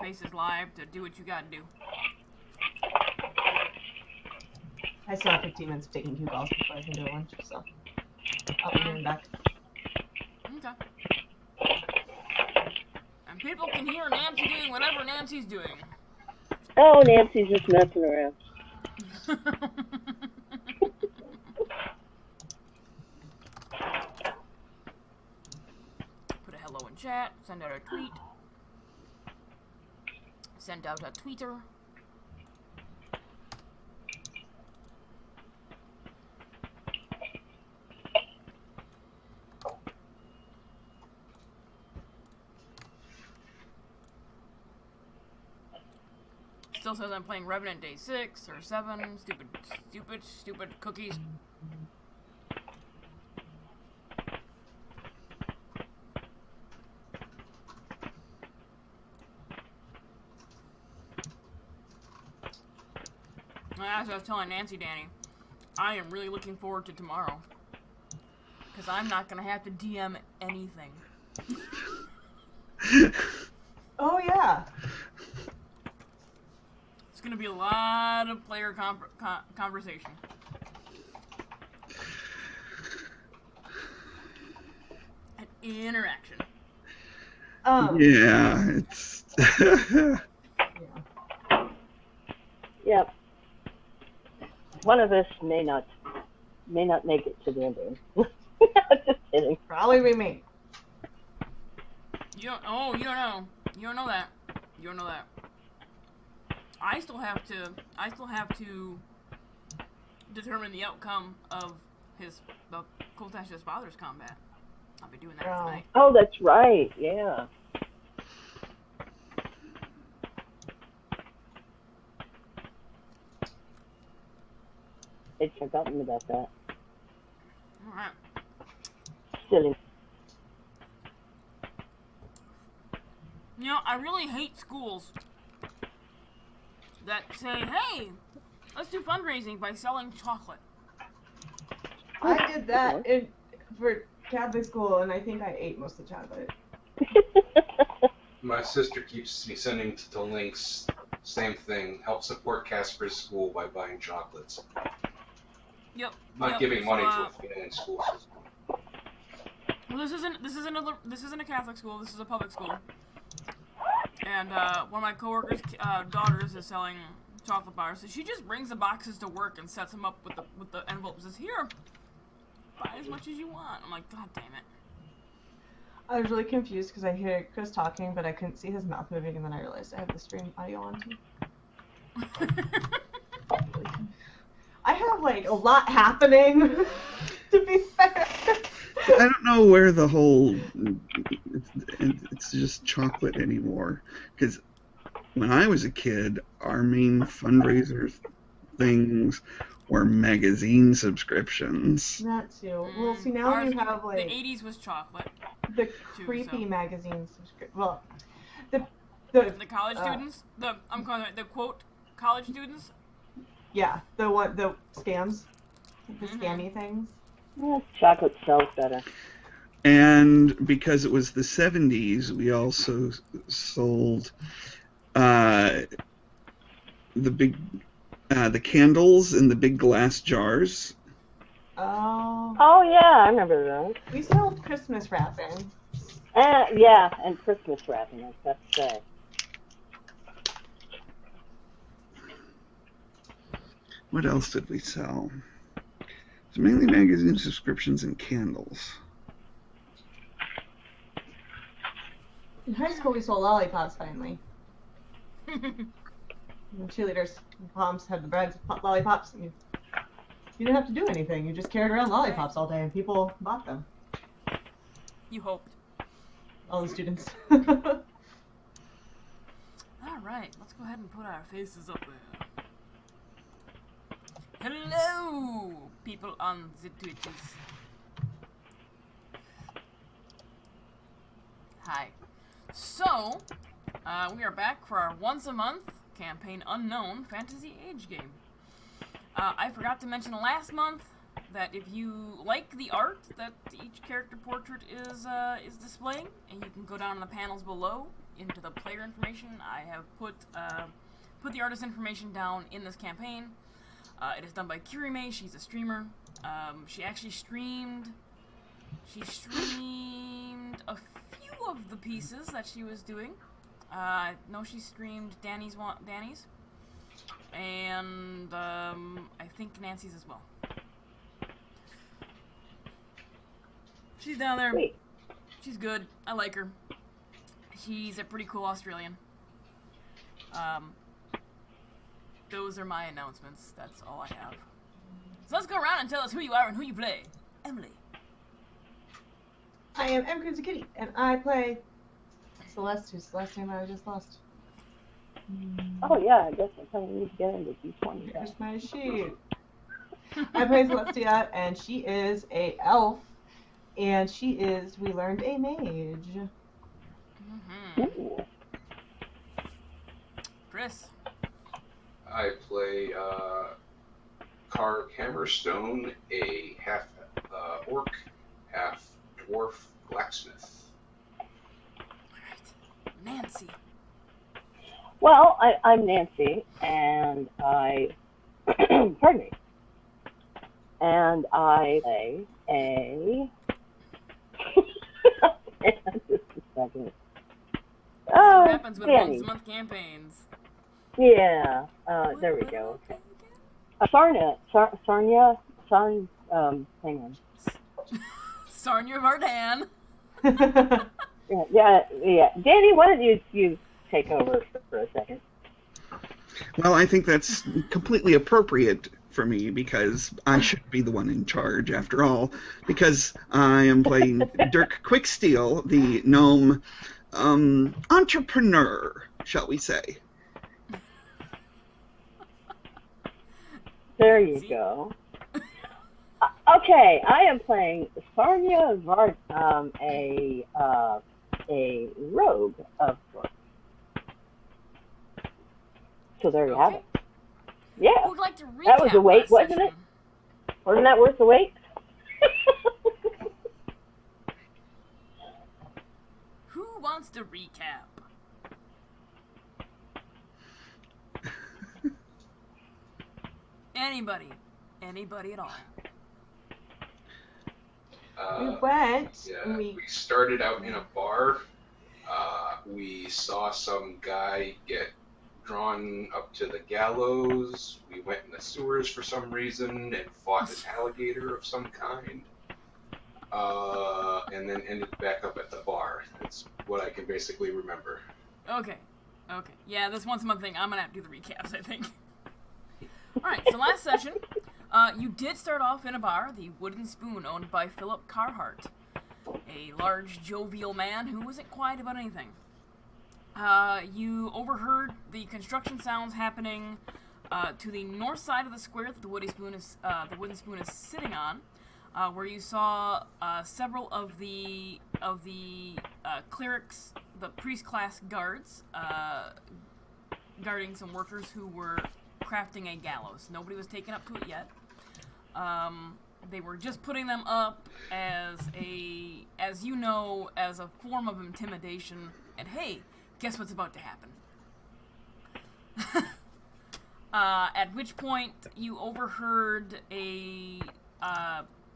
Faces Live to do what you gotta do. I still have 15 minutes of taking 2 calls before I can do lunch, so I'll be hearing back. Okay. And people can hear Nancy doing whatever Nancy's doing. Oh, Nancy's just messing around. Put a hello in chat, send out a tweet. Send out a tweeter. Still says I'm playing Revenant Day 6 or 7. Stupid cookies. As I was telling Nancy Danny, I am really looking forward to tomorrow. Because I'm not going to have to DM anything. Oh, yeah. It's going to be a lot of player conversation. And interaction. Yeah, it's... Yep. One of us may not make it to the ending. Just kidding. Probably be me. You don't know. You don't know that. You don't know that. I still have to determine the outcome of the Kultash's father's combat. I'll be doing that tonight. Oh, that's right. Yeah. I'd forgotten about that. Alright. Silly. You know, I really hate schools that say, hey, let's do fundraising by selling chocolate. I did that for Catholic school, and I think I ate most of the chocolate. My sister keeps me sending to links. Same thing. Help support Casper's school by buying chocolates. Yep. Not giving money to a failing school system. Well, this isn't a Catholic school. This is a public school. And one of my coworkers' daughters is selling chocolate bars. So she just brings the boxes to work and sets them up with the envelopes. Says, "Here, buy as much as you want." I'm like, God damn it. I was really confused because I hear Chris talking, but I couldn't see his mouth moving, and then I realized I have the stream audio on too. I have like a lot happening. To be fair. I don't know where the whole it's just chocolate anymore. Because when I was a kid, our main fundraiser things were magazine subscriptions. That too. Well, see, now you have like the 80s was chocolate. The creepy magazine subscription. Well, the college students. I'm calling it the quote college students. Yeah, the scams, the scammy things. Well, chocolate sells better. And because it was the 70s, we also sold the candles in the big glass jars. Oh yeah, I remember those. We sold Christmas wrapping. Yeah, and Christmas wrapping, I have to say. What else did we sell? It's mainly magazine subscriptions and candles. In high school, we sold lollipops finally. The cheerleaders' moms had the bags of lollipops, and you didn't have to do anything. You just carried around lollipops all day, and people bought them. You hoped. All the students. All right, let's go ahead and put our faces up there. Hello, people on the Twitches. Hi. So, we are back for our once a month campaign unknown fantasy age game. I forgot to mention last month that if you like the art that each character portrait is displaying, and you can go down in the panels below, into the player information, I have put the artist information down in this campaign. It is done by Kirime. She's a streamer. She actually streamed. She streamed a few of the pieces that she was doing. No, she streamed Danny's, and I think Nancy's as well. She's down there. Sweet. She's good. I like her. She's a pretty cool Australian. Those are my announcements. That's all I have. So let's go around and tell us who you are and who you play. Emily. I am M. Crimson Kitty, and I play Celeste, whose last name I just lost. Oh yeah, I guess I kind of need to get into D20. Here's my sheet. I play Celestia, and she is a elf, and she is, we learned, a mage. Ooh. Chris. I play Karg Hammerstone, a half orc, half dwarf blacksmith. Alright. Nancy. Well, I'm Nancy, and I, pardon me, and I play a, just a second. Oh, what happens with Danny. once-a-month campaigns. Yeah, there we go. Okay. Sarnia, hang on. Sarnia Vardan. Yeah. Danny, why don't you take over for a second? Well, I think that's completely appropriate for me because I should be the one in charge after all, because I am playing Dirk Quicksteel, the gnome entrepreneur, shall we say. There you go. Okay, I am playing Sarnia Vard, a rogue, of course. So there you have it. Yeah, Who would like to recap that was a wait, last wasn't session? it? Wasn't that worth the wait? Who wants to recap? Anybody at all. We went. Yeah, we started out in a bar. We saw some guy get drawn up to the gallows. We went in the sewers for some reason and fought an alligator of some kind. And then ended back up at the bar. That's what I can basically remember. Okay. Yeah, this once a month thing, I'm gonna have to do the recaps, I think. Alright, so last session, you did start off in a bar, the Wooden Spoon, owned by Philip Carhart, a large, jovial man who wasn't quiet about anything. You overheard the construction sounds happening to the north side of the square that the Wooden Spoon is sitting on, where you saw several of the clerics, the priest class guards, guarding some workers who were crafting a gallows. Nobody was taken up to it yet. They were just putting them up as a form of intimidation. And hey, guess what's about to happen? At which point you overheard a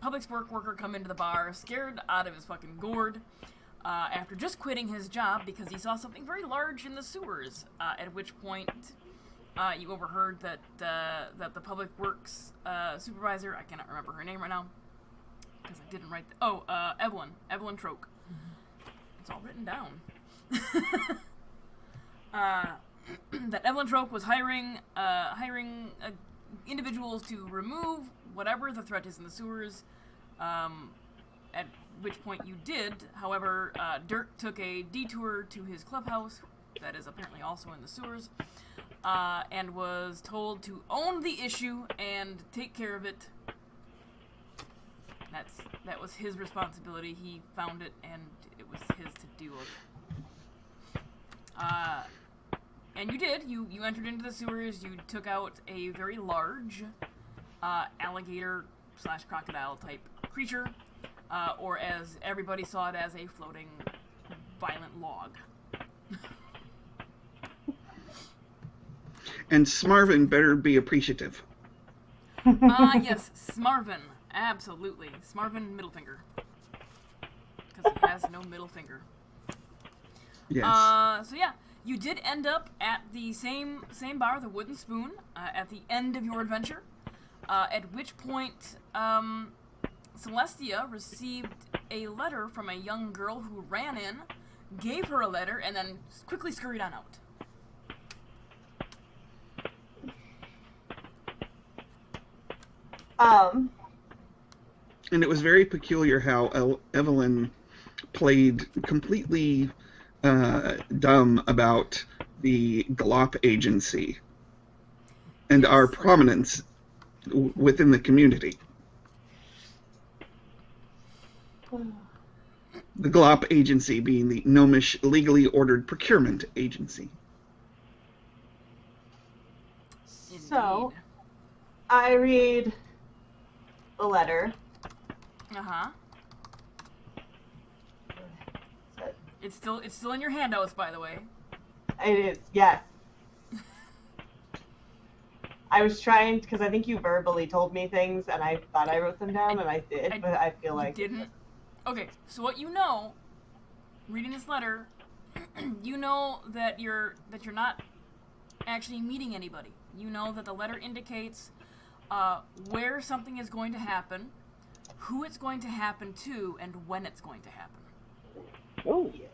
public work worker come into the bar, scared out of his fucking gourd, after just quitting his job because he saw something very large in the sewers. At which point you overheard that the public works supervisor, I cannot remember her name right now because I didn't write. Evelyn Troke. It's all written down. That Evelyn Troke was hiring individuals to remove whatever the threat is in the sewers. At which point you did. However, Dirk took a detour to his clubhouse that is apparently also in the sewers. And was told to own the issue and take care of it. That was his responsibility. He found it, and it was his to deal with. And you did. You entered into the sewers. You took out a very large alligator/crocodile type creature, or as everybody saw it, as a floating violent log. And Smarvin better be appreciative. Yes, Smarvin. Absolutely. Smarvin middle finger. Because he has no middle finger. Yes. So yeah, you did end up at the same bar, the Wooden Spoon, at the end of your adventure. At which point, Celestia received a letter from a young girl who ran in, gave her a letter, and then quickly scurried on out. And it was very peculiar how Evelyn played completely dumb about the Glop agency and our prominence within the community. The Glop agency being the Gnomish legally ordered procurement agency. So, I read the letter. Uh-huh. It's still in your handouts, by the way. It is, yes. I was trying, because I think you verbally told me things, and I thought I wrote them down, and I did, but I feel like... You didn't? Okay, so what you know, reading this letter, you know that you're not actually meeting anybody. You know that the letter indicates where something is going to happen, who it's going to happen to, and when it's going to happen. Oh, yes.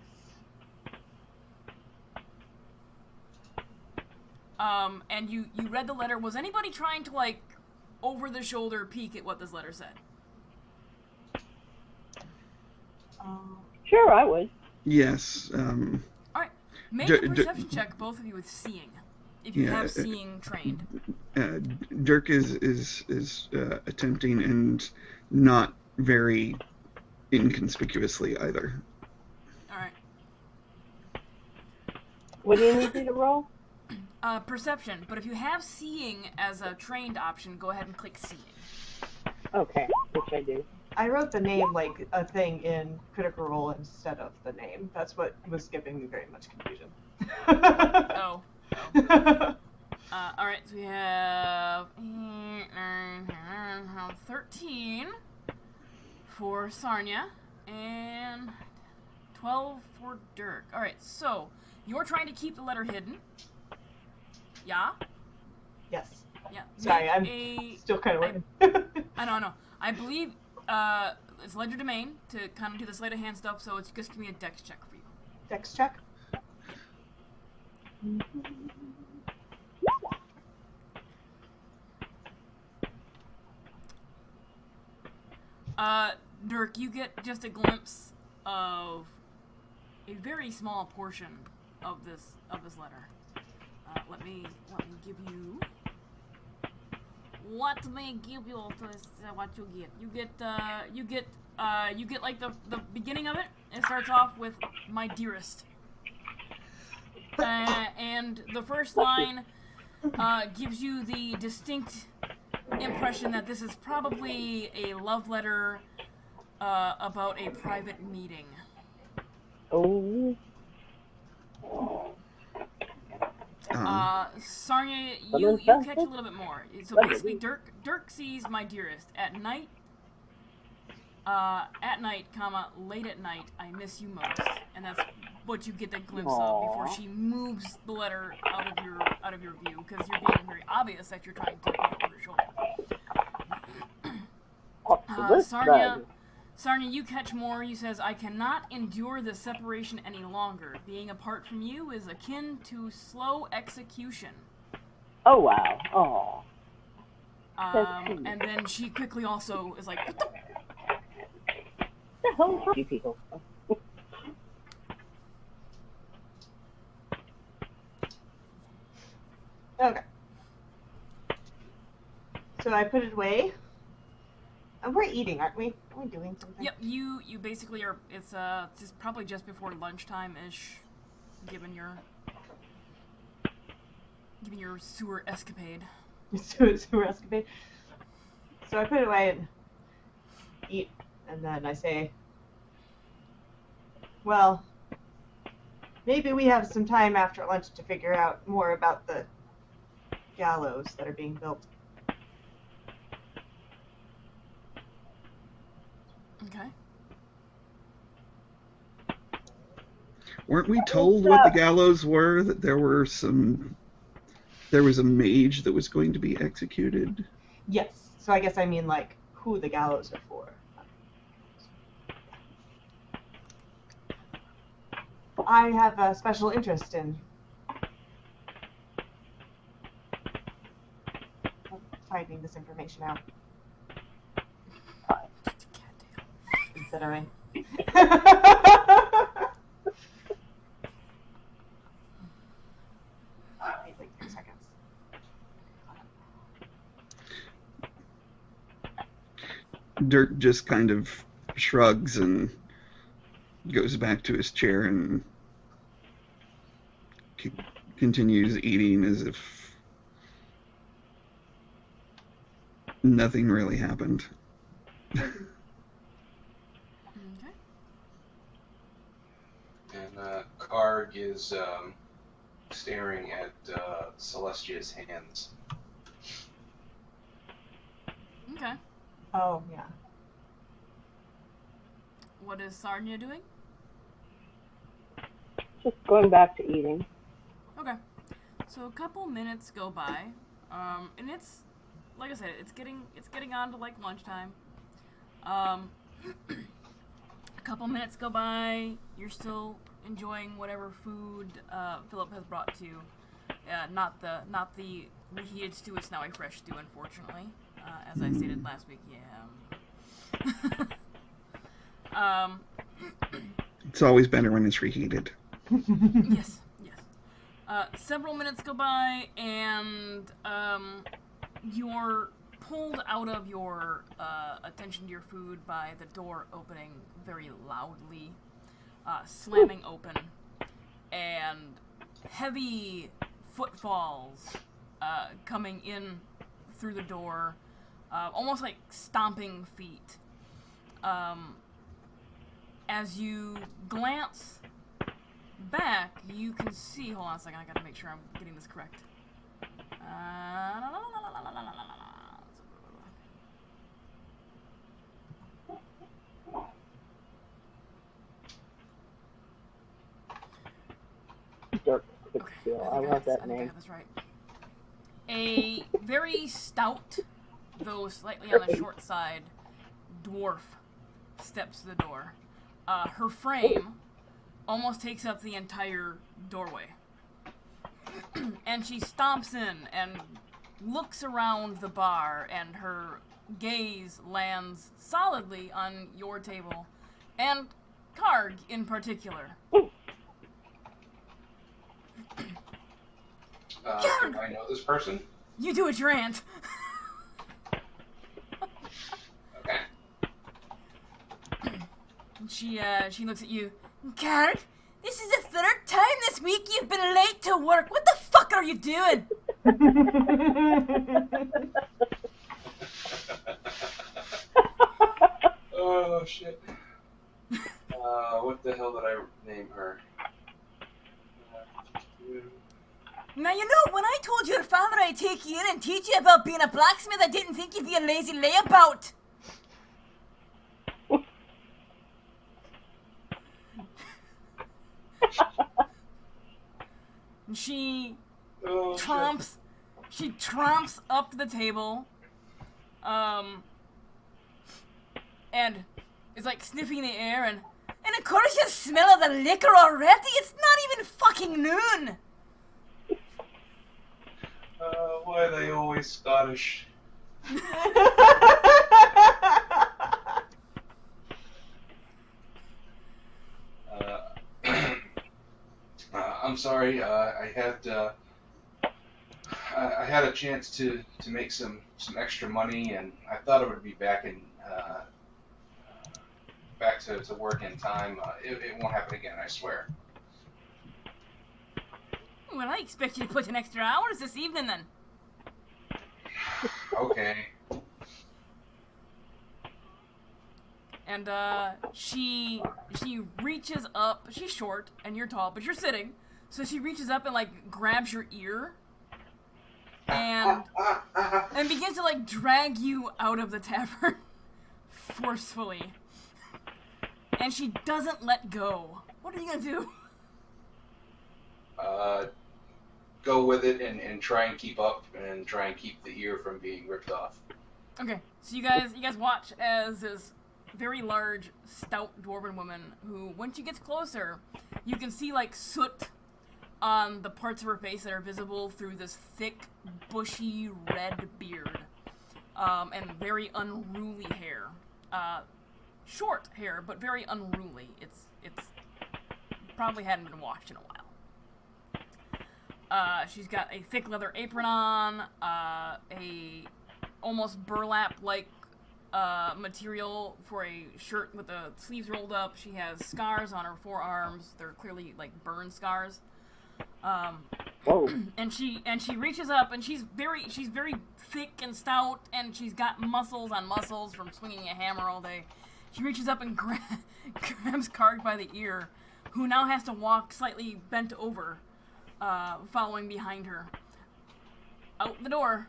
And you read the letter. Was anybody trying to, like, over-the-shoulder peek at what this letter said? Sure, I would. Yes. Alright, make a perception check, both of you, with seeing. If you have seeing trained. Dirk is attempting, and not very inconspicuously either. Alright. What do you need me to roll? Perception, but if you have seeing as a trained option, go ahead and click seeing. Okay, which I do. I wrote the name like a thing in Critical Role instead of the name. That's what was giving me very much confusion. Oh. Alright, so we have 8, 9, 10, 13 for Sarnia, and 12 for Dirk. Alright, so you're trying to keep the letter hidden. Yeah? Yes. Yeah. Sorry, I'm still kind of working. I know. I believe it's ledger domain to kind of do the sleight of hand stuff, so it's just gonna be a dex check for you. Dex check? Dirk, you get just a glimpse of a very small portion of this letter. Let me give you. Let me give you what you get. You get like the beginning of it. It starts off with "My dearest," and the first line gives you the distinct impression that this is probably a love letter about a private meeting. Oh. Sarnia, you catch a little bit more. So basically, Dirk sees "My dearest" at night. Comma, late at night, I miss you most, and that's what you get the glimpse of before she moves the letter out of your view, because you're being very obvious that you're trying to look over your shoulder. Sarnia, you catch more. You says, I cannot endure this separation any longer. Being apart from you is akin to slow execution. Oh, wow. Oh. And then she quickly also is like, What the hell is wrong with you people? Okay. So I put it away. And we're eating, aren't we? Are we doing something? Yep, you basically are. It's just probably just before lunchtime-ish, given your sewer escapade. Sewer escapade. So I put it away and eat, and then I say, well, maybe we have some time after lunch to figure out more about the gallows that are being built. Okay. Weren't we told what the gallows were? That there was a mage that was going to be executed? Yes. So I guess I mean like who the gallows are for. I have a special interest in finding this information out. Considering. Like 3 seconds. Dirk just kind of shrugs and goes back to his chair and continues eating as if nothing really happened. Okay. And Karg is staring at Celestia's hands. Okay. Oh, yeah. What is Sarnia doing? Just going back to eating. Okay. So a couple minutes go by, and it's, like I said, it's getting on to like lunchtime. A couple minutes go by. You're still enjoying whatever food Philip has brought to you. Not the reheated stew. It's now a fresh stew, unfortunately. As I stated last week, yeah. It's always better when it's reheated. Yes. Several minutes go by, and you're pulled out of your attention to your food by the door opening very loudly, slamming open, and heavy footfalls coming in through the door, almost like stomping feet. As you glance back, you can see. Hold on a second, I gotta make sure I'm getting this correct. Dirk Quicksteel. I love that I think I name. have this right. A very stout, though slightly on the short side, dwarf steps to the door. Her frame almost takes up the entire doorway. And she stomps in and looks around the bar, and her gaze lands solidly on your table, and Karg in particular. Do I know this person? You do it, your aunt. Okay. She looks at you. Karg, this is the third time this week you've been late to work. What the fuck are you doing? Oh shit. What the hell did I name her? Now, you know, when I told your father I'd take you in and teach you about being a blacksmith, I didn't think you'd be a lazy layabout. She tromps up to the table, and is like sniffing the air, and of course you smell the liquor already. It's not even fucking noon. Why are they always Scottish? I'm sorry. I had a chance to make some extra money, and I thought I would be back to work in time. It won't happen again, I swear. Well, I expect you to put in extra hours this evening, then. Okay. And she reaches up. She's short and you're tall, but you're sitting. So she reaches up and like grabs your ear and begins to like drag you out of the tavern forcefully. And she doesn't let go. What are you gonna do? Go with it and try and keep up and try and keep the ear from being ripped off. Okay, so you guys watch as this very large, stout dwarven woman who, when she gets closer, you can see like soot on the parts of her face that are visible through this thick, bushy red beard, and very unruly hair. Short hair, but very unruly. It's probably hadn't been washed in a while. She's got a thick leather apron on, a almost burlap-like material for a shirt with the sleeves rolled up. She has scars on her forearms. They're clearly like burn scars. Whoa. And she reaches up, and she's very thick and stout, and she's got muscles on muscles from swinging a hammer all day. She reaches up and grabs Karg by the ear, who now has to walk slightly bent over, following behind her. Out the door.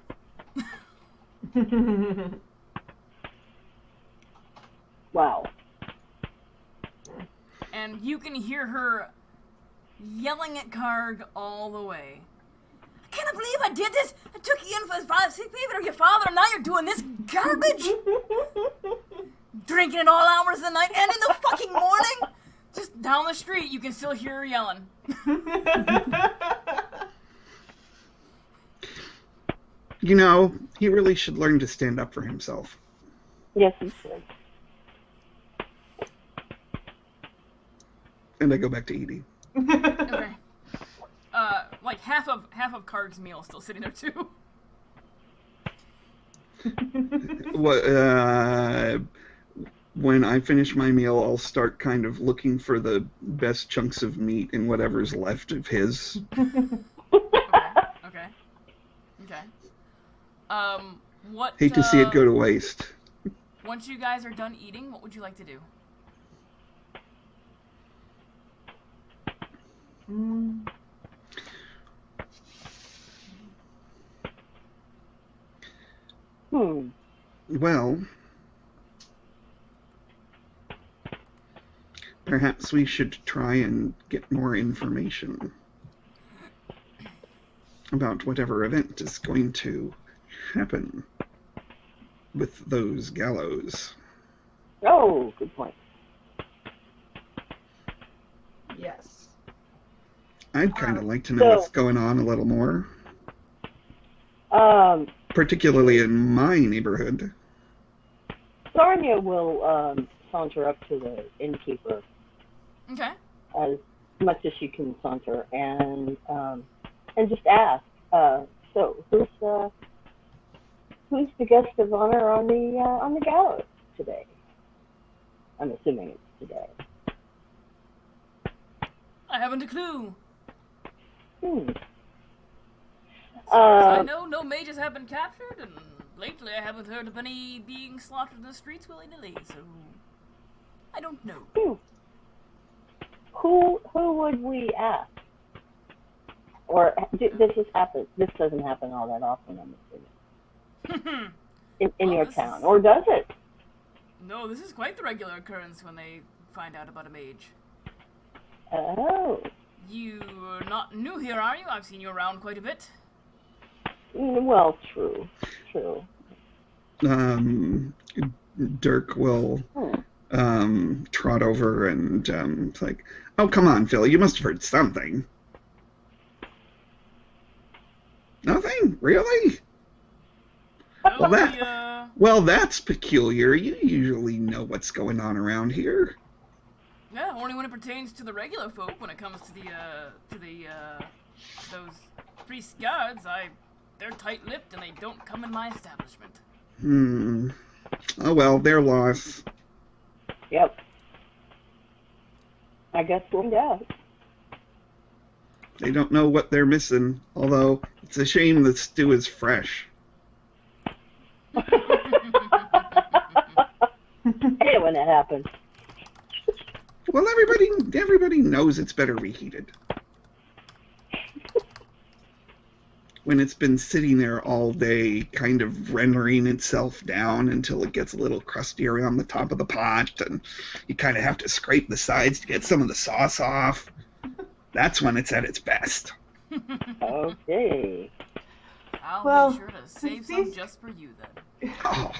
Wow. And you can hear her yelling at Karg all the way. I can't believe I did this! I took you in for his father, sick baby of your father, and now you're doing this garbage! Drinking at all hours of the night and in the fucking morning! Just down the street, you can still hear her yelling. You know, he really should learn to stand up for himself. Yes, he should. And I go back to eating. Okay. Like half of Karg's meal is still sitting there too. When I finish my meal, I'll start kind of looking for the best chunks of meat in whatever's left of his. Okay. What? Hate to see it go to waste. Once you guys are done eating, what would you like to do? Well, perhaps we should try and get more information about whatever event is going to happen with those gallows. Oh, good point. Yes. I'd kind of like to know what's going on a little more. Particularly in my neighborhood. Sarnia will saunter up to the innkeeper. Okay. As much as she can saunter, and just ask. So who's the guest of honor on the gallows today? I'm assuming it's today. I haven't a clue. I know no mages have been captured, and lately I haven't heard of any being slaughtered in the streets willy-nilly, so I don't know. Who would we ask? Or this doesn't happen all that often, I'm assuming. in your town. Or does it? No, this is quite the regular occurrence when they find out about a mage. Oh. You're not new here, are you? I've seen you around quite a bit. Well, true. Dirk will trot over and it's like, oh, come on, Phil, you must have heard something. Nothing? Really? Well, that's peculiar. You usually know what's going on around here. Yeah, only when it pertains to the regular folk. When it comes to those priest guards, they're tight-lipped and they don't come in my establishment. Oh well, their loss. Yep. I guess we'll find out. They don't know what they're missing, although it's a shame the stew is fresh. Hey, when that happens. Well, everybody knows it's better reheated. when it's been sitting there all day, kind of rendering itself down until it gets a little crusty around the top of the pot, and you kind of have to scrape the sides to get some of the sauce off. That's when it's at its best. Okay. I'll be sure to save some just for you then. Oh,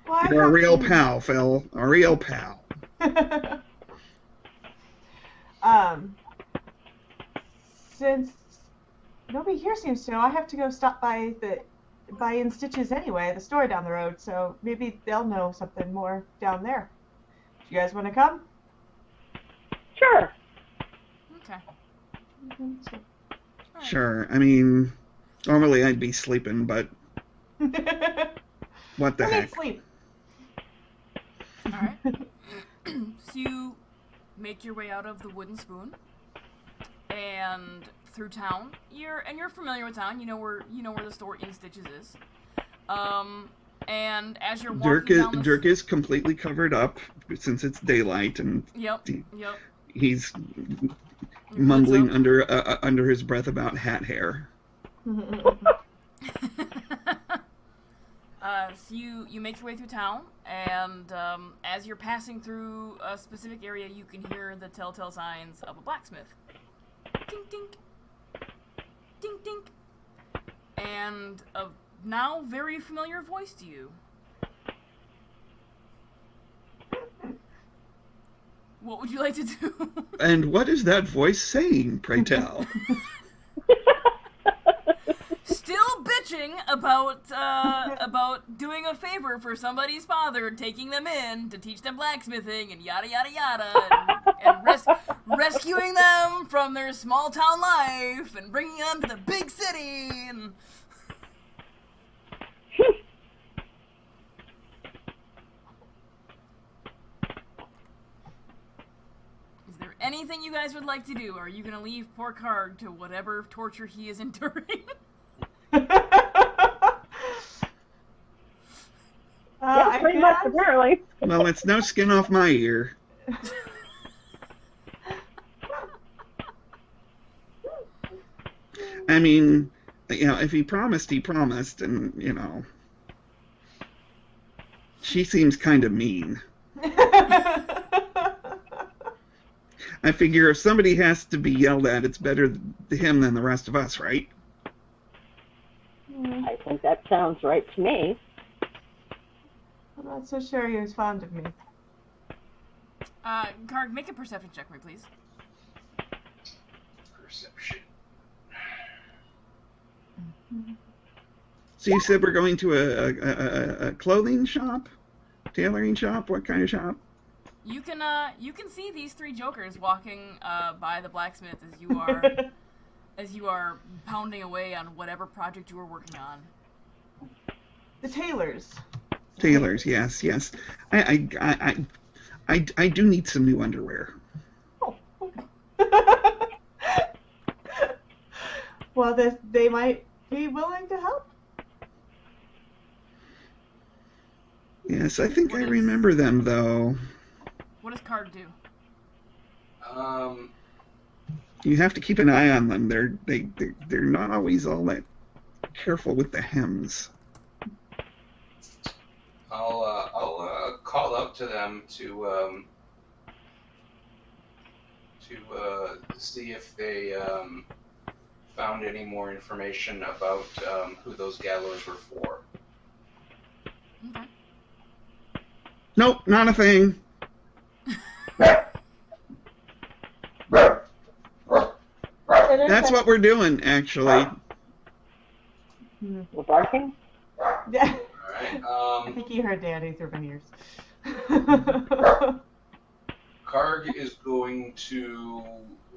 Well, I you're a have real to- pal, Phil. A real pal. Since nobody here seems to know, I have to go stop by in Stitches anyway, the store down the road. So maybe they'll know something more down there. Do you guys want to come? Sure. Okay. So- Alright. Sure. I mean, normally I'd be sleeping, but what the I need heck? sleep. Alright. So you make your way out of the Wooden Spoon and through town. You're familiar with town. You know where the store in Stitches is. And as you're walking down the Dirk is completely covered up since it's daylight, and Yep. he's Your mumbling hood's up. under his breath about hat hair. So you make your way through town, and as you're passing through a specific area, you can hear the telltale signs of a blacksmith. Dink, dink. Dink, dink. And a now very familiar voice to you. What would you like to do? And what is that voice saying, pray tell? Still bitching about doing a favor for somebody's father, taking them in to teach them blacksmithing and yada yada yada, and rescuing them from their small town life and bringing them to the big city. And is there anything you guys would like to do? Or are you gonna leave poor Karg to whatever torture he is enduring? Yeah, I pretty much, guess. apparently. Well, it's no skin off my ear. I mean, if he promised, and, she seems kind of mean. I figure if somebody has to be yelled at, it's better him than the rest of us, right? I think that sounds right to me. I'm not so sure he was fond of me. Karg, make a perception check for me, please. Perception. So you said we're going to a clothing shop? Tailoring shop? What kind of shop? You can see these three jokers walking by the blacksmith as you are pounding away on whatever project you were working on. The tailors. Tailors, yes. I do need some new underwear. Oh, okay. Well, they might be willing to help. Yes, I think What I is- remember them, though. What does Karg do? You have to keep an eye on them. They're not always all that careful with the hems. I'll call up to them to see if they found any more information about who those gallows were for. Okay. Nope, not a thing. That's what we're doing, actually. We're barking? Yeah. All I right. think he heard Danny through my ears. Karg is going to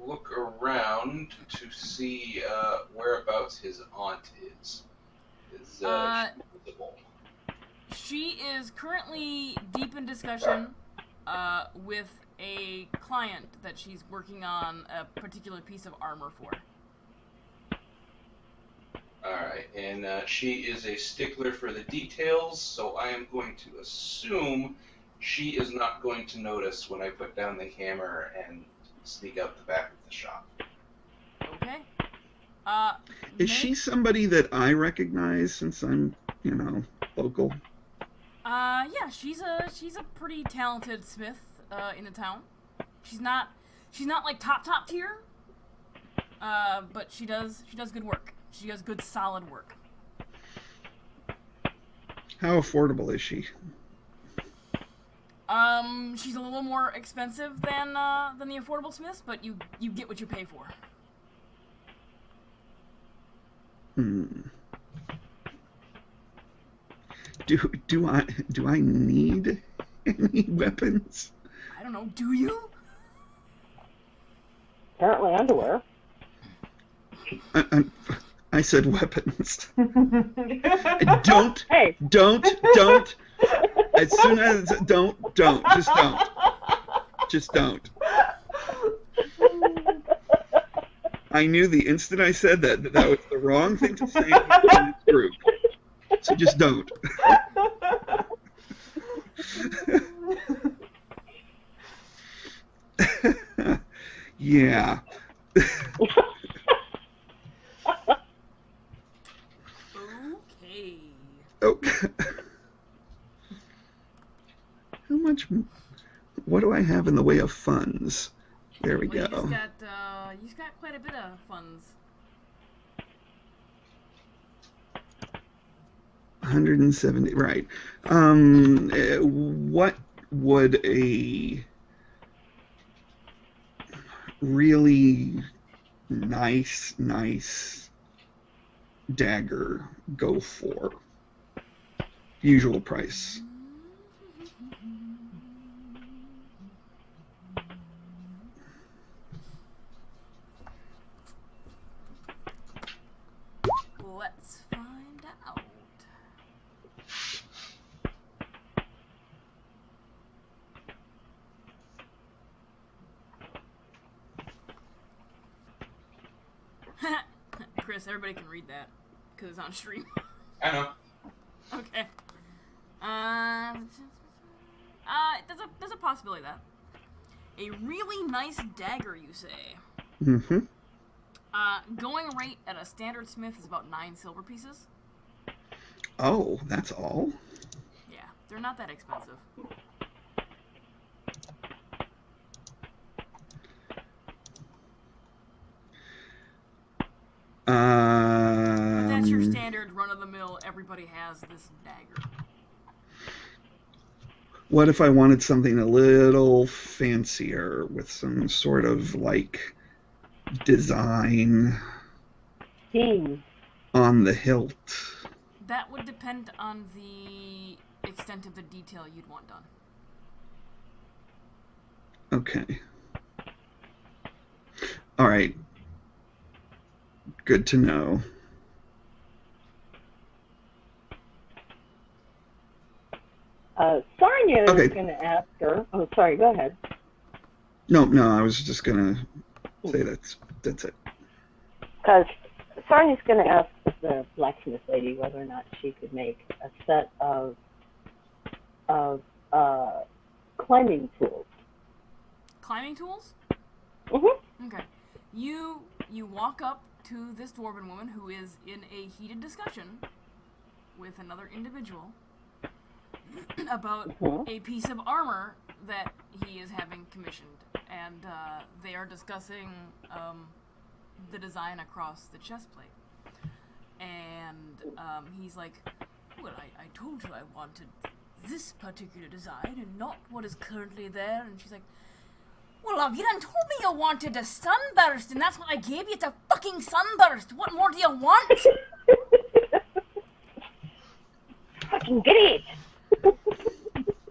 look around to see whereabouts his aunt is. Is she visible? She is currently deep in discussion with a client that she's working on a particular piece of armor for. Alright, and she is a stickler for the details, so I am going to assume she is not going to notice when I put down the hammer and sneak out the back of the shop. Okay. Is she somebody that I recognize since I'm, local? Yeah, she's a pretty talented smith in the town. She's not like top tier. But she does good work. She does good solid work. How affordable is she? She's a little more expensive than the affordable smiths, but you get what you pay for. Do I need any weapons? I don't know. Do you? Apparently underwear. I said weapons. Don't. Hey. Don't. As soon as just don't. I knew the instant I said that was the wrong thing to say in this group. So just don't. Yeah. Okay. How much? What do I have in the way of funds? There we go. You've got quite a bit of funds. 170, right. What would a really nice dagger go for? Usual price. Let's find out. Chris, everybody can read that because it's on stream. I know. Okay. There's a possibility of that. A really nice dagger, you say? Mm-hmm. Going rate at a standard smith is about 9 silver pieces. Oh, that's all? Yeah, they're not that expensive. But that's your standard run-of-the-mill, everybody has this dagger. What if I wanted something a little fancier with some sort of, like, design on the hilt? That would depend on the extent of the detail you'd want done. Okay. All right. Good to know. Sarnia is going to ask her. Oh, sorry. Go ahead. No. I was just going to say that's it. Because Sarnia's going to ask the blacksmith lady whether or not she could make a set of climbing tools. Climbing tools? Mm-hmm. Okay. You walk up to this dwarven woman who is in a heated discussion with another individual about a piece of armor that he is having commissioned, and they are discussing the design across the chest plate. And he's like, well, I told you I wanted this particular design and not what is currently there. And she's like, well, love, you done told me you wanted a sunburst, and that's what I gave you. It's a fucking sunburst. What more do you want? Fucking get it.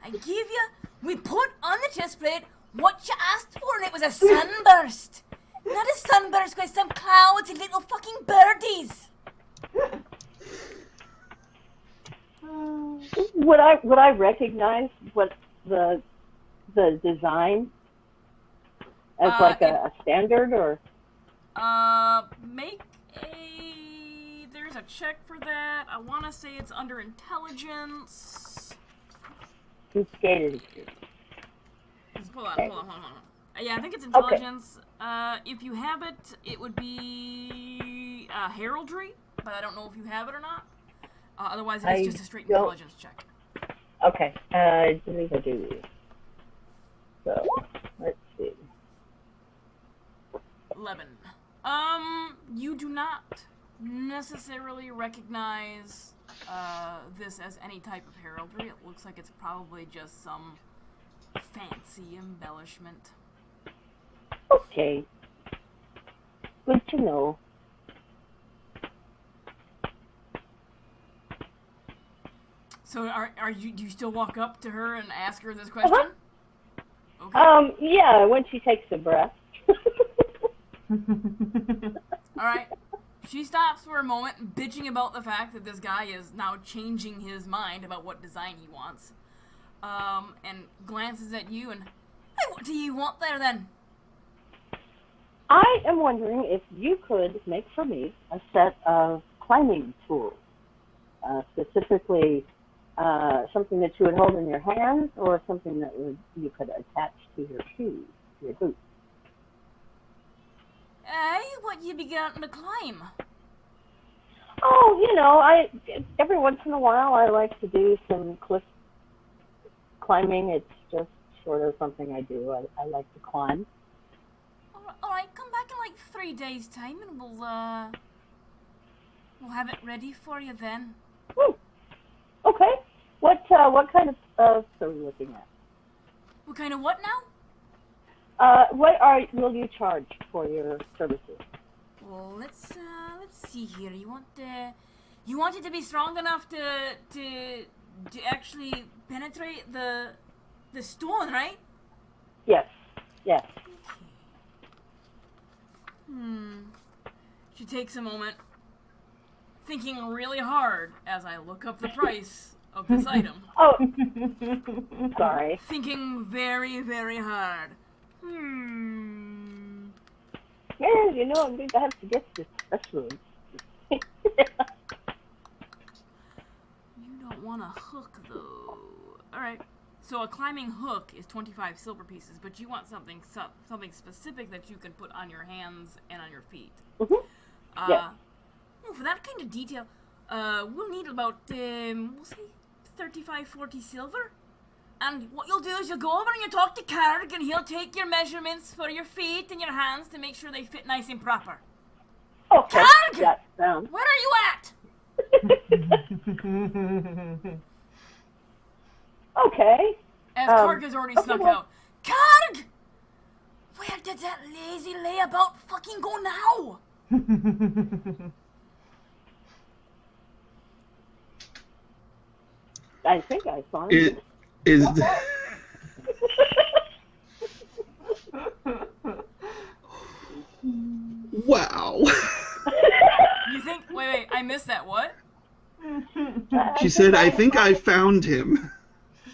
I give you, we put on the chest plate what you asked for, and it was a sunburst. Not a sunburst with some clouds and little fucking birdies. Would I recognize what the design as like a standard, or? Make there's a check for that. I want to say it's under intelligence. Who skated? Hold on. Yeah, I think it's intelligence. Okay. If you have it, it would be heraldry, but I don't know if you have it or not. Otherwise, I it's just a straight don't- intelligence check. Okay, I believe I do. So, let's see. 11. You do not necessarily recognize this as any type of heraldry. It looks like it's probably just some fancy embellishment. Okay. Good to know. So do you still walk up to her and ask her this question? Okay. Yeah, when she takes a breath. Alright. She stops for a moment, bitching about the fact that this guy is now changing his mind about what design he wants. And glances at you and, hey, what do you want there then? I am wondering if you could make for me a set of climbing tools, specifically something that you would hold in your hands or something that you could attach to your shoes, your boots. What you begun to climb? Oh, every once in a while I like to do some cliff climbing. It's just sort of something I do. I like to climb. Alright, come back in like 3 days' time and we'll have it ready for you then. Okay. What kind of are we looking at? What kind of what now? What will you charge for your services? Well, let's see here. You want it to be strong enough to actually penetrate the stone, right? Yes. Yes. She takes a moment, thinking really hard as I look up the price of this item. Oh, sorry. Thinking very, very hard. Yeah, I'm going to have to get this special. You don't want a hook, though. Alright, so a climbing hook is 25 silver pieces, but you want something specific that you can put on your hands and on your feet. Mm-hmm. Yeah. For that kind of detail, we'll need about, we'll say 35, 40 silver. And what you'll do is you'll go over and you talk to Karg, and he'll take your measurements for your feet and your hands to make sure they fit nice and proper. Okay. Karg! That sounds. Where are you at? Okay. As Karg has already snuck out. Karg! Where did that lazy layabout fucking go now? I think I saw him. Is wow. You think? Wait, I missed that. What? She said, I think I found him.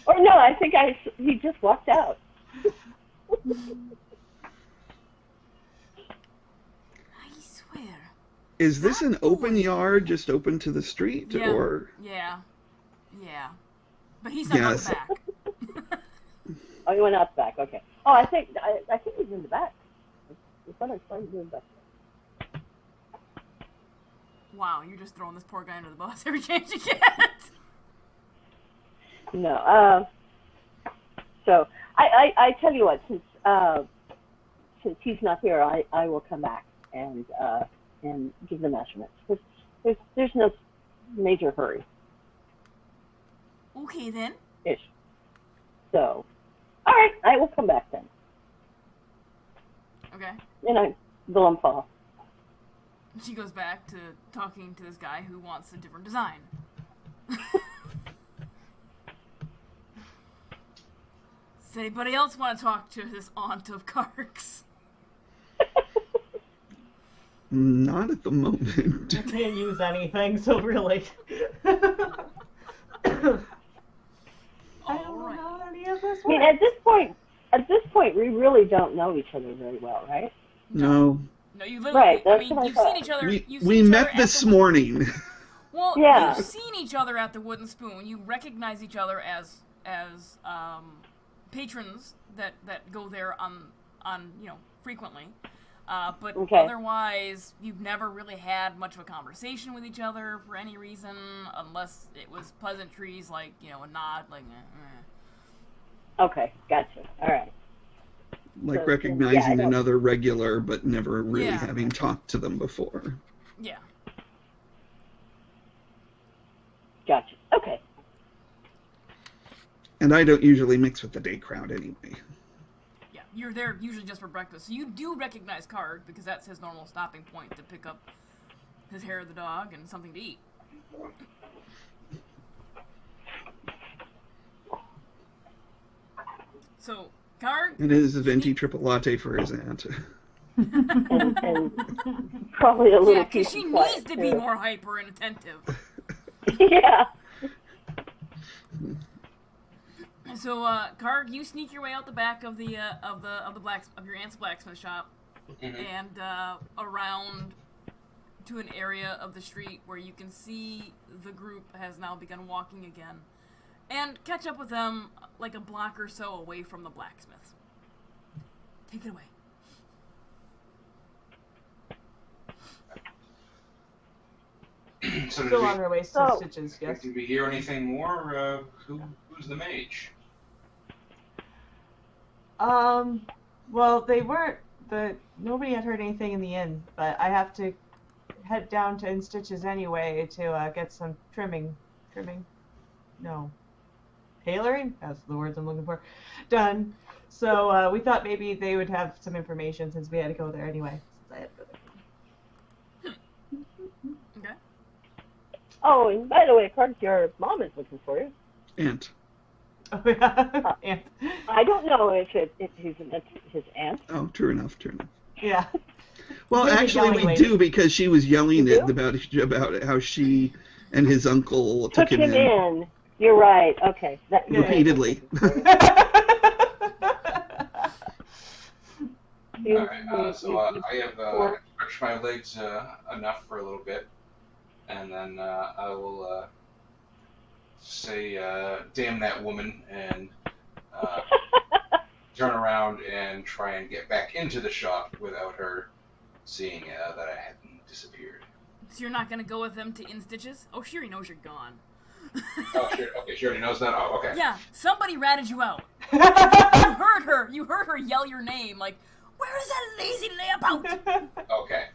Or no, I think he just walked out. I swear. Is this an open yard just open to the street? Yeah. Or Yeah. But he's not Yes. back. Oh, he went out the back. Okay. Oh, I think he's in the back. I thought I saw him in the back. Wow, you're just throwing this poor guy under the bus every chance you get. No. So I tell you what, since he's not here, I will come back and give the measurements. There's no major hurry. Okay then. Ish. So, all right, I will come back then. Okay. And I Glumfall. She goes back to talking to this guy who wants a different design. Does anybody else want to talk to this aunt of Kark's? not at the moment. I can't use anything, so really. I don't know how any of this I mean, works. at this point, we really don't know each other very well, right? No. No, you literally. Right, I that's mean, what I you've seen thought. each other. We You've seen each met other this at the, morning. Well, Yeah. you've seen each other at the Wooden Spoon. You recognize each other as patrons that go there on frequently. But Okay. otherwise, you've never really had much of a conversation with each other for any reason, unless it was pleasantries like, you know, a nod, like, Okay, gotcha. All right. Like So, recognizing yeah, I don't- another regular, but never really Yeah. having talked to them before. Yeah. Gotcha. Okay. And I don't usually mix with the day crowd anyway. Yeah, you're there usually just for breakfast. So you do recognize Karg, because that's his normal stopping point to pick up his hair of the dog and something to eat. So, Karg... It is a venti triple latte for his aunt. And probably a little Yeah, piece because she of quiet, needs to be too. more hyper and attentive. Yeah. So, Karg, you sneak your way out the back of the of your aunt's blacksmith shop, and around to an area of the street where you can see the group has now begun walking again, and catch up with them like a block or so away from the blacksmith. Take it away. So did Still we, on their way to So- Stitches, yes. did we hear anything more? Who's the mage? Well, they weren't, nobody had heard anything in the inn, but I have to head down to In Stitches anyway to get some trimming? No. Tailoring? That's the words I'm looking for. Done. So, we thought maybe they would have some information since we had to go there anyway. Since I had to go there. Okay. Oh, and by the way, Karg, your mom is looking for you. Aunt. Oh, yeah. And, I don't know if he's his aunt. Oh, true enough. yeah. Well, Maybe actually, yelling we lady. do, because she was yelling You do? about how she and his uncle took him in You're right. Okay. Yeah. repeatedly. Alright, so I have stretched my legs enough for a little bit, and then I will say, damn that woman, and turn around and try and get back into the shop without her seeing that I hadn't disappeared. So you're not gonna go with them to In Stitches? Oh, she already knows you're gone. Oh, shit. Okay, she already knows that? Oh, okay. Yeah, somebody ratted you out. You heard her yell your name, like, where is that lazy layabout? Okay.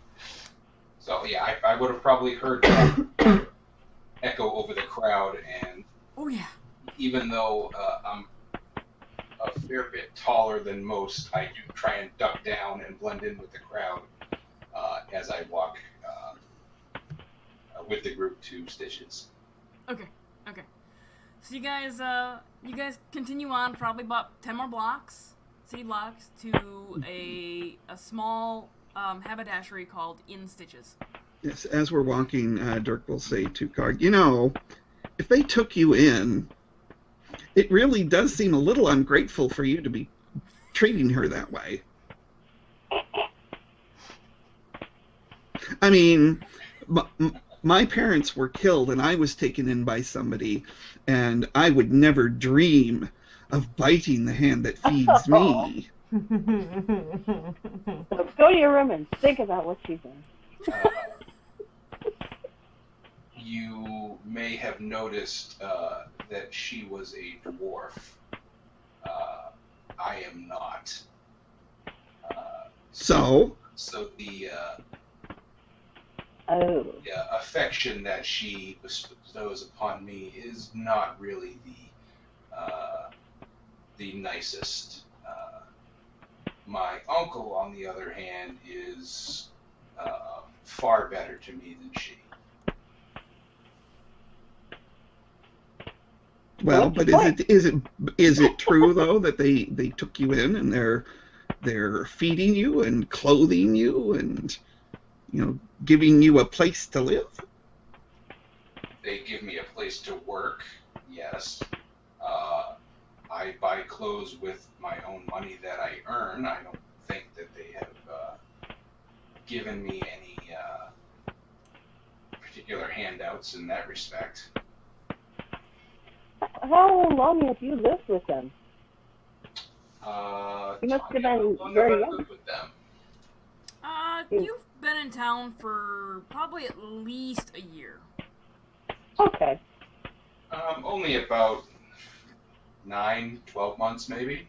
So, yeah, I would have probably heard that echo over the crowd, and Oh yeah. even though I'm a fair bit taller than most, I do try and duck down and blend in with the crowd as I walk with the group to Stitches. Okay. So you guys continue on probably about 10 more blocks, city blocks, to a small haberdashery called In Stitches. Yes, as we're walking, Dirk will say to Karg, you know, if they took you in, it really does seem a little ungrateful for you to be treating her that way. I mean, my parents were killed and I was taken in by somebody, and I would never dream of biting the hand that feeds me. So go to your room and think about what she's done. You may have noticed that she was a dwarf. I am not. So, The Oh. affection that she bestows upon me is not really the nicest. My uncle, on the other hand, is far better to me than she. well, but is it true though that they took you in and they're feeding you and clothing you and, you know, giving you a place to live? They give me a place to work, yes. I buy clothes with my own money that I earn. I don't think that they have given me any particular handouts in that respect. How long have you lived with them? You must have been very young. With them. you've been in town for probably at least a year. Okay. Only about 9-12 months, maybe.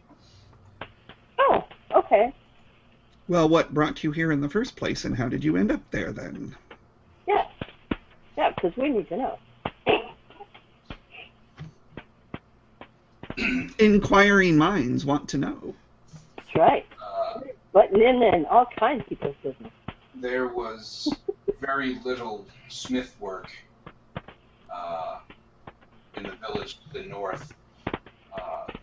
Oh, okay. Well, what brought you here in the first place, and how did you end up there then? Yeah. Yeah, because we need to know. Inquiring minds want to know. That's right. Butting in all kinds of people's business. There was very little smith work in the village to the north,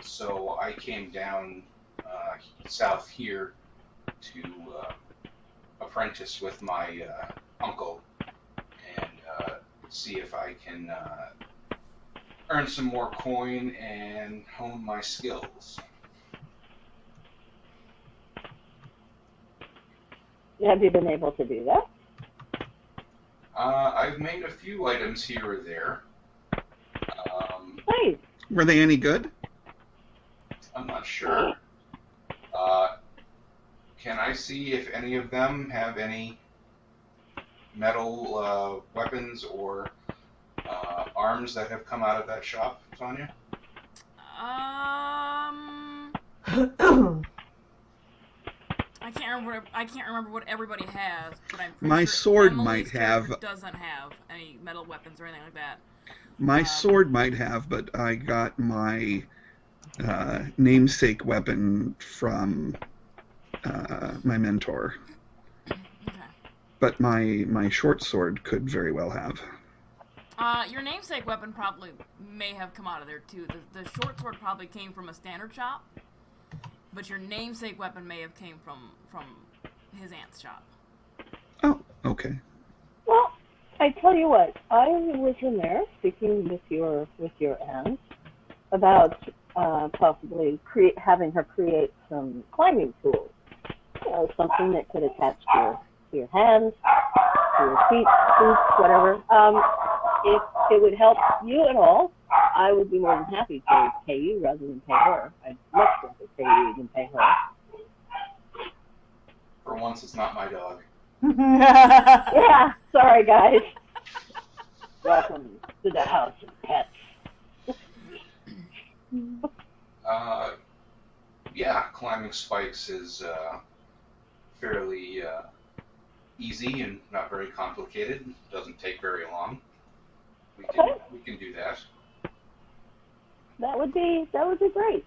so I came down south here to apprentice with my uncle and see if I can earn some more coin and hone my skills. Have you been able to do that? I've made a few items here or there. Nice. Were they any good? I'm not sure. Can I see if any of them have any metal weapons or arms that have come out of that shop, Sonia? I can't remember what everybody has, but I'm pretty My sure sword Emily's might character have. doesn't have any metal weapons or anything like that. My sword might have, but I got my namesake weapon from my mentor. Okay. But my short sword could very well have. Your namesake weapon probably may have come out of there too. The short sword probably came from a standard shop, but your namesake weapon may have came from his aunt's shop. Oh, okay. Well, I tell you what, I was in there speaking with your aunt about possibly having her create some climbing tools. You know, something that could attach to your hands, to your feet, boots, whatever. If it would help you at all, I would be more than happy to pay you rather than pay her. I'd much rather pay you than pay her. For once, it's not my dog. Yeah, sorry guys. Welcome to the house of pets. Yeah, climbing spikes is fairly easy and not very complicated. Doesn't take very long. We can do that. That would be great.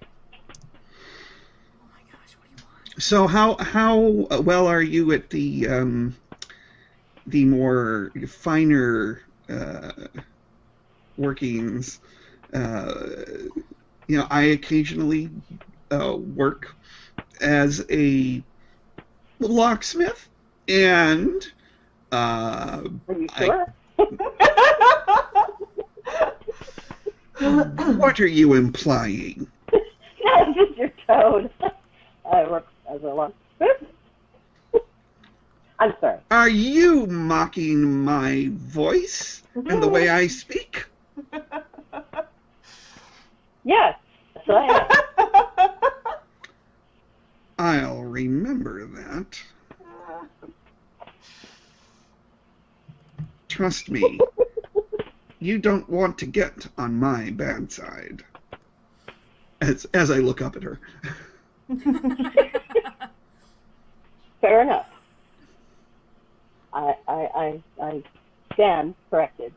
Oh my gosh, what do you want? So how well are you at the more finer workings? You know, I occasionally work as a locksmith, and Are you sure? What are you implying? No, just your toad. I work as a locksmith. I'm sorry. Are you mocking my voice and the way I speak? Yes, so I am. I'll remember that. Trust me, you don't want to get on my bad side. As I look up at her. Fair enough. I stand corrected.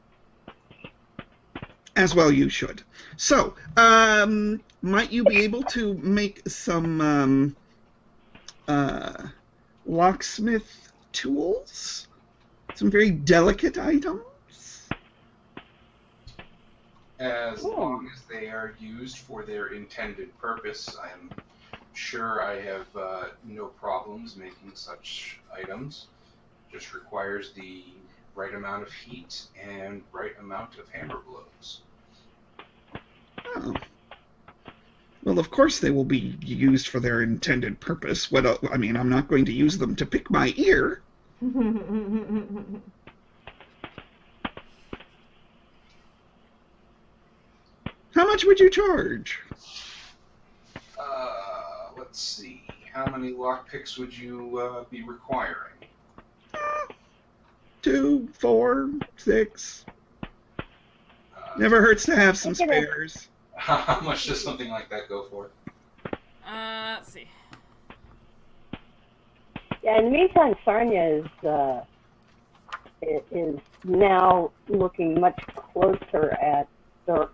As well you should. So, might you be able to make some locksmith tools? Some very delicate items? As long as they are used for their intended purpose, I am sure I have no problems making such items. Just requires the right amount of heat and right amount of hammer blows. Oh. Well, of course they will be used for their intended purpose. I mean, I'm not going to use them to pick my ear. How much would you charge? Let's see. how many lockpicks would you be requiring? 2, 4, 6. Never hurts to have some spares. How much does something like that go for? Let's see. Yeah, in the meantime, Sarnia is now looking much closer at the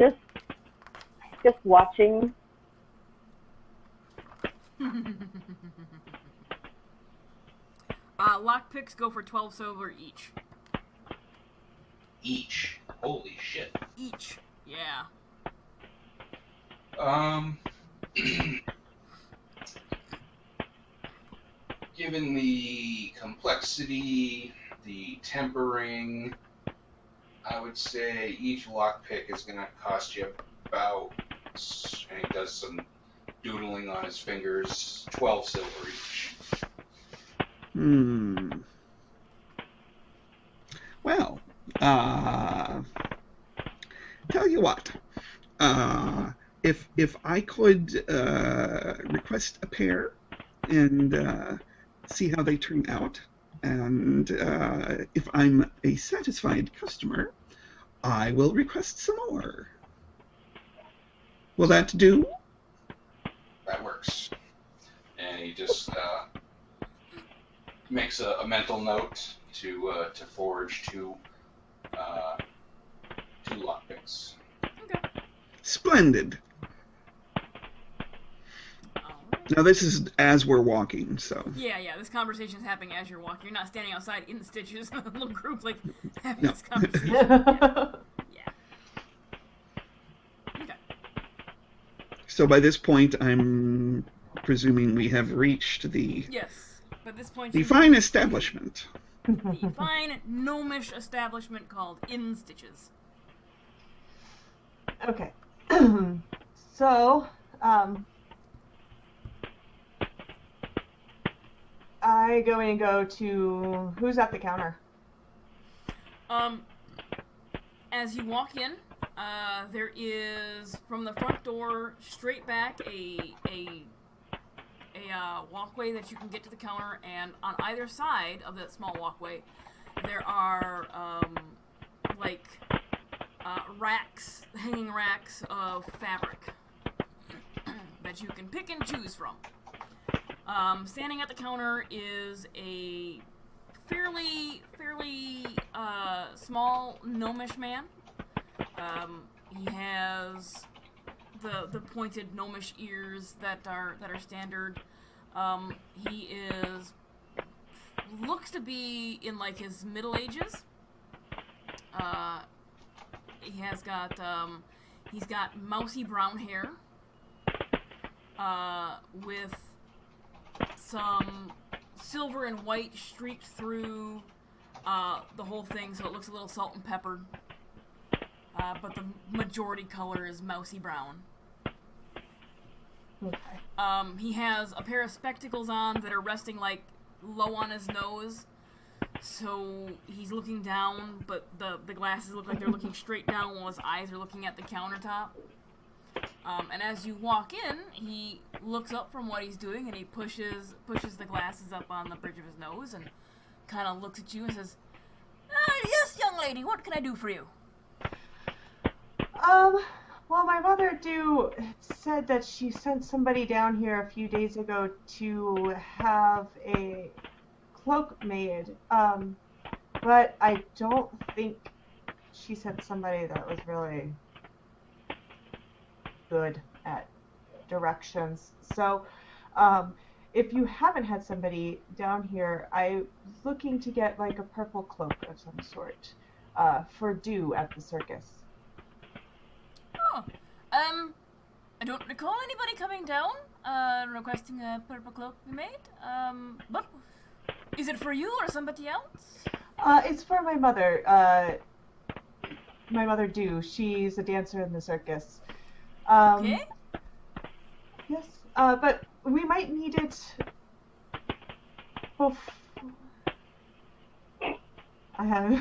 just watching. Lockpicks go for 12 silver each. Each. Holy shit. Each. Yeah. Given the complexity, the tempering, I would say each lockpick is going to cost you about, and he does some doodling on his fingers, 12 silver each. Well, tell you what, if I could request a pair and see how they turn out, and if I'm a satisfied customer, I will request some more. Will that do? That works. And he just makes a mental note to forge two lockpicks. Okay. Splendid. Now this is as we're walking, so. Yeah, this conversation is happening as you're walking. You're not standing outside in the stitches, a little group, like, having this conversation. Yeah. Okay. So by this point, I'm presuming we have reached the Yes. By this point, the fine establishment. the fine gnomish establishment called In Stitches. Okay. So, I go to who's at the counter? As you walk in, there is from the front door straight back a walkway that you can get to the counter, and on either side of that small walkway, there are hanging racks of fabric that you can pick and choose from. Standing at the counter is a fairly small gnomish man. He has the pointed gnomish ears that are standard. He looks to be in like his middle ages. He's got mousy brown hair with some silver and white streaked through the whole thing, so it looks a little salt and peppered. But the majority color is mousy brown. Okay. He has a pair of spectacles on that are resting like low on his nose, so he's looking down, but the glasses look like they're looking straight down while his eyes are looking at the countertop. And as you walk in, he looks up from what he's doing and he pushes the glasses up on the bridge of his nose and kind of looks at you and says, "Yes, young lady, what can I do for you?" Well, my mother said that she sent somebody down here a few days ago to have a cloak made, but I don't think she sent somebody that was really good at directions. So, if you haven't had somebody down here, I'm looking to get like a purple cloak of some sort for Dew at the circus. Oh, I don't recall anybody coming down, requesting a purple cloak be made. But is it for you or somebody else? It's for my mother. My mother Dew. She's a dancer in the circus. Okay. Yes. But we might need it. I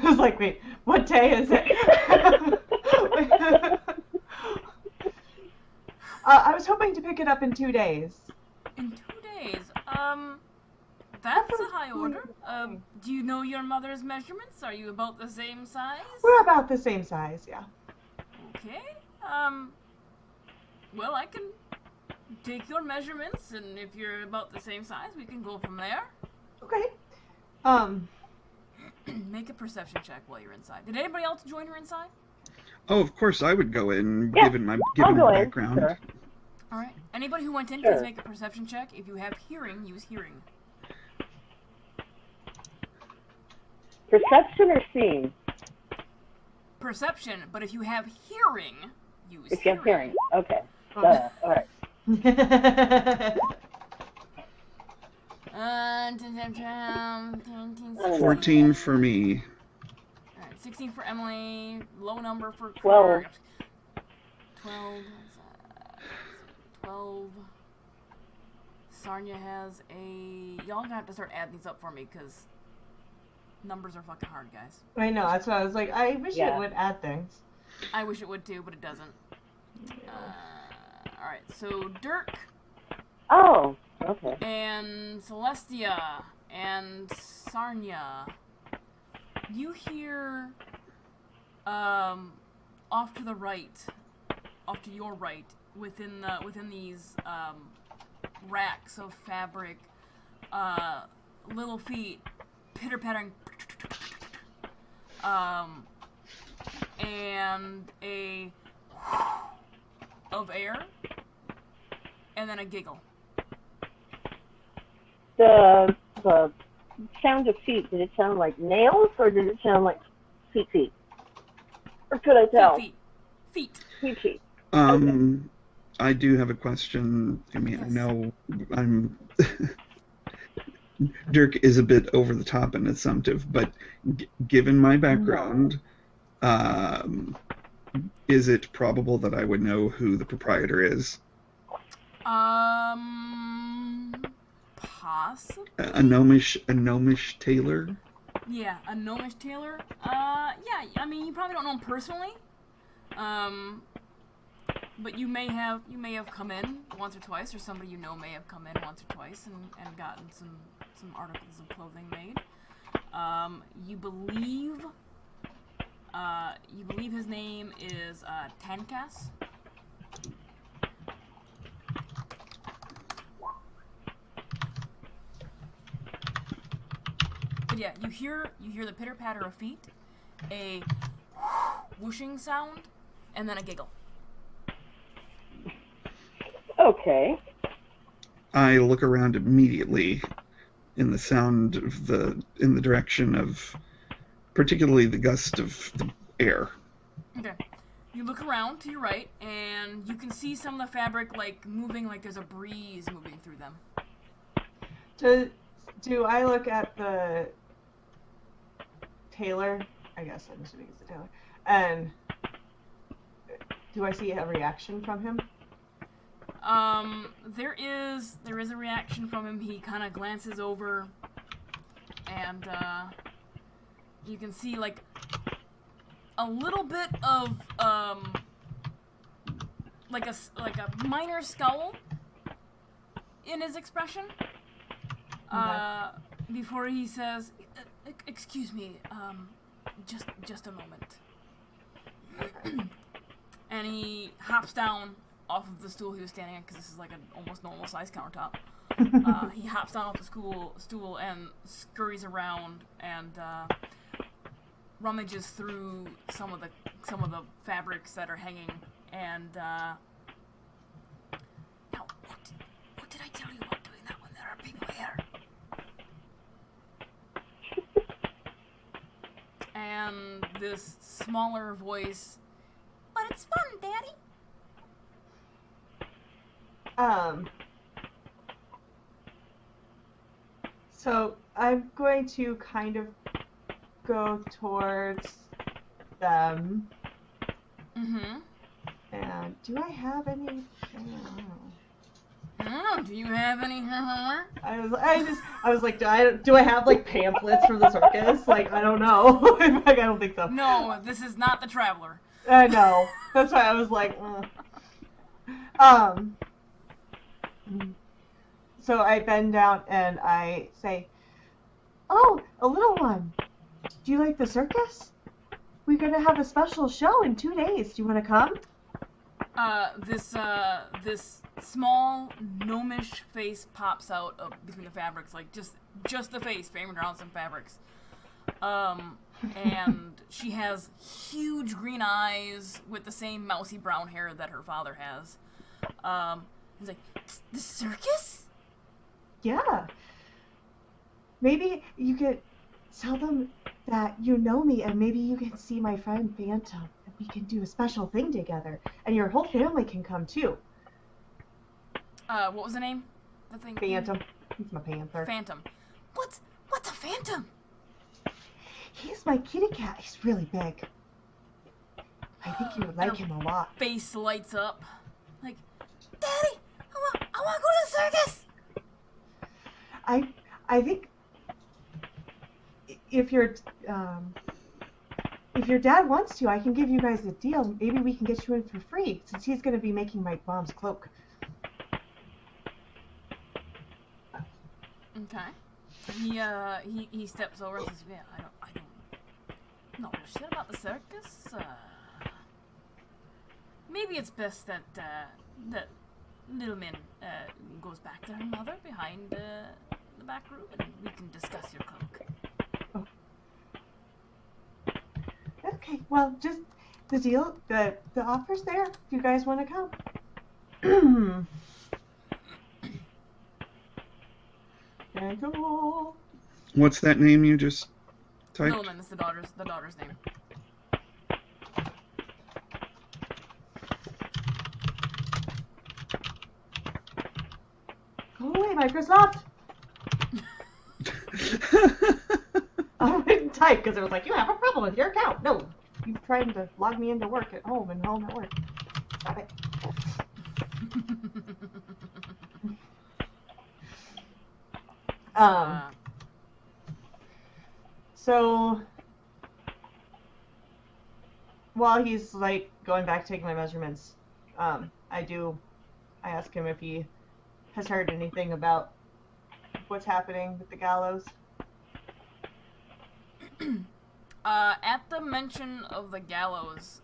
was like, wait, what day is it? I was hoping to pick it up in 2 days. In 2 days. That's a high order. Do you know your mother's measurements? Are you about the same size? We're about the same size, yeah. Okay. Well, I can take your measurements, and if you're about the same size, we can go from there. Okay. Make a perception check while you're inside. Did anybody else join her inside? Oh, of course I would go in, Yeah, given my I'll go in, background. sure. All right. Anybody who went in, Sure. please make a perception check. If you have hearing, use hearing. Perception or seeing? Perception, but if you have hearing, use If you have hearing. Okay. Okay. All right. 14 for me. Alright, 16 for Emily, low number for 12. 12. 12. Sarnia has a... Y'all gonna have to start adding these up for me, because numbers are fucking hard, guys. I know, that's why I was like, I wish Yeah. it would add things. I wish it would too, but it doesn't. Alright, so Dirk Oh, okay. and Celestia and Sarnia, you hear off to the right, off to your right, within these racks of fabric, little feet pitter pattering, and a of air, and then a giggle. The sound of feet, did it sound like nails or did it sound like feet? Or could I tell? Feet. Feet. I do have a question. I mean, I Yes. know I'm... Dirk is a bit over the top and assumptive, but given my background, is it probable that I would know who the proprietor is? Possibly. A gnomish tailor? Yeah, a gnomish tailor. Yeah, I mean, you probably don't know him personally. But you may have come in once or twice, or somebody you know may have come in once or twice and gotten some articles of clothing made. You believe his name is Tankas. But yeah, you hear the pitter patter of feet, a whooshing sound, and then a giggle. Okay. I look around immediately in the direction of particularly the gust of the air. Okay. You look around to your right, and you can see some of the fabric like moving, like there's a breeze moving through them. Do I look at the tailor? I guess I'm assuming it's the tailor. And do I see a reaction from him? There is a reaction from him. He kind of glances over, and you can see like a little bit of like a minor scowl in his expression. Before he says, "Excuse me, just a moment," and he hops down off of the stool he was standing on, because this is like an almost normal size countertop. He hops down off the stool and scurries around and rummages through some of the fabrics that are hanging. And now, what did I tell you about doing that when there are people here? And this smaller voice, "But it's fun, Daddy." So I'm going to kind of go towards them. Mm-hmm. And do I have any? I don't know. I don't know. Do you have any homework? I was like, do I have like pamphlets from the circus? Like, I don't know. Like, I don't think so. No, this is not the Traveler. I know. That's why I was like, So I bend down and I say, "Oh, a little one. Do you like the circus? We're gonna have a special show in 2 days. Do you want to come?" This small gnomish face pops out of between the fabrics, like just the face framed around some fabrics. And she has huge green eyes with the same mousy brown hair that her father has. He's like, the circus? Yeah. Maybe you could tell them that you know me, and maybe you can see my friend Phantom, and we can do a special thing together, and your whole family can come too. What was the name? The thing. Phantom. He's my panther. Phantom. What's a phantom? He's my kitty cat. He's really big. I think you would like him a lot. Face lights up. Like, Daddy, I want to go to the circus. I think if your dad wants to, I can give you guys a deal. Maybe we can get you in for free, since he's going to be making my mom's cloak. Okay. He steps over and says, "Yeah, I don't know shit about the circus. Maybe it's best that little Min goes back to her mother behind the back room, and we can discuss your cloak." Oh. Okay, well, just the deal, the offer's there. If you guys want to come. Cool. What's that name you just typed? Littleman is the daughter's name. Go away, Microsoft. I wouldn't type because it was like, you have a problem with your account. No, you're trying to log me into work at home and home at work. Stop it. So while he's like going back taking my measurements, I ask him if he has heard anything about what's happening with the gallows. At the mention of the gallows,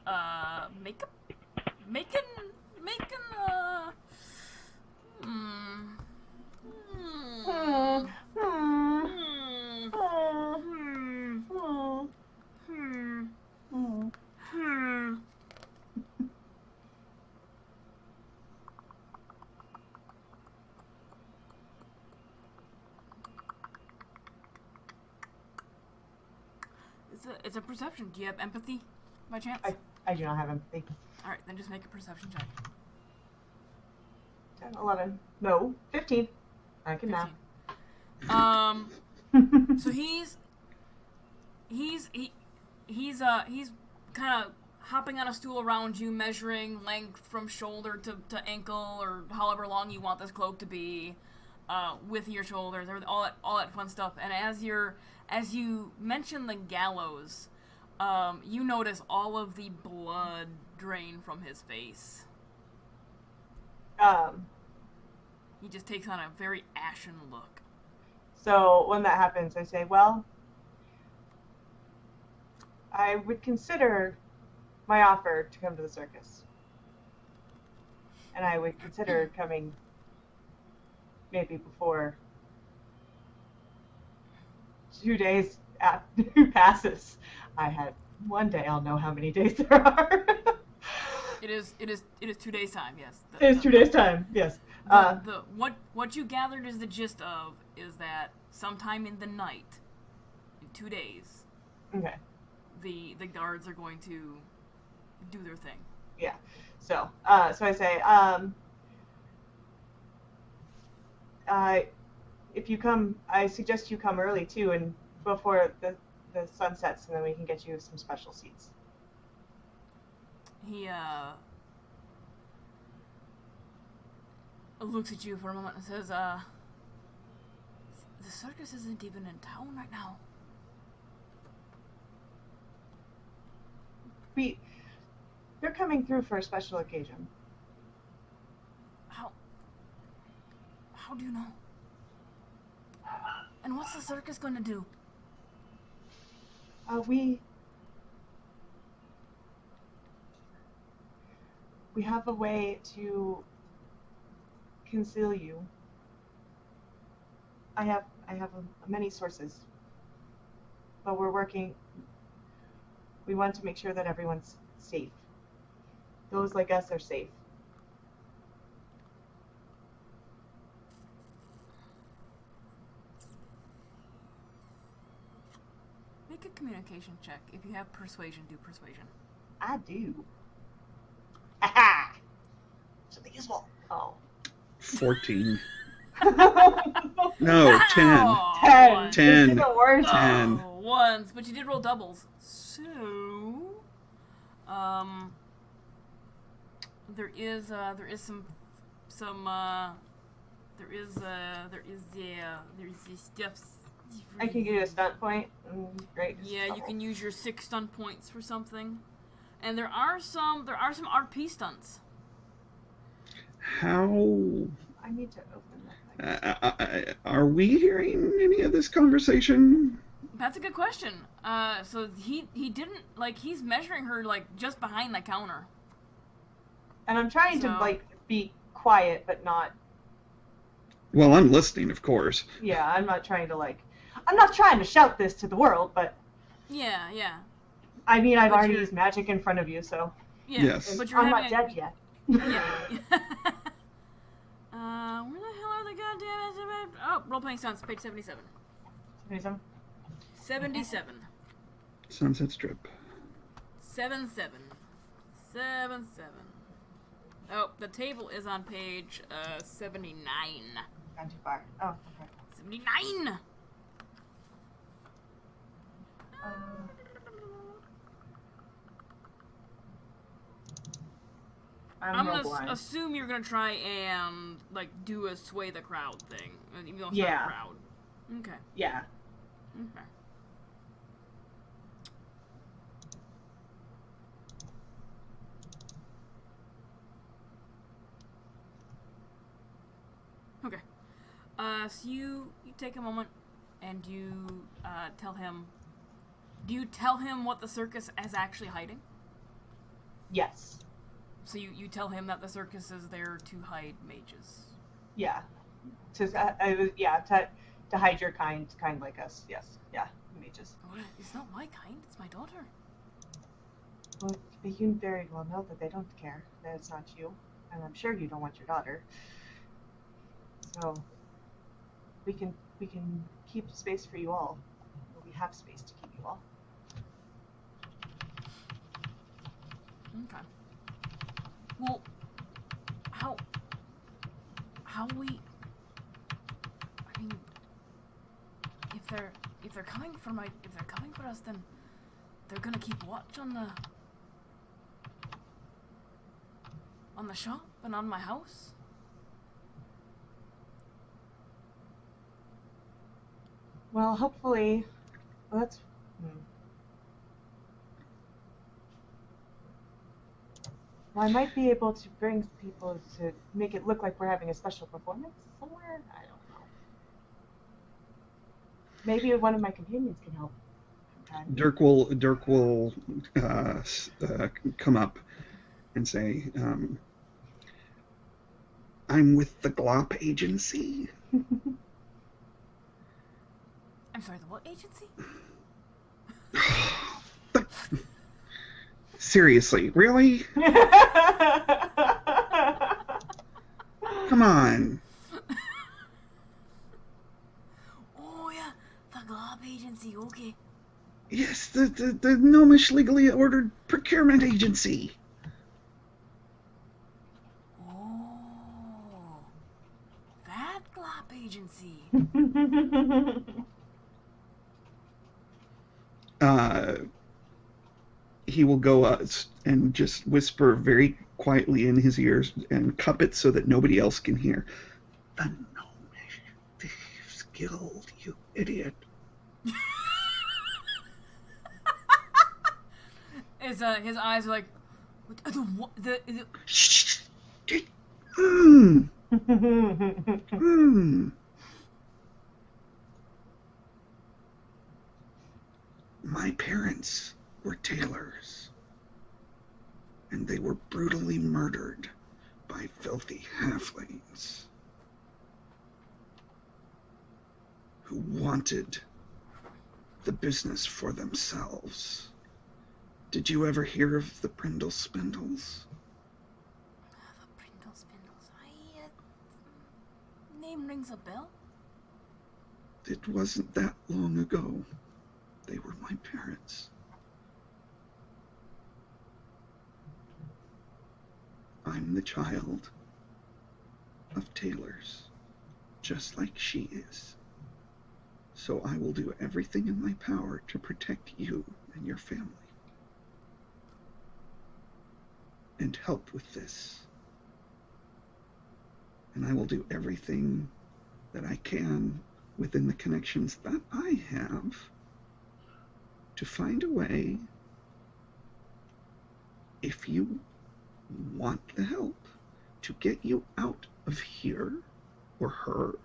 make It's a perception. Do you have empathy, by chance? I do not have empathy. Alright, then just make a perception check. 10, 11. No, 15. I can math. So he's kind of hopping on a stool around you, measuring length from shoulder to ankle, or however long you want this cloak to be, with your shoulders, all that fun stuff. And as you mention the gallows, you notice all of the blood drain from his face. He just takes on a very ashen look. So when that happens, I say, well, I would consider my offer to come to the circus. And I would consider coming maybe before 2 days passes. I had one day, I'll know how many days there are. It is 2 days time, yes. It is 2 days time, yes. What you gathered is the gist of is that sometime in the night, in 2 days, okay, the guards are going to do their thing. Yeah. So I say, if you come, I suggest you come early too, and before the sun sets, and then we can get you some special seats. He looks at you for a moment and says, the circus isn't even in town right now. They're coming through for a special occasion. How do you know? And what's the circus gonna do? We have a way to conceal you. I have many sources, but we're working. We want to make sure that everyone's safe. Those like us are safe. Make a communication check. If you have persuasion, do persuasion. I do. Aha! Something useful. Oh. 14. No, 10. Wow. 10. 10. This is the worst. 10. Oh, once, but you did roll doubles. So, there is these stuffs. I can give you a stunt point. Great. Yeah, you can use your 6 stunt points for something, and there are some RP stunts. How I need to open that. are we hearing any of this conversation? That's a good question. So he didn't he's measuring her just behind the counter. And I'm trying to So- be quiet, but not. Well, I'm listening, of course. Yeah, I'm not trying to I'm not trying to shout this to the world, but Yeah. I mean I've But already you're- used magic in front of you, so Yeah. Yes. But you're I'm not having dead yet. Yeah. Where the hell are the goddamn... Oh, role-playing stunts, page 77. 77? 77. Sunset Strip. 77. 77. Oh, the table is on page 79. Gone too far. Oh, okay. 79! I'm real gonna blind. assume you're gonna try and, do a sway the crowd thing. Even though it's Yeah. not a crowd. Okay. Yeah. Okay. Okay. So you take a moment and you tell him. Do you tell him what the circus is actually hiding? Yes. So you tell him that the circus is there to hide mages. Yeah. To hide your kind like us. Yes. Yeah. Mages. Oh, it's not my kind. It's my daughter. Well, but you very well know that they don't care. That it's not you, and I'm sure you don't want your daughter. So we can keep space for you all. We have space to keep you all. Okay. Well, how we? I mean, if they're coming for us, then they're gonna keep watch on the shop and on my house. Well, hopefully, that's. Well, I might be able to bring people to make it look like we're having a special performance somewhere. I don't know. Maybe one of my companions can help. sometime. Dirk will come up and say, "I'm with the Glop Agency." I'm sorry, the what agency? Seriously, really? Come on. Oh yeah, the Glob agency. Okay. Yes, the Gnomish legally ordered procurement agency. Oh, that Glob agency. He will go and just whisper very quietly in his ears and cup it so that nobody else can hear. The Gnomish Thieves Guild, you idiot. His eyes are like, the Shh. Hmm. Hmm. My parents were tailors, and they were brutally murdered by filthy halflings who wanted the business for themselves. Did you ever hear of the Brindle Spindles? The Brindle Spindles. Name rings a bell. It wasn't that long ago. They were my parents. I'm the child of tailors, just like she is. So I will do everything in my power to protect you and your family. And help with this. And I will do everything that I can within the connections that I have to find a way, if you want the help, to get you out of here, or her,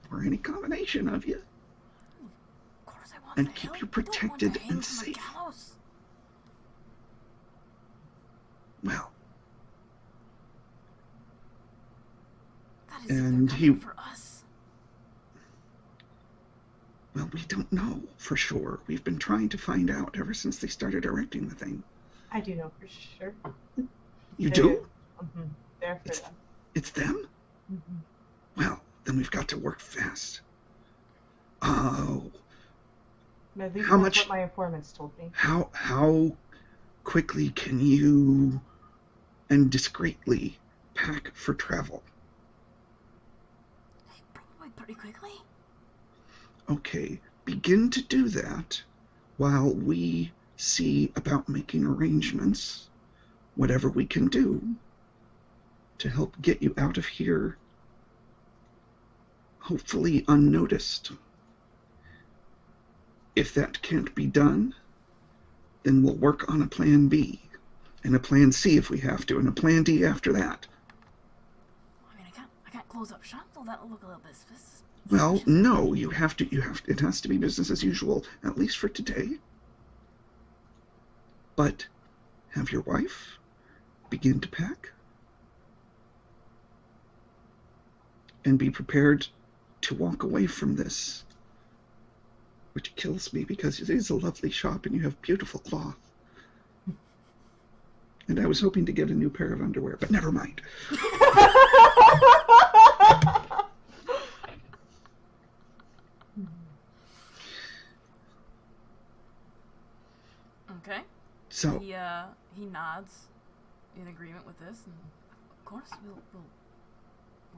or any combination of you, Of course I want and the keep help. you I don't want to protected hang and from the safe. gallows. Well, That is and they're he, coming for us. well, we don't know for sure. We've been trying to find out ever since they started erecting the thing. I do know for sure. You do? Mm-hmm. They're for them. It's them? Mm-hmm. Well, then we've got to work fast. Oh, At least How that's much- what my informants told me. how quickly can you and discreetly pack for travel? Probably pretty quickly. Okay, begin to do that while we see about making arrangements, whatever we can do, to help get you out of here, hopefully unnoticed. If that can't be done, then we'll work on a plan B, and a plan C if we have to, and a plan D after that. I mean, I can't close up shop, though. That'll look a little bit suspicious. Well, no, it has to be business as usual, at least for today. But have your wife begin to pack and be prepared to walk away from this, which kills me because it is a lovely shop and you have beautiful cloth. And I was hoping to get a new pair of underwear, but never mind. Okay. So, He nods in agreement with this, and of course we'll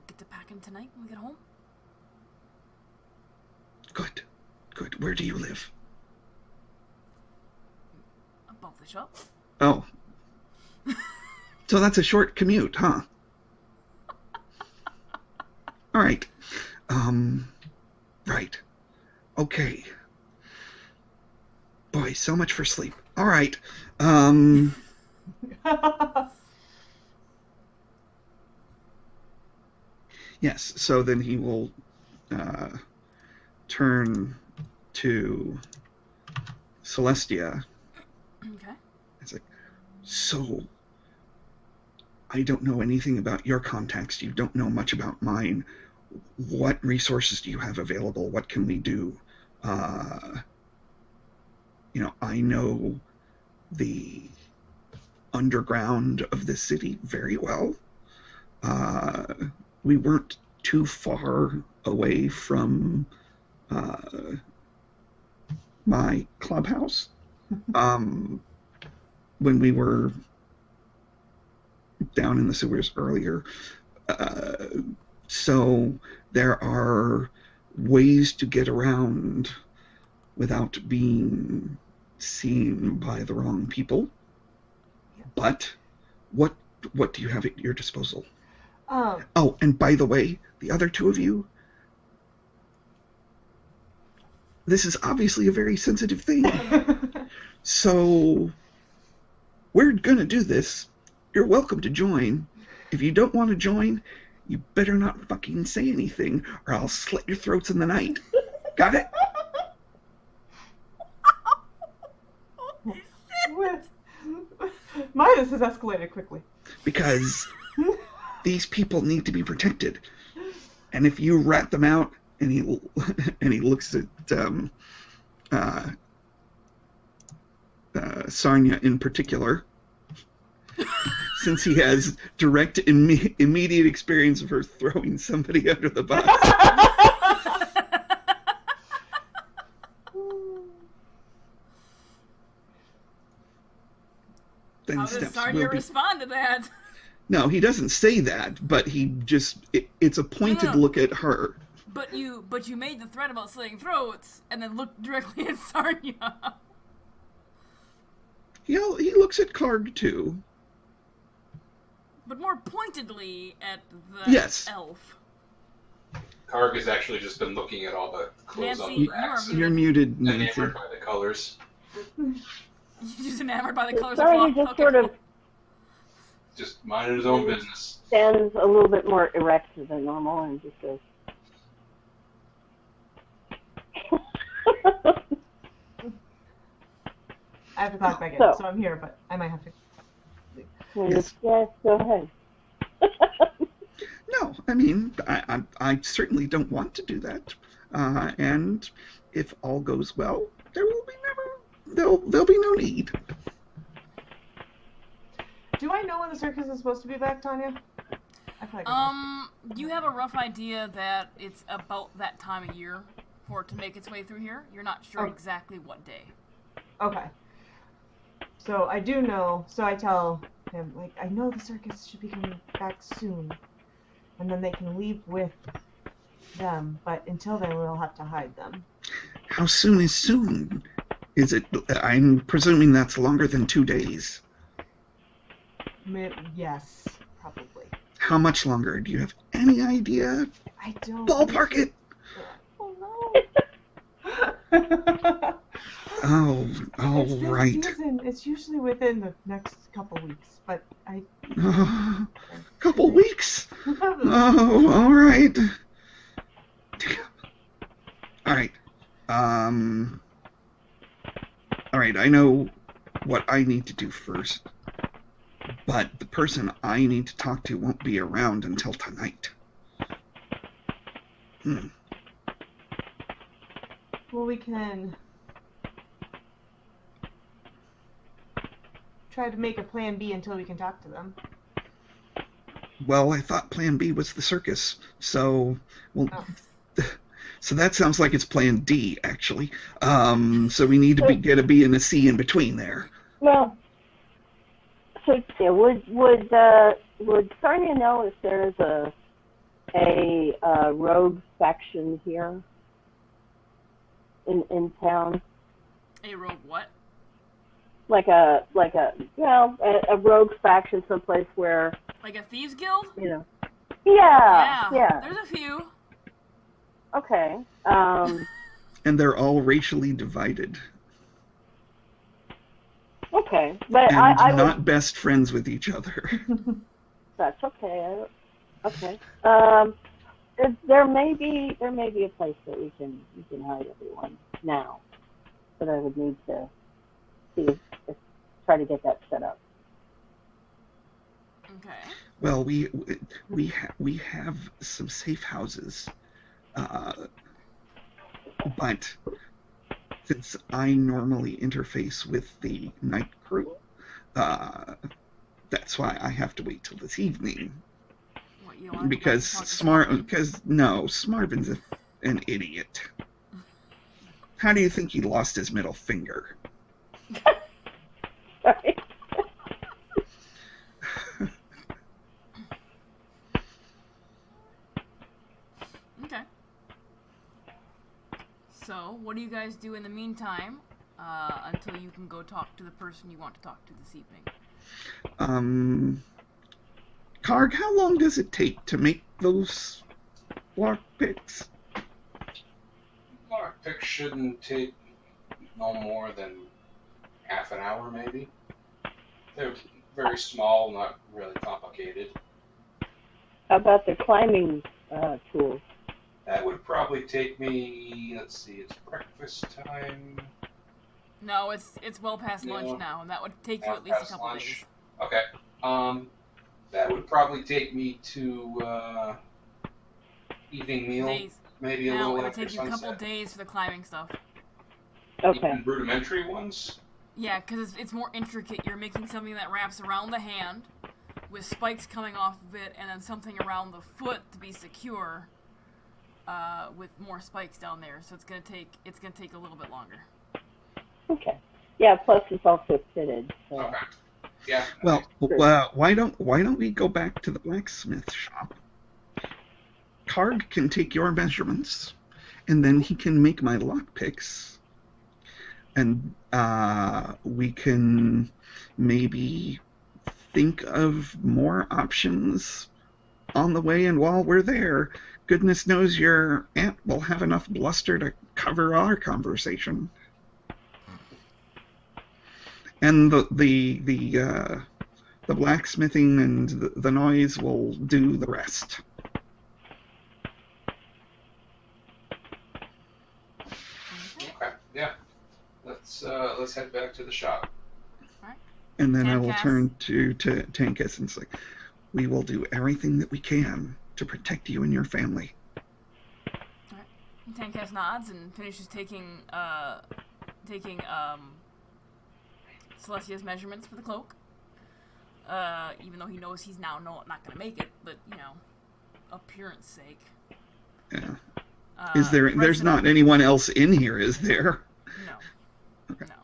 get to packing tonight when we get home. good. Where do you live? Above the shop. Oh. So that's a short commute, huh? All right. Right. Okay. Boy, so much for sleep. All right. Yes, so then he will turn to Celestia. Okay. It's like, so I don't know anything about your contacts. You don't know much about mine. What resources do you have available? What can we do? I know the underground of the city very well. We weren't too far away from my clubhouse when we were down in the sewers earlier. So there are ways to get around without being seen by the wrong people. But what do you have at your disposal? Oh, and by the way, the other two of you, this is obviously a very sensitive thing. So we're gonna do this. You're welcome to join. If you don't want to join, you better not fucking say anything, or I'll slit your throats in the night. Got it? Why this has escalated quickly? Because these people need to be protected. And if you rat them out, and he looks at Sarnia in particular, since he has direct immediate experience of her throwing somebody under the bus. Then How does steps Sarnia will be... respond to that? No, he doesn't say that, but he just it's a pointed look at her. But you made the threat about slitting throats and then looked directly at Sarnia. He looks at Karg too. But more pointedly at the Yes. elf. Karg has actually just been looking at all the clothes Nancy, on the racks. you are You're muted, and Nancy. enamored by the colors. You're just enamored by the colors Sarnia of just sort of Just minding his own business. stands a little bit more erect than normal and just goes. I have to clock back in, So- so I'm here, but I might have to. Yes. Yes, go ahead. No, I mean, I certainly don't want to do that. And if all goes well, there'll be no need. Do I know when the circus is supposed to be back, Tanya? I feel like I You have a rough idea that it's about that time of year for it to make its way through here. You're not sure Oh. exactly what day. know. Okay. So I do know, so I tell him, like, I know the circus should be coming back soon. And then they can leave with them, but until then we'll have to hide them. How soon is soon? Is it? I'm presuming that's longer than 2 days. Yes, probably. How much longer? Do you have any idea? I don't. Ballpark it. Oh no. Oh, all It's this right. season. It's usually within the next couple weeks, but I. Couple weeks. Oh, all right. Damn. All right. All right. I know what I need to do first, but the person I need to talk to won't be around until tonight. Well, we can try to make a plan B until we can talk to them. Well, I thought Plan B was the circus, so Oh. So that sounds like it's Plan D, actually. So we need to get a B and a C in between there. Well, so yeah, would Sarnia know if there's a rogue faction here in town? A rogue what? Like a rogue faction someplace where, Like a thieves guild? you know. Yeah. There's a few. Okay. And they're all racially divided. Okay. But And I not would, best friends with each other. that's okay. Okay. There may be a place that we can hide everyone now, but I would need to see if try to get that set up. Okay. Well, we have some safe houses, but since I normally interface with the night crew, that's why I have to wait till this evening. What, you want Because Smarvin's an idiot. How do you think he lost his middle finger? Sorry. Okay. So, what do you guys do in the meantime until you can go talk to the person you want to talk to this evening? Karg, how long does it take to make those lockpicks? Lockpick shouldn't take no more than half an hour, maybe. They're very small, not really complicated. How about the climbing tools? That would probably take me, let's see, it's breakfast time. No, it's well past lunch Yeah. now, and that would take you at least a Past couple lunch. days. Okay. That would probably take me to evening meal, Days. maybe a Now, little it'll after take you a couple sunset. days for the climbing stuff. Okay. Even rudimentary ones. Yeah, because it's more intricate. You're making something that wraps around the hand, with spikes coming off of it, and then something around the foot to be secure, with more spikes down there. So it's gonna take a little bit longer. Okay. Yeah. Plus, it's also fitted. So. Okay. Yeah. Well, why don't we go back to the blacksmith shop? Karg can take your measurements, and then he can make my lockpicks, and we can maybe think of more options on the way. And while we're there, goodness knows your aunt will have enough bluster to cover our conversation. And the blacksmithing and the noise will do the rest. Okay. Yeah. Let's head back to the shop. And then I will Tankas. turn to Tankus and say, we will do everything that we can to protect you and your family. Tankas nods and finishes taking Celestia's measurements for the cloak. Even though he knows he's now not going to make it, but appearance sake. Yeah. There's not anyone else in here, is there? No. Okay. No.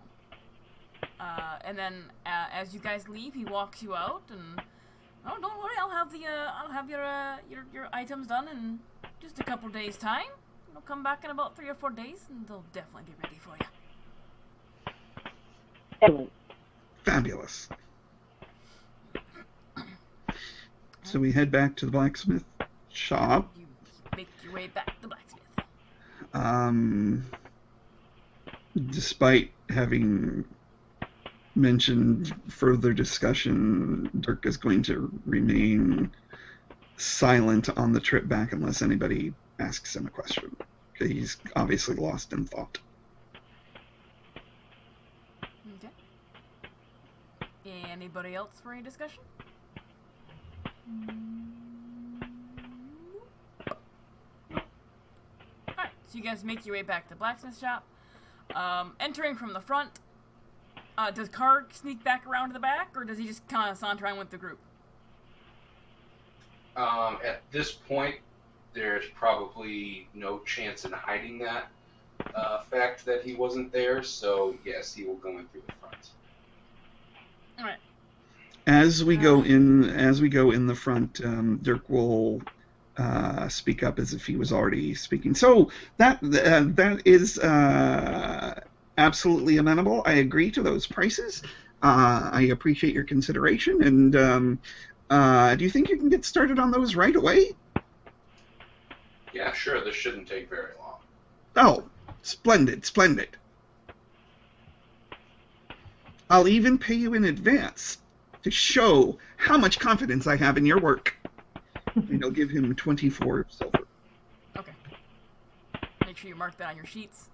And then as you guys leave, he walks you out, and don't worry, I'll have your items done in just a couple days' time. I'll come back in about 3 or 4 days, and they'll definitely be ready for you. Excellent. Fabulous. So we head back to the blacksmith shop. You make your way back to the blacksmith. Despite having mentioned further discussion, Dirk is going to remain silent on the trip back unless anybody asks him a question. Okay, he's obviously lost in thought. Okay. Anybody else for any discussion? Alright, so you guys make your way back to the blacksmith shop. Entering from the front, does Karg sneak back around to the back, or does he just kind of saunter on with the group? At this point, there's probably no chance in hiding that fact that he wasn't there. So yes, he will go in through the front. All right. As we go in the front, Dirk will speak up as if he was already speaking. So that is absolutely amenable. I agree to those prices. I appreciate your consideration. And do you think you can get started on those right away? Yeah, sure. This shouldn't take very long. Oh, splendid, splendid. I'll even pay you in advance to show how much confidence I have in your work. And I'll give him 24 silver. Okay. Make sure you mark that on your sheets.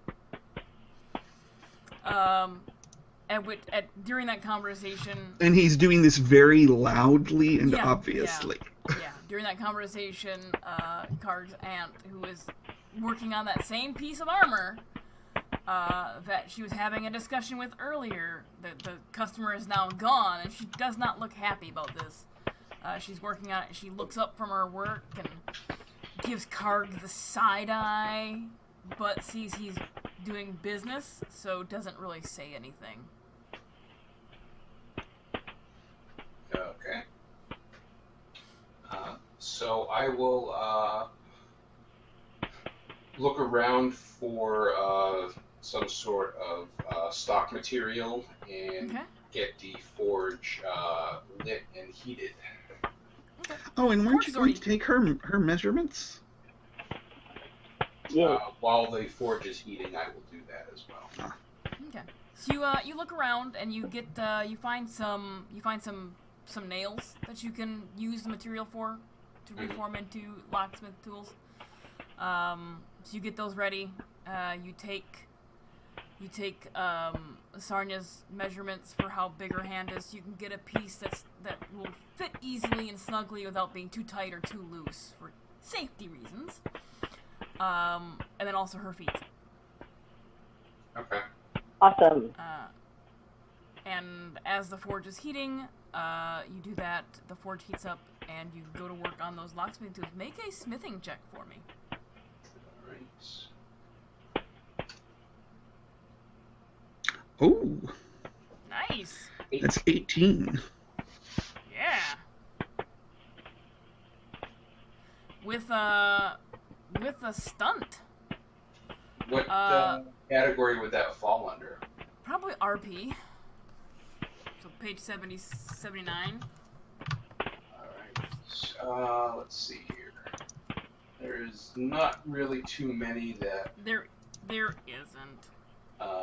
During that conversation... And he's doing this very loudly and Yeah, obviously. Yeah, during that conversation, Karg's aunt, who is working on that same piece of armor that she was having a discussion with earlier, the customer is now gone, and she does not look happy about this. She's working on it, she looks up from her work and gives Karg the side eye, but sees he's doing business, so doesn't really say anything. Okay. So I will look around for some sort of stock material and Okay. get the forge lit and heated. Oh, and weren't you Forge going to take her measurements? Yeah. While the forge is heating, I will do that as well. Okay. So you look around and you get you find some nails that you can use the material for to reform into locksmith tools. So you get those ready. You take You take Sarnia's measurements for how big her hand is. So you can get a piece that will fit easily and snugly without being too tight or too loose for safety reasons. And then also her feet. Okay. Awesome. And as the forge is heating, you do that. The forge heats up, and you go to work on those locksmith tools. Make a smithing check for me. Alright. Oh, Nice. that's 18. Yeah. With a stunt. What category would that fall under? Probably RP. So page 79. Alright. Let's see here. There's not really too many that There isn't.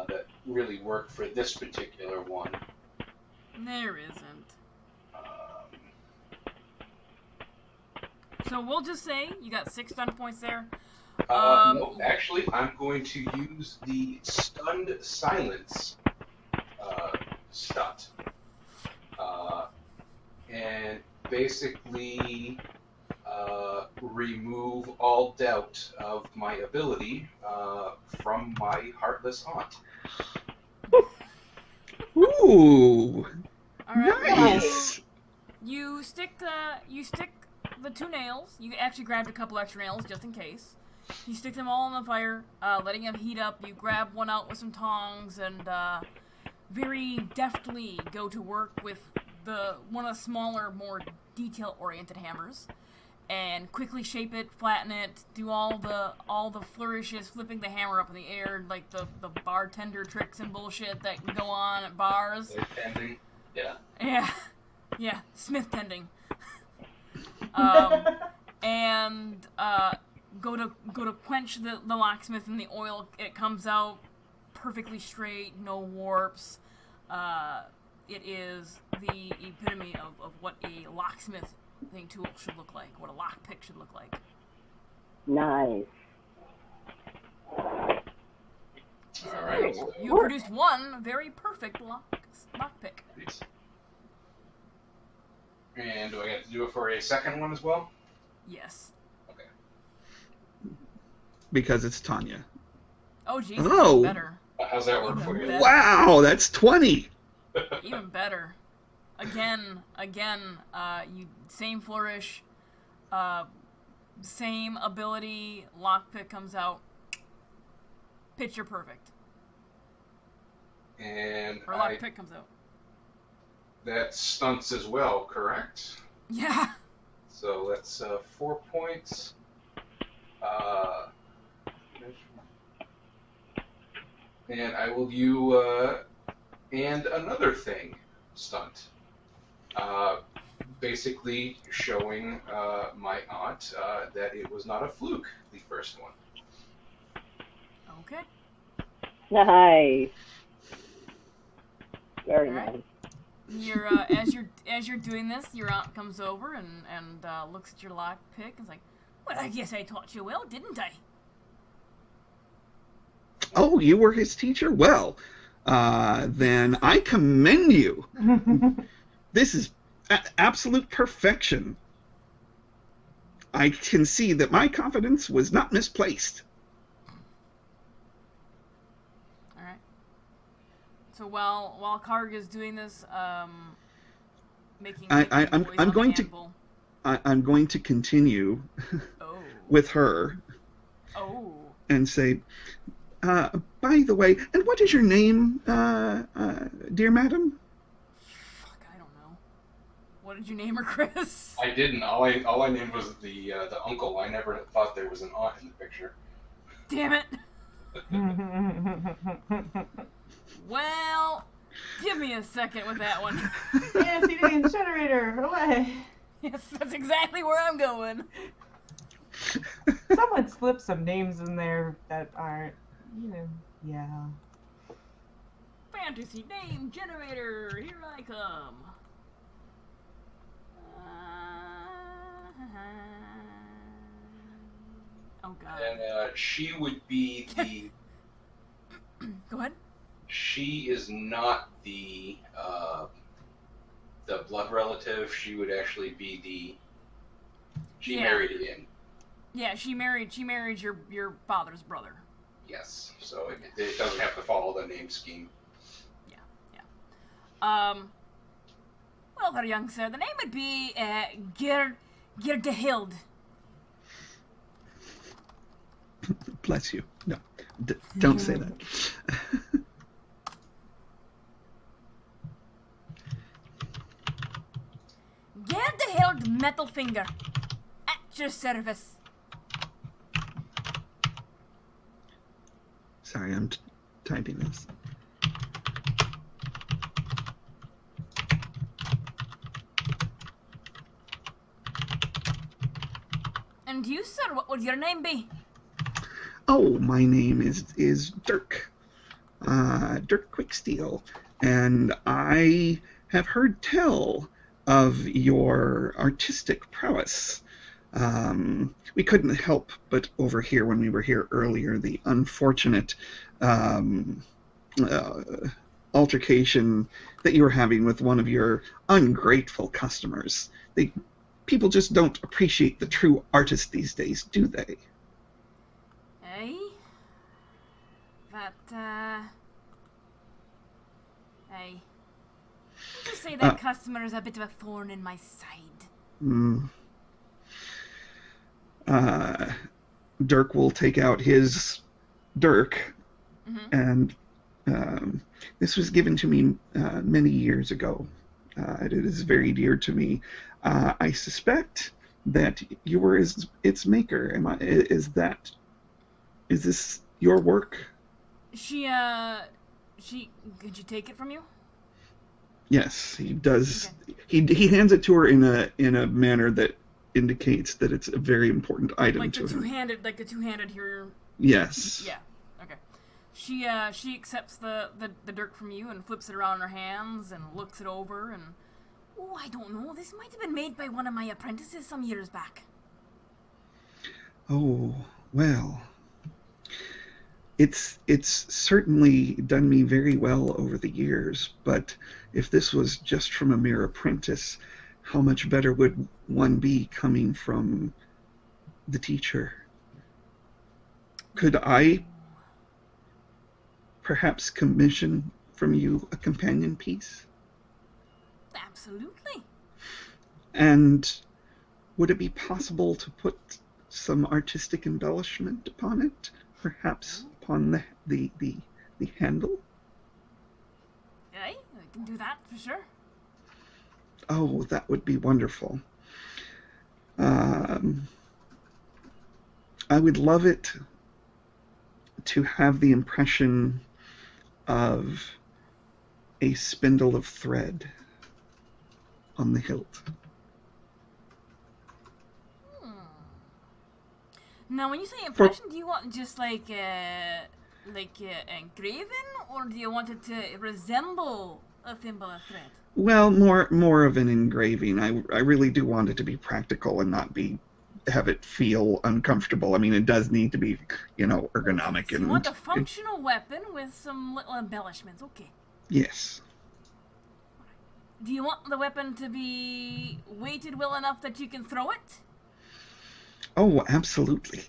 that really work for this particular one. There isn't. Um, So we'll just say you got 6 stunt points there. no, actually, I'm going to use the stunned silence stunt. And basically remove all doubt of my ability from my heartless aunt. Ooh, All right. nice. You stick the 2 nails. You actually grabbed a couple extra nails just in case. You stick them all on the fire, letting them heat up. You grab one out with some tongs and very deftly go to work with one of the smaller, more detail-oriented hammers, and quickly shape it, flatten it, do all the flourishes, flipping the hammer up in the air, like the bartender tricks and bullshit that can go on at bars. Ending. Yeah. Yeah, smith tending. And go to quench the locksmith in the oil. It comes out perfectly straight, no warps. It is the epitome of what a locksmith tool should look like, what a lockpick should look like. Nice. So Alright. you produced one very perfect lockpick. And do I get to do it for a second one as well? Yes. Okay. Because it's Tanya. Oh, Jesus, Oh. even better. How's that work for you? Better. Wow, that's 20. Even better. Again, you same flourish, same ability, lockpick comes out, picture perfect. And Or lockpick comes out. that stunts as well, correct? Yeah. So that's 4 points. And I will do and another thing stunt. Basically showing my aunt that it was not a fluke, the first one. Okay. Nice. Very Alright. nice. You're as you're doing this, your aunt comes over and looks at your lockpick and is like, "Well, I guess I taught you well, didn't I?" Oh, you were his teacher? Well, then I commend you. This is absolute perfection. I can see that my confidence was not misplaced. All right. So while Karg is doing this, making I'm noise on the going to- anvil. I'm going to continue Oh. with her Oh. and say, by the way, and what is your name, dear madam? Fuck, I don't know. What did you name her, Chris? I didn't. All I named was the uncle. I never thought there was an aunt in the picture. Damn it. Well, give me a second with that one. Yeah, CD incinerator, away. Yes, that's exactly where I'm going. Someone slipped some names in there that aren't, yeah. Fantasy name generator, here I come. Oh god. And she would be the Go ahead. She is not the blood relative. She would actually be she Yeah. married in. Yeah, she married your father's brother. Yes, so it doesn't have to follow the name scheme. Well, there, young sir, the name would be Gerdehild. Bless you. No, don't say that. Gerdehild Metalfinger. At your service. Sorry, I'm typing this. And you, sir, what would your name be? Oh, my name is Dirk. Dirk Quicksteel. And I have heard tell of your artistic prowess. We couldn't help but overhear when we were here earlier the unfortunate altercation that you were having with one of your ungrateful customers. People just don't appreciate the true artist these days, do they? Eh? Hey. Just say that customer is a bit of a thorn in my side. Dirk will take out his dirk, and this was given to me many years ago. It is very dear to me. I suspect that you were its maker. Is this your work? Could she take it from you? Yes, he does. Okay. He hands it to her in a manner that indicates that it's a very important item like to the him. Like the two-handed here. Yes. Yeah. Okay. She accepts the dirk from you and flips it around in her hands and looks it over and, oh, I don't know. This might have been made by one of my apprentices some years back. Oh, well. It's certainly done me very well over the years, but if this was just from a mere apprentice, how much better would one be coming from the teacher? Could I perhaps commission from you a companion piece? Absolutely. And would it be possible to put some artistic embellishment upon it? Perhaps upon the handle? Aye, I can do that for sure. Oh, that would be wonderful. I would love it to have the impression of a spindle of thread on the hilt. Now, when you say impression, do you want just like engraving, or do you want it to resemble a thimble of thread? Well, more of an engraving. I really do want it to be practical and not have it feel uncomfortable. I mean, it does need to be, ergonomic. So you want a functional weapon with some little embellishments, okay. Yes. Do you want the weapon to be weighted well enough that you can throw it? Oh, absolutely.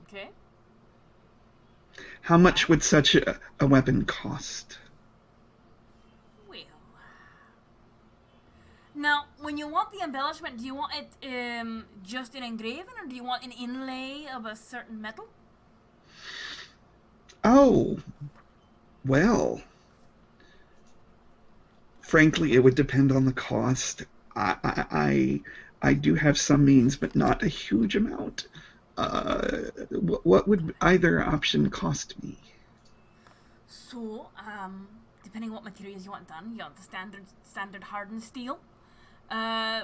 Okay. How much would such a weapon cost? Well, now, when you want the embellishment, do you want it just an engraving, or do you want an inlay of a certain metal? Oh, well. Frankly, it would depend on the cost. I do have some means, but not a huge amount. What would either option cost me? So, depending on what materials you want done, you want the standard hardened steel, a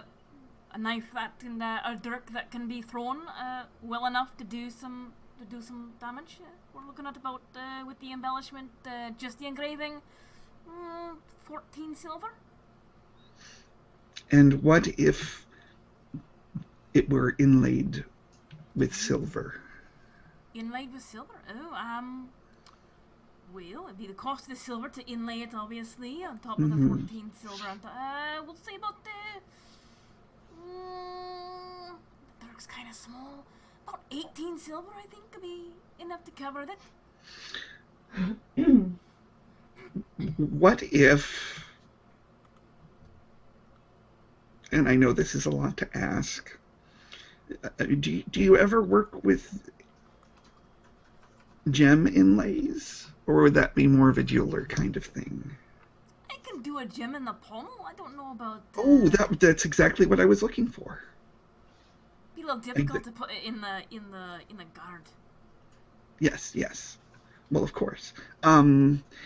knife that can, a dirk that can be thrown well enough to do some damage. We're looking at about with the embellishment, just the engraving, 14 silver. And what if it were inlaid with silver? Inlaid with silver? Oh, Well, it'd be the cost of the silver to inlay it, obviously, on top of the Mhm. 14 silver. We'll say about the dark's kind of small. About 18 silver, I think, could be enough to cover that. What if, and I know this is a lot to ask, do you ever work with gem inlays? Or would that be more of a jeweler kind of thing? I can do a gem in the pommel. I don't know about. Oh, that's exactly what I was looking for. Be a little difficult to put it in the guard. Yes, yes. Well, of course.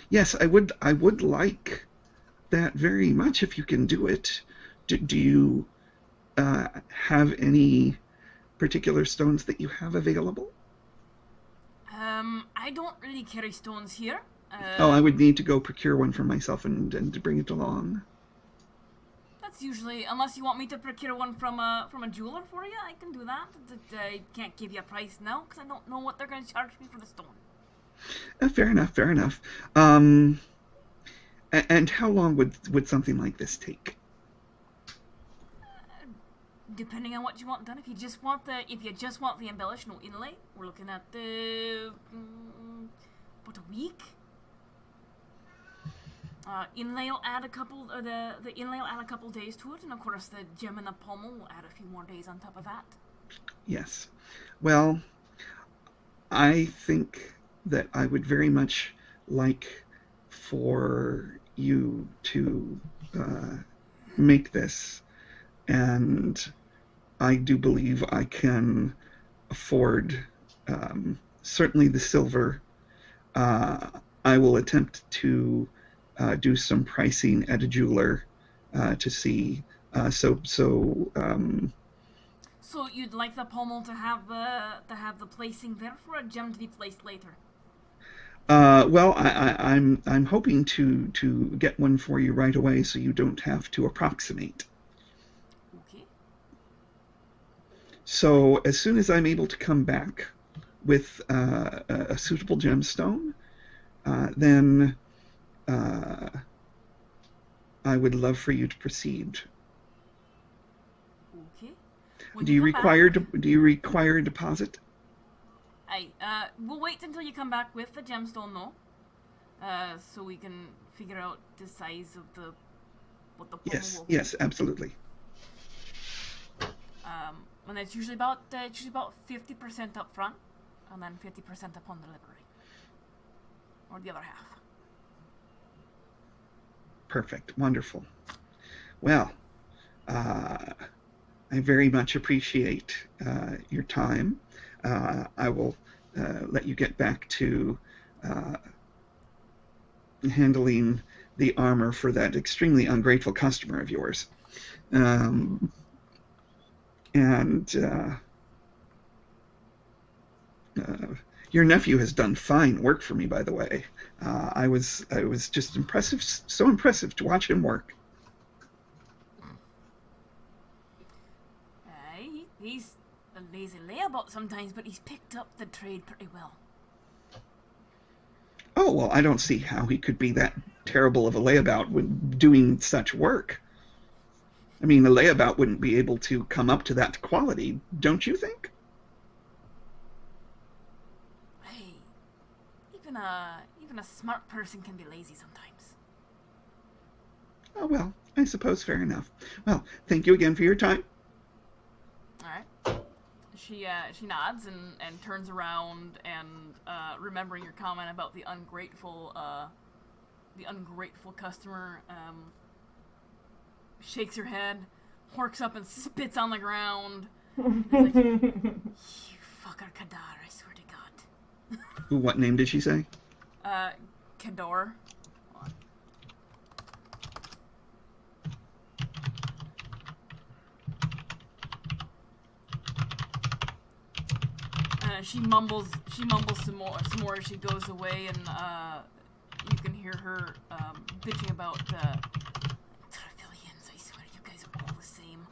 Yes, I would like that very much if you can do it. Do you have any particular stones that you have available? I don't really carry stones here. I would need to go procure one for myself and to bring it along. That's usually, unless you want me to procure one from a jeweler for you, I can do that. I can't give you a price now because I don't know what they're going to charge me for the stone. Fair enough, fair enough. And how long would something like this take? Depending on what you want done. If you just want the embellish, no inlay, we're looking at about a week. Inlay will add a couple. The inlay will add a couple days to it, and of course the gem and the pommel will add a few more days on top of that. Yes. Well, I think that I would very much like for you to make this, and I do believe I can afford certainly the silver. I will attempt to do some pricing at a jeweler to see. So you'd like the pommel to have the placing there for a gem to be placed later? Well, I'm hoping to get one for you right away, so you don't have to approximate. Okay. So as soon as I'm able to come back with a suitable gemstone, then I would love for you to proceed. Okay. Do you require a deposit? We'll wait until you come back with the gemstone, though, so we can figure out the size of what the pommel will be. Yes, absolutely. And it's usually about 50% up front, and then 50% upon delivery, or the other half. Perfect. Wonderful. Well, I very much appreciate your time. I will let you get back to handling the armor for that extremely ungrateful customer of yours. Your nephew has done fine work for me, by the way. I was just impressive, so impressive to watch him work. He's a lazy layabout sometimes, but he's picked up the trade pretty well. Oh, well, I don't see how he could be that terrible of a layabout when doing such work. I mean, a layabout wouldn't be able to come up to that quality, don't you think? Hey, even a smart person can be lazy sometimes. Oh, well, I suppose fair enough. Well, thank you again for your time. Alright. She nods and turns around and, remembering your comment about the ungrateful customer, shakes her head, horks up and spits on the ground. Like, you fucker Kadar, I swear to God. What name did she say? Kador. She mumbles some more as she goes away, and you can hear her bitching about Trevelyan's. I swear, you guys are all the same.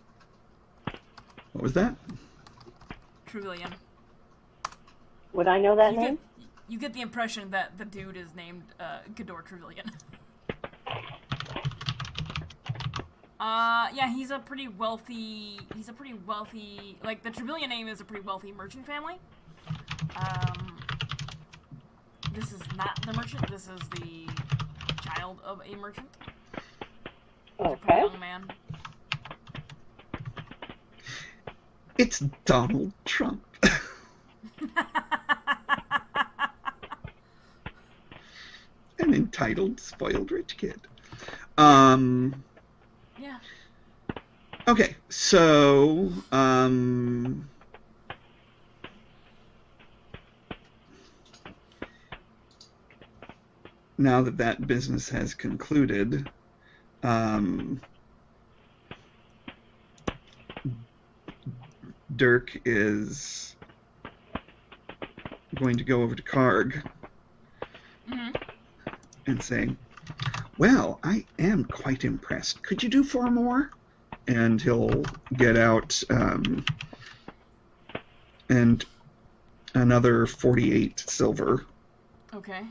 What was that? Trevelyan. Would I know that name? You get the impression that the dude is named Ghidorah Trevelyan. Yeah, he's a pretty wealthy, like, the Trevelyan name is a pretty wealthy merchant family. This is not the merchant, this is the child of a merchant. He's a pretty young man. It's Donald Trump. An entitled, spoiled rich kid. Yeah. Okay, so, now that that business has concluded, Dirk is going to go over to Karg and say, well, I am quite impressed. Could you do 4 more? And he'll get out and another 48 silver. Okay.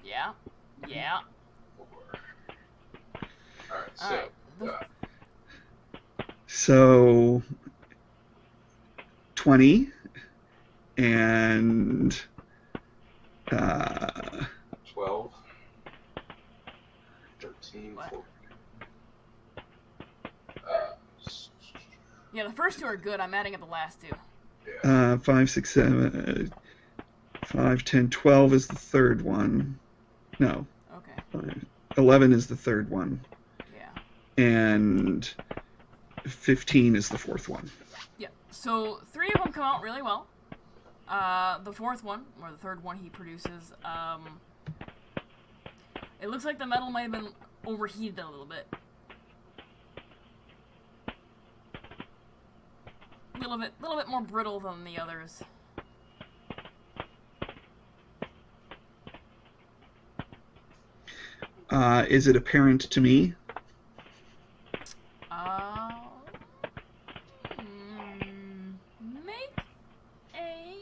Yeah. Yeah. 4. Alright, so... So 20 and 12, 13, 14. Yeah, the first 2 are good. I'm adding up the last 2. Yeah. 5, 6, 7, 5, 10, 12 is the third one. No. Okay. 11 is the third one. Yeah. And 15 is the fourth one. Yeah. So 3 of them come out really well. The fourth one, or the third one he produces, it looks like the metal might have been overheated a little bit. Little bit more brittle than the others. Is it apparent to me? Make a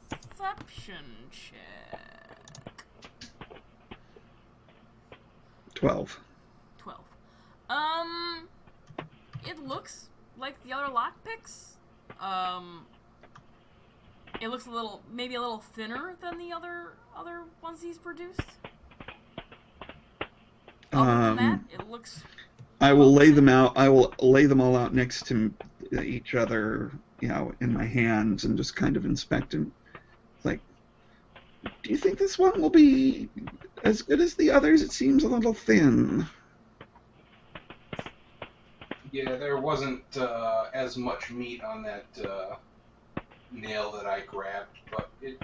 perception check. 12. 12. It looks like the other lockpicks. It looks maybe a little thinner than the other ones he's produced. Other than that, it looks. I will lay them out. I will lay them all out next to each other, in my hands, and just kind of inspect them. Like, do you think this one will be as good as the others? It seems a little thin. Yeah, there wasn't as much meat on that nail that I grabbed, but it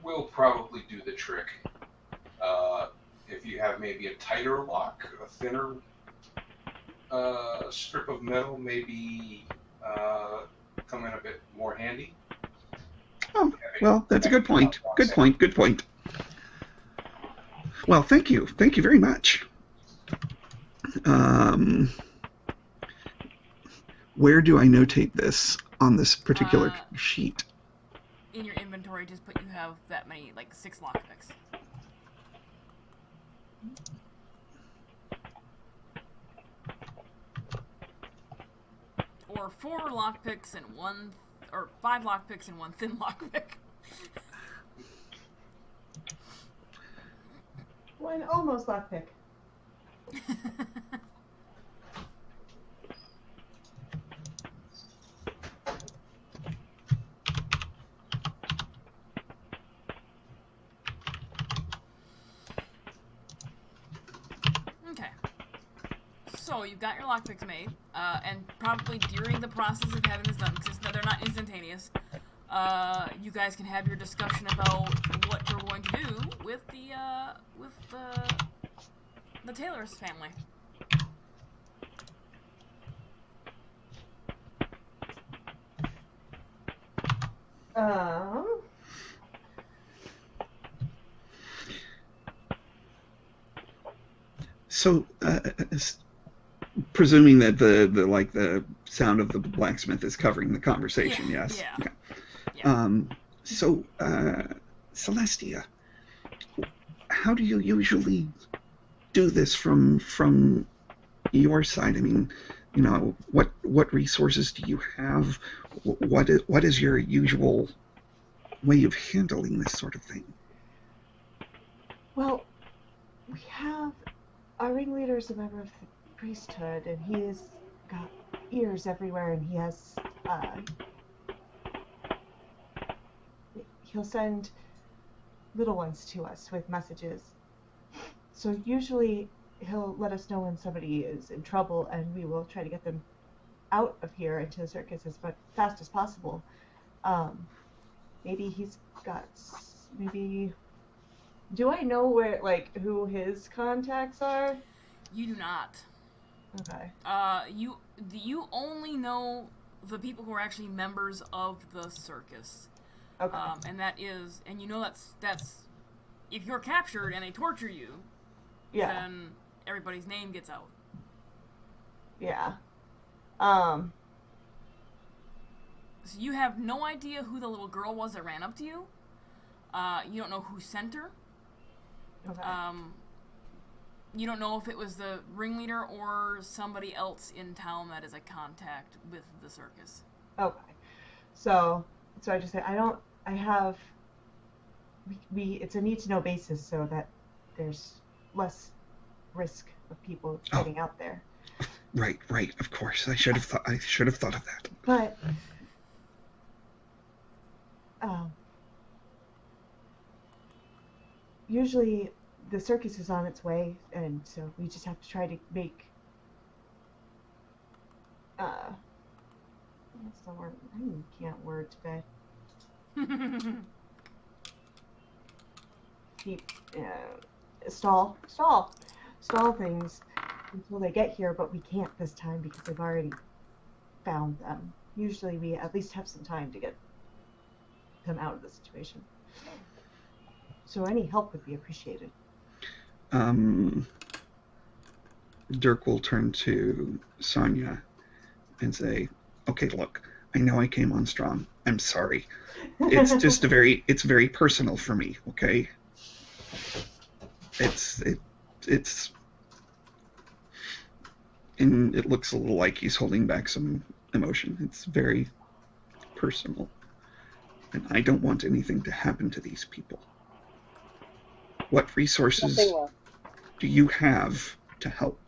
will probably do the trick. If you have maybe a tighter lock, a thinner strip of metal, maybe come in a bit more handy. Oh, well, that's a good point. Good point. Good point. Well, thank you. Thank you very much. Where do I notate this on this particular sheet? In your inventory, just put you have that many, like 6 lockpicks. Or 4 lockpicks and 1, or 5 lockpicks and 1 thin lockpick. One almost lockpick. Okay. So you've got your lockpicks made, and probably during the process of having this done, because they're not instantaneous, you guys can have your discussion about what you're going to do with the Taylor's family. So, presuming that the sound of the blacksmith is covering the conversation, Yeah, yes. yeah. Okay. Yeah. So, Celestia, how do you usually do this from your side? I mean, what resources do you have? What is your usual way of handling this sort of thing? Well, we have our ringleader is a member of the priesthood, and he's got ears everywhere, and he has he'll send little ones to us with messages. So usually he'll let us know when somebody is in trouble, and we will try to get them out of here into the circus as fast as possible. Maybe he's got maybe. Do I know who his contacts are? You do not. Okay. You only know the people who are actually members of the circus. Okay. And you know that's if you're captured and they torture you, then everybody's name gets out. Yeah. So you have no idea who the little girl was that ran up to you. You don't know who sent her. Okay. You don't know if it was the ringleader or somebody else in town that is a contact with the circus. Okay. So I just say it's a need to know basis so that there's less risk of people getting out there. Right, of course. I should have thought of that. But usually the circus is on its way, and so we just have to try to make what's the word? I can't word today. Keep stall things until they get here, but we can't this time because they've already found them. Usually we at least have some time to get them out of the situation. So any help would be appreciated. Dirk will turn to Sonia and say, "Okay, look, I know I came on strong. I'm sorry. It's just it's very personal for me, okay? It's and it looks a little like he's holding back some emotion. It's very personal. And I don't want anything to happen to these people. What resources do you have to help?"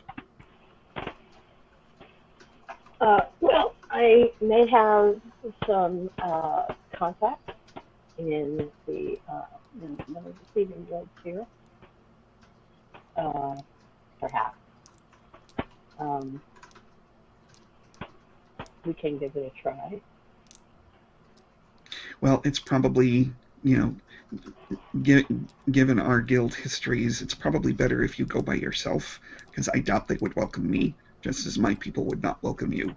Well, I may have some contacts in the receiving guilds here. Perhaps. We can give it a try. Well, it's probably, given our guild histories, it's probably better if you go by yourself, because I doubt they would welcome me, just as my people would not welcome you.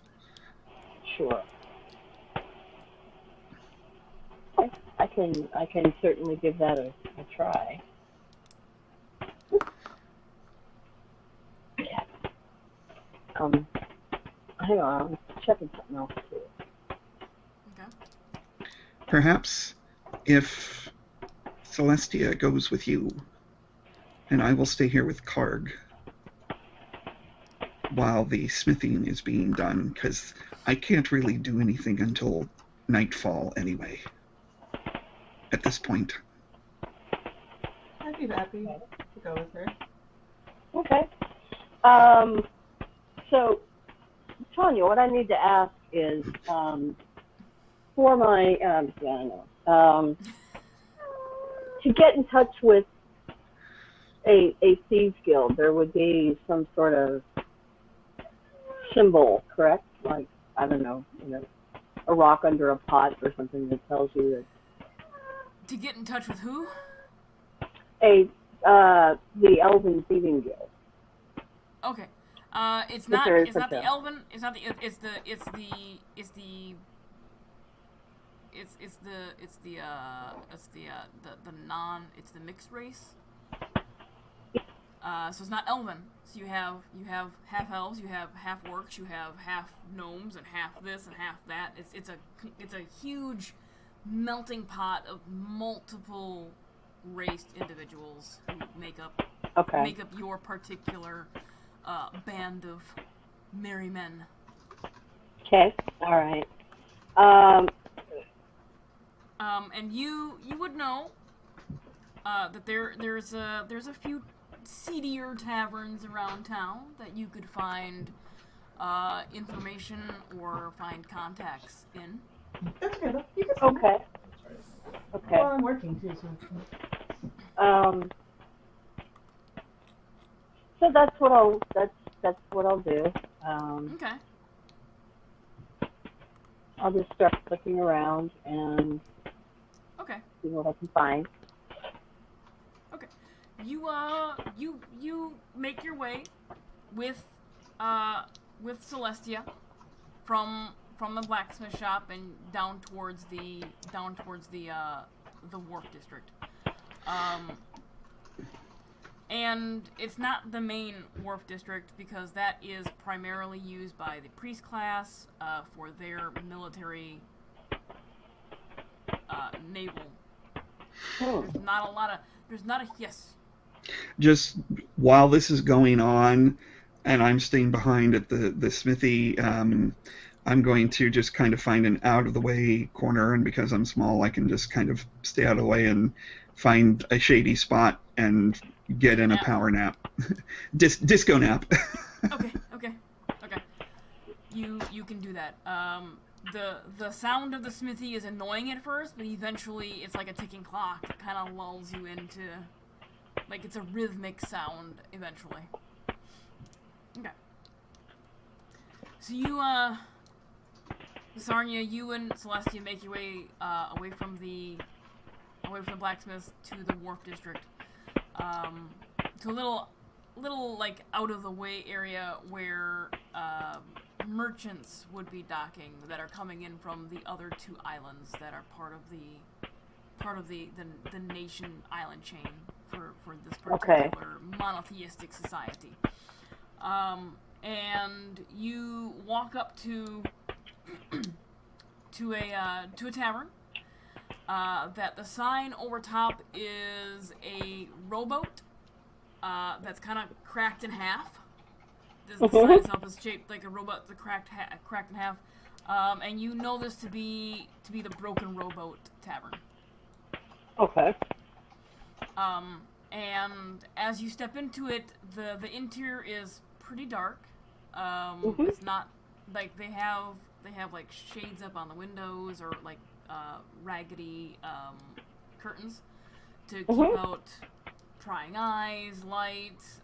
Sure. I can certainly give that a try. Hang on, I'm checking something else too. Okay. Perhaps if Celestia goes with you, and I will stay here with Karg while the smithing is being done, because I can't really do anything until nightfall anyway. At this point. I'd be happy to go with her. Okay. So, Tanya, what I need to ask is, for my, to get in touch with a thieves guild, there would be some sort of symbol, correct? Like, I don't know, a rock under a pot or something that tells you that. To get in touch with who? The Elven Thieving Guild. Okay. It's not the Elven. It's not the. It's the mixed race. So it's not elven. So you have half elves, you have half orcs, you have half gnomes, and half this and half that. It's a huge melting pot of multiple raced individuals who make up your particular band of merry men. Okay. All right. And you would know that there's a few seedier taverns around town that you could find information or find contacts in. That's okay, though. You can send Okay. it. Okay. Well, I'm working too, so. So that's what I'll do. Okay. I'll just start looking around and Okay. see what I can find. Okay. You make your way with Celestia from the blacksmith shop and down towards the wharf district. And it's not the main wharf district because that is primarily used by the priest class for their military naval. There's not a yes. Just while this is going on, and I'm staying behind at the smithy, I'm going to just kind of find an out-of-the-way corner, and because I'm small, I can just kind of stay out of the way and find a shady spot and get in a power nap. Disco nap. Okay. You can do that. The sound of the smithy is annoying at first, but eventually it's like a ticking clock. It kind of lulls you into, like, it's a rhythmic sound eventually. Okay. So you, Sarnia, you and Celestia make your way away from the blacksmith to the wharf district, to a little like out of the way area where merchants would be docking that are coming in from the other two islands that are part of the nation island chain for this particular monotheistic society. And you walk up to a tavern. That the sign over top is a rowboat that's kind of cracked in half. The sign itself is shaped like a rowboat that's cracked in half. And you know this to be the Broken Rowboat Tavern. Okay. And as you step into it, the interior is pretty dark. It's not like they have like shades up on the windows or like raggedy curtains to keep out prying eyes, light.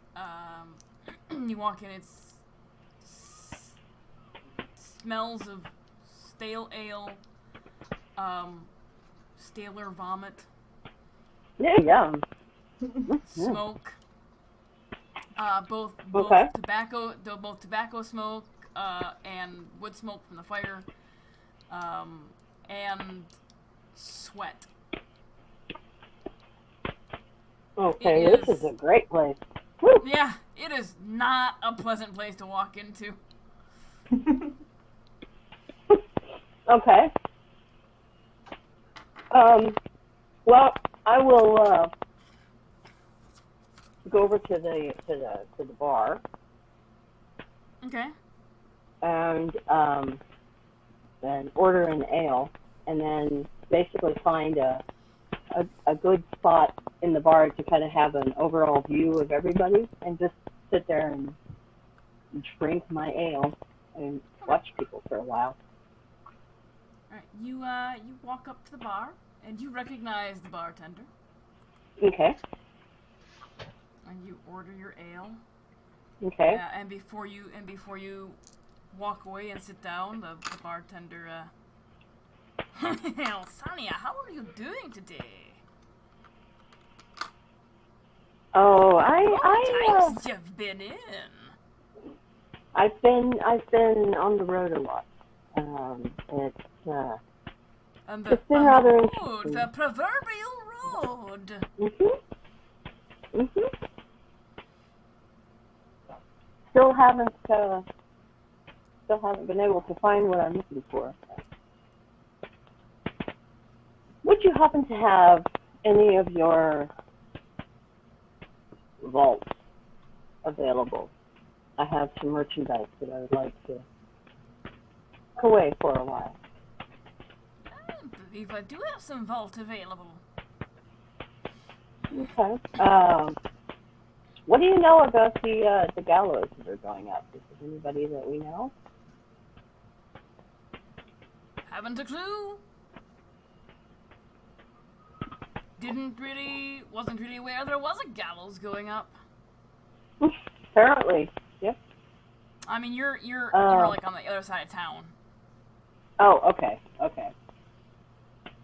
You walk in, it smells of stale ale, staler vomit. Yeah. Smoke. Both tobacco smoke and wood smoke from the fire. And sweat. Okay, this is a great place. Woo. Yeah, it is not a pleasant place to walk into. Okay. Well, I will go over to the bar. Okay. And order an ale, and then basically find a good spot in the bar to kind of have an overall view of everybody, and just sit there and drink my ale and watch people for a while. All right, you walk up to the bar and you recognize the bartender. Okay. And you order your ale. Okay. And before you walk away and sit down, the bartender. Well, Sonia, how are you doing today? Oh, times you've been in. I've been on the road a lot. It's been rather interesting. The proverbial road. still haven't been able to find what I'm looking for. Would you happen to have any of your vaults available? I have some merchandise that I would like to put away for a while. I believe I do have some vault available. Okay. What do you know about the gallows that are going up? Is there anybody that we know? Haven't a clue. Wasn't really aware there was a gallows going up. Apparently, yep. I mean, you're like on the other side of town. Oh, okay.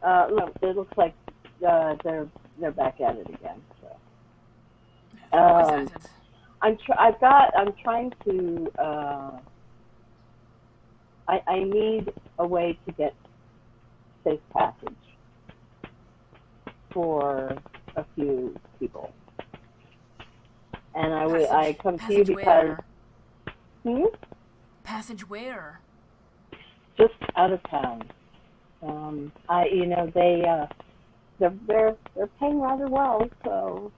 No, it looks like they're back at it again. So. Always at it. I'm trying to. I need a way to get safe passage for a few people, and I come to you because. Passage where? Just out of town. They're paying rather well, so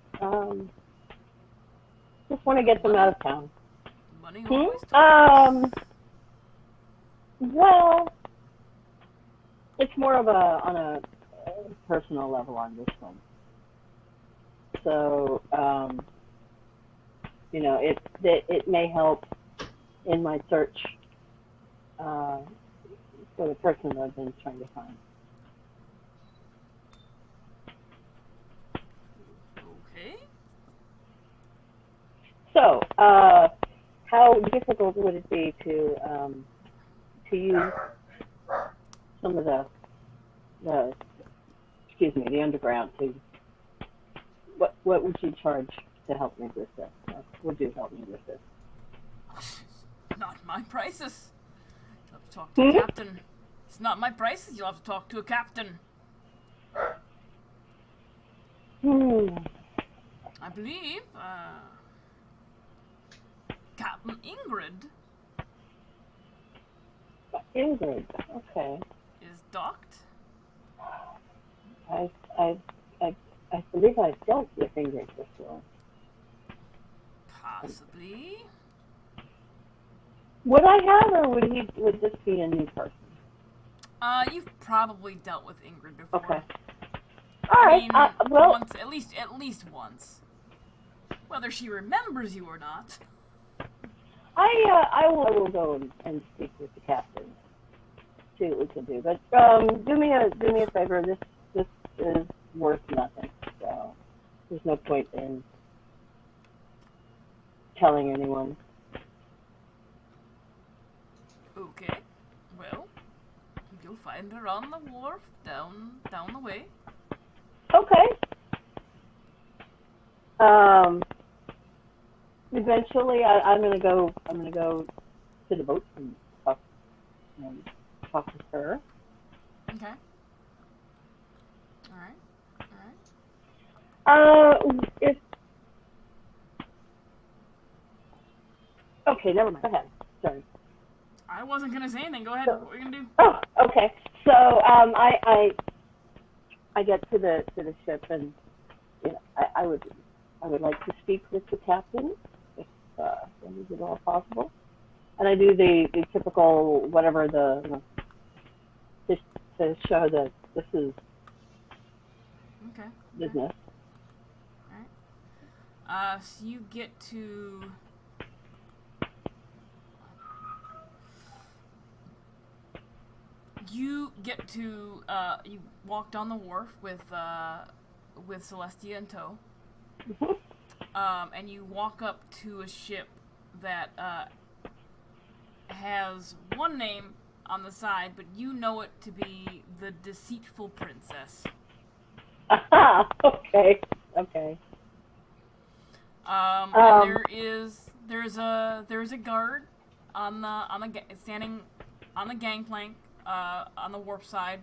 just want to get them out of town. Money always talks. Well, it's more of on a personal level on this one. So, it may help in my search for the person that I've been trying to find. Okay. So, how difficult would it be to use some of the underground to? What would you charge to help me with this? Would you help me with this? Not my prices. You'll have to talk to a captain. It's not my prices. You'll have to talk to a captain. I believe, Captain Ingrid. Ingrid, okay. Is docked. I believe I've dealt with Ingrid before. Possibly. Would I have, or would this be a new person? You've probably dealt with Ingrid before. Okay. All right. I mean, well, once, at least once. Whether she remembers you or not. I will go and speak with the captain. See what we can do. But do me a favor. This is worth nothing. So there's no point in telling anyone. Okay. Well, you'll find her on the wharf down the way. Okay. Eventually, I'm gonna go to the boat and talk with her. Okay. All right. Okay, never mind. Go ahead. Sorry. I wasn't gonna say anything. Go ahead. What are you gonna do? Oh, okay. So I get to the ship, and I would like to speak with the captain if is at all possible. And I do the typical whatever just to show that this is business. All right. So you get to. You walk down the wharf with Celestia in tow, and you walk up to a ship that has one name on the side, but you know it to be the Deceitful Princess. Aha! Okay. And there's a guard standing on the gangplank. On the warp side,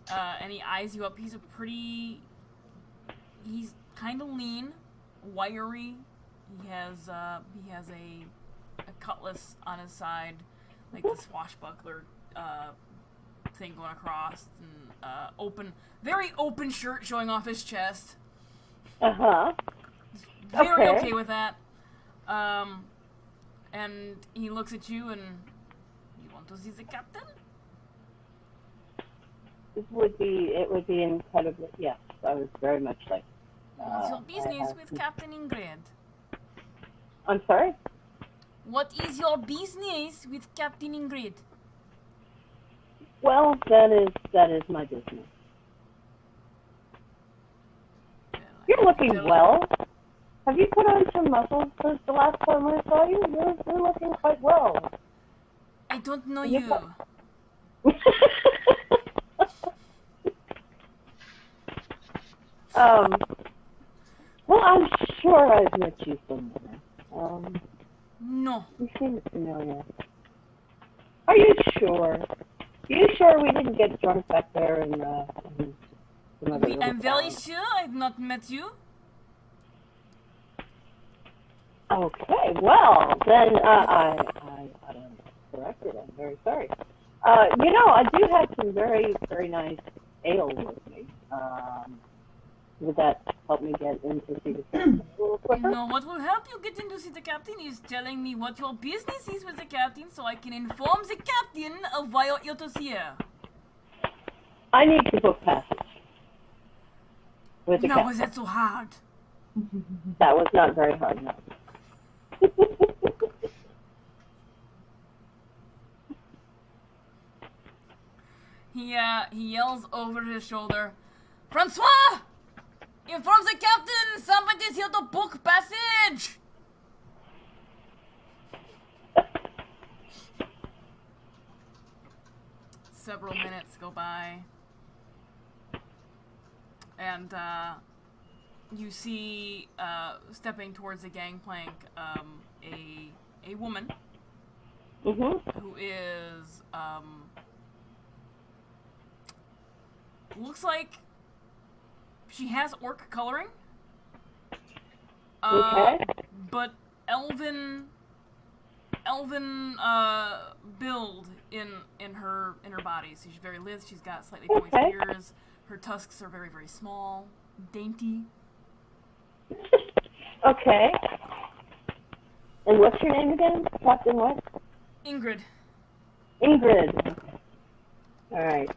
and he eyes you up. He's kind of lean, wiry. He has a cutlass on his side, like the swashbuckler thing going across, and very open shirt showing off his chest. Uh-huh. Very Okay. okay with that. And he looks at you and, you want to see the captain? It would be incredibly, yes, I was very much like, What's your I business have- with Captain Ingrid? I'm sorry? What is your business with Captain Ingrid? Well, that is my business. You're looking well. Have you put on some muscle since the last time I saw you? You're looking quite well. I don't know You you. put- Well, I'm sure I've met you somewhere. No. You seem familiar. Are you sure? You sure we didn't get drunk back there in some other little I'm very town? sure I've not met you. Okay, well, then I am corrected. I'm very sorry. I do have some very, very nice ale with me. Would that help me get into see the captain a little quicker? No, what will help you get in to see the captain is telling me what your business is with the captain so I can inform the captain of why you're to see her. I need to book passage with the Now, captain. was that so hard? That was not very hard, no. He yells over his shoulder, Francois! Inform the captain! Somebody's here to book passage! Several minutes go by. And, you see, stepping towards the gangplank, a woman Mm-hmm. who is, looks like she has orc coloring. Okay. But elven build in her body. So she's very lithe. She's got slightly pointed Okay. ears. Her tusks are very, very small, dainty. Okay. And what's your name again? Captain what? Ingrid. Ingrid. Okay. All right.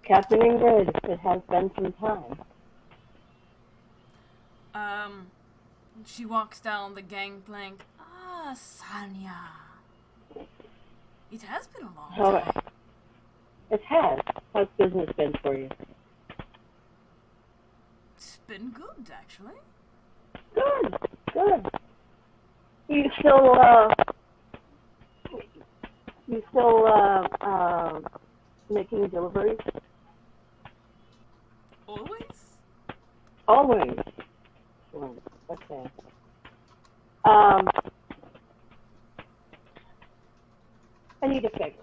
Captain Ingrid, it has been some time. She walks down the gangplank. Ah, Sanya. It has been a long All time. right. It has. How's business been for you? It's been good, actually. Good. Good. You still making deliveries? Always? Always. Excellent. Okay. I need a fix.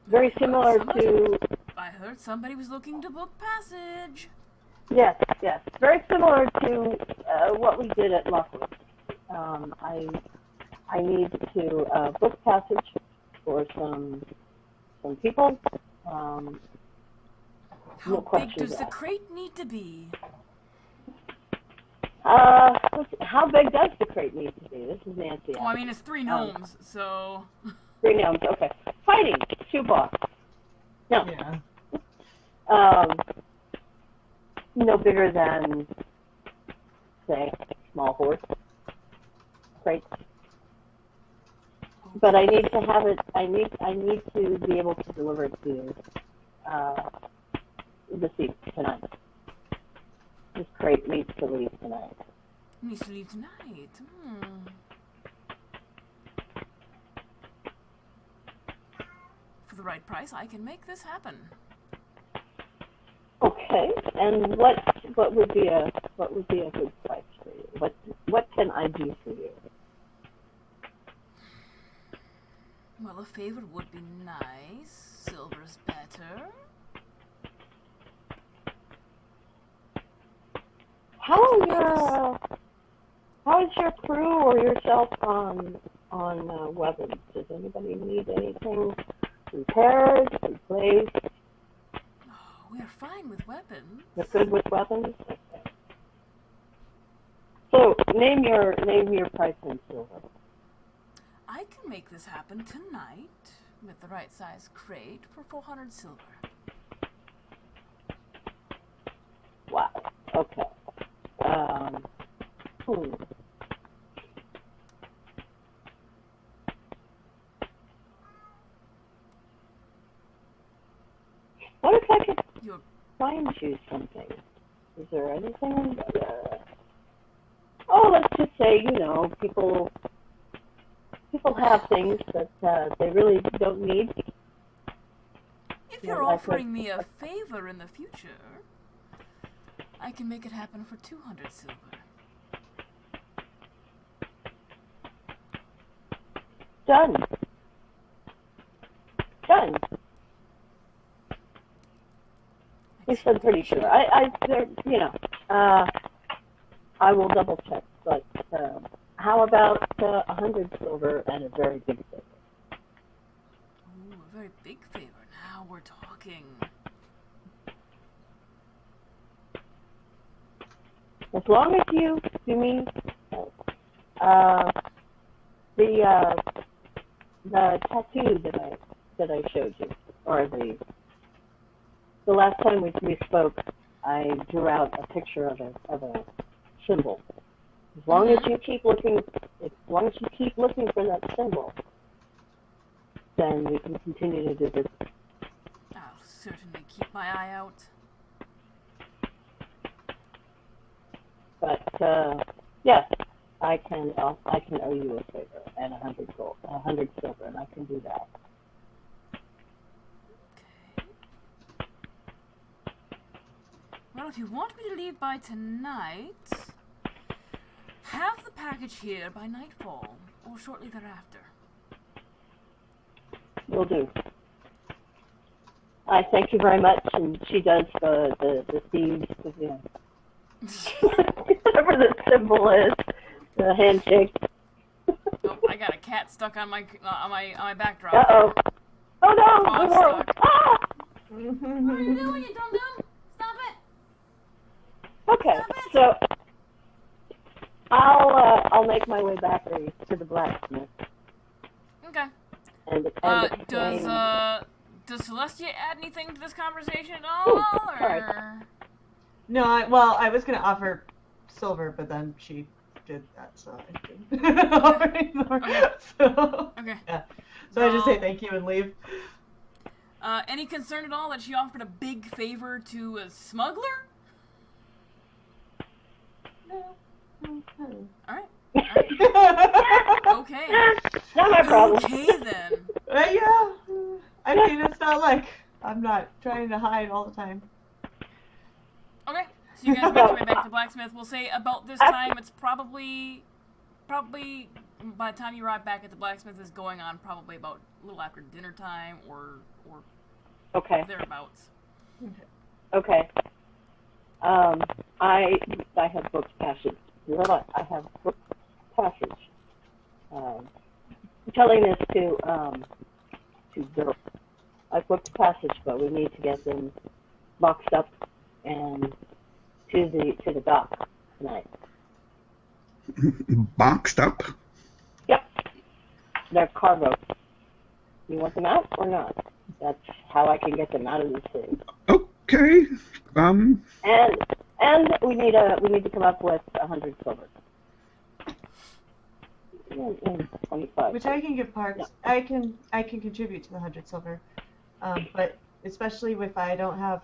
Very similar to, I heard somebody was looking to book passage. yes. Very similar to what we did at Lockwood. I need to book passage for some people. How No big questions does the asked. crate need to be? How big does the crate need to be? This is Nancy. Well, I mean, it's 3 gnomes, so... 3 gnomes, okay. Fighting, shoebox. No, Yeah. no bigger than, say, small horse crate. But I need to have it. I need to be able to deliver it to the seat tonight. This crate needs to leave tonight. Needs to leave tonight. For the right price, I can make this happen. Okay. And what would be a good price for you? What can I do for you? Well, a favor would be nice. Silver's better. How is your crew or for yourself on weapons? Does anybody need anything repaired, replaced? Oh, we are fine with weapons. You're good with weapons? Okay. So name your price in silver. I can make this happen tonight with the right size crate for 400 silver. Wow. Okay. What if I could You're find you something? Is there anything? Oh, let's just say, people have things that they really don't need. If Yeah, you're like offering me a favor in the future, I can make it happen for 200 silver. Done. Done. You said pretty sure. I will double check, but how about 100 silver and a very big favor? Ooh, a very big favor. Now we're talking. As long as you give me the tattoo that I showed you, or the last time we spoke, I drew out a picture of a symbol. As long as you keep looking, for that symbol, then we can continue to do this. I'll certainly keep my eye out. But yes, I can owe you a favor and 100 silver, and I can do that. Okay. Well, if you want me to leave by tonight, have the package here by nightfall, or shortly thereafter. Will do. I thank you very much, and she does the thieves, whatever the symbol is, the handshake. Oh, I got a cat stuck on my backdrop. Uh-oh. Oh no! Oh, No more. stuck. Ah! What are you doing, you dum-dum? Stop it! Okay, so I'll make my way back to the blacksmith. Okay. And Does Celestia add anything to this conversation at all, sorry. or? No, I was gonna offer silver, but then she did that, so I didn't offer any more. Okay. So, Okay. yeah. So I just say thank you and leave. Any concern at all that she offered a big favor to a smuggler? No. Alright. Okay. Not my problem. Okay then. Yeah. I mean, it's not like I'm not trying to hide all the time. Okay. So you guys make your way back to the blacksmith. We'll say about this time, it's probably by the time you arrive back at the blacksmith is going on probably about a little after dinner time or Okay. thereabouts. Okay. I have booked passage. I have booked passage. Telling this to Bill. I booked passage, but we need to get them boxed up and to the dock tonight. Boxed up? Yep. They're cargo. You want them out or not? That's how I can get them out of the city. Okay. And we need to come up with 100 silver. And 25. Which I can give Parks. Yeah. I can contribute to the 100 silver. But especially if I don't have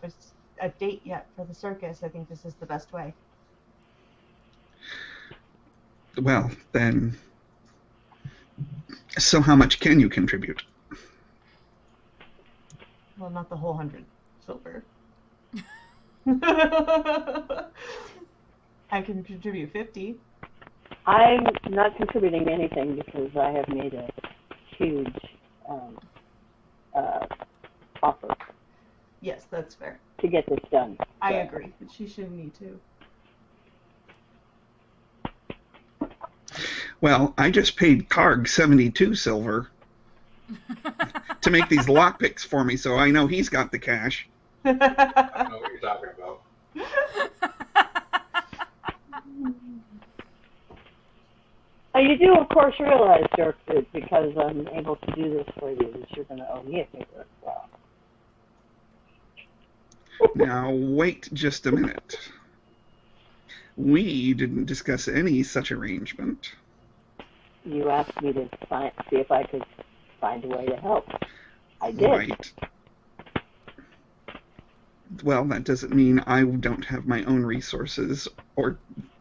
a date yet for the circus, I think this is the best way. Well, then, so how much can you contribute? Well, not the whole 100 silver. I can contribute 50. I'm not contributing anything because I have made a huge offer. Yes, that's fair. To get this done. I agree, but she shouldn't need to. Well, I just paid Karg 72 silver to make these lockpicks for me, so I know he's got the cash. I don't know what you're talking about. You do, of course, realize, Dirk, that because I'm able to do this for you, that you're going to owe me a favor as well. Now, wait just a minute. We didn't discuss any such arrangement. You asked me to see if I could find a way to help. I did. Right. Well, that doesn't mean I don't have my own resources or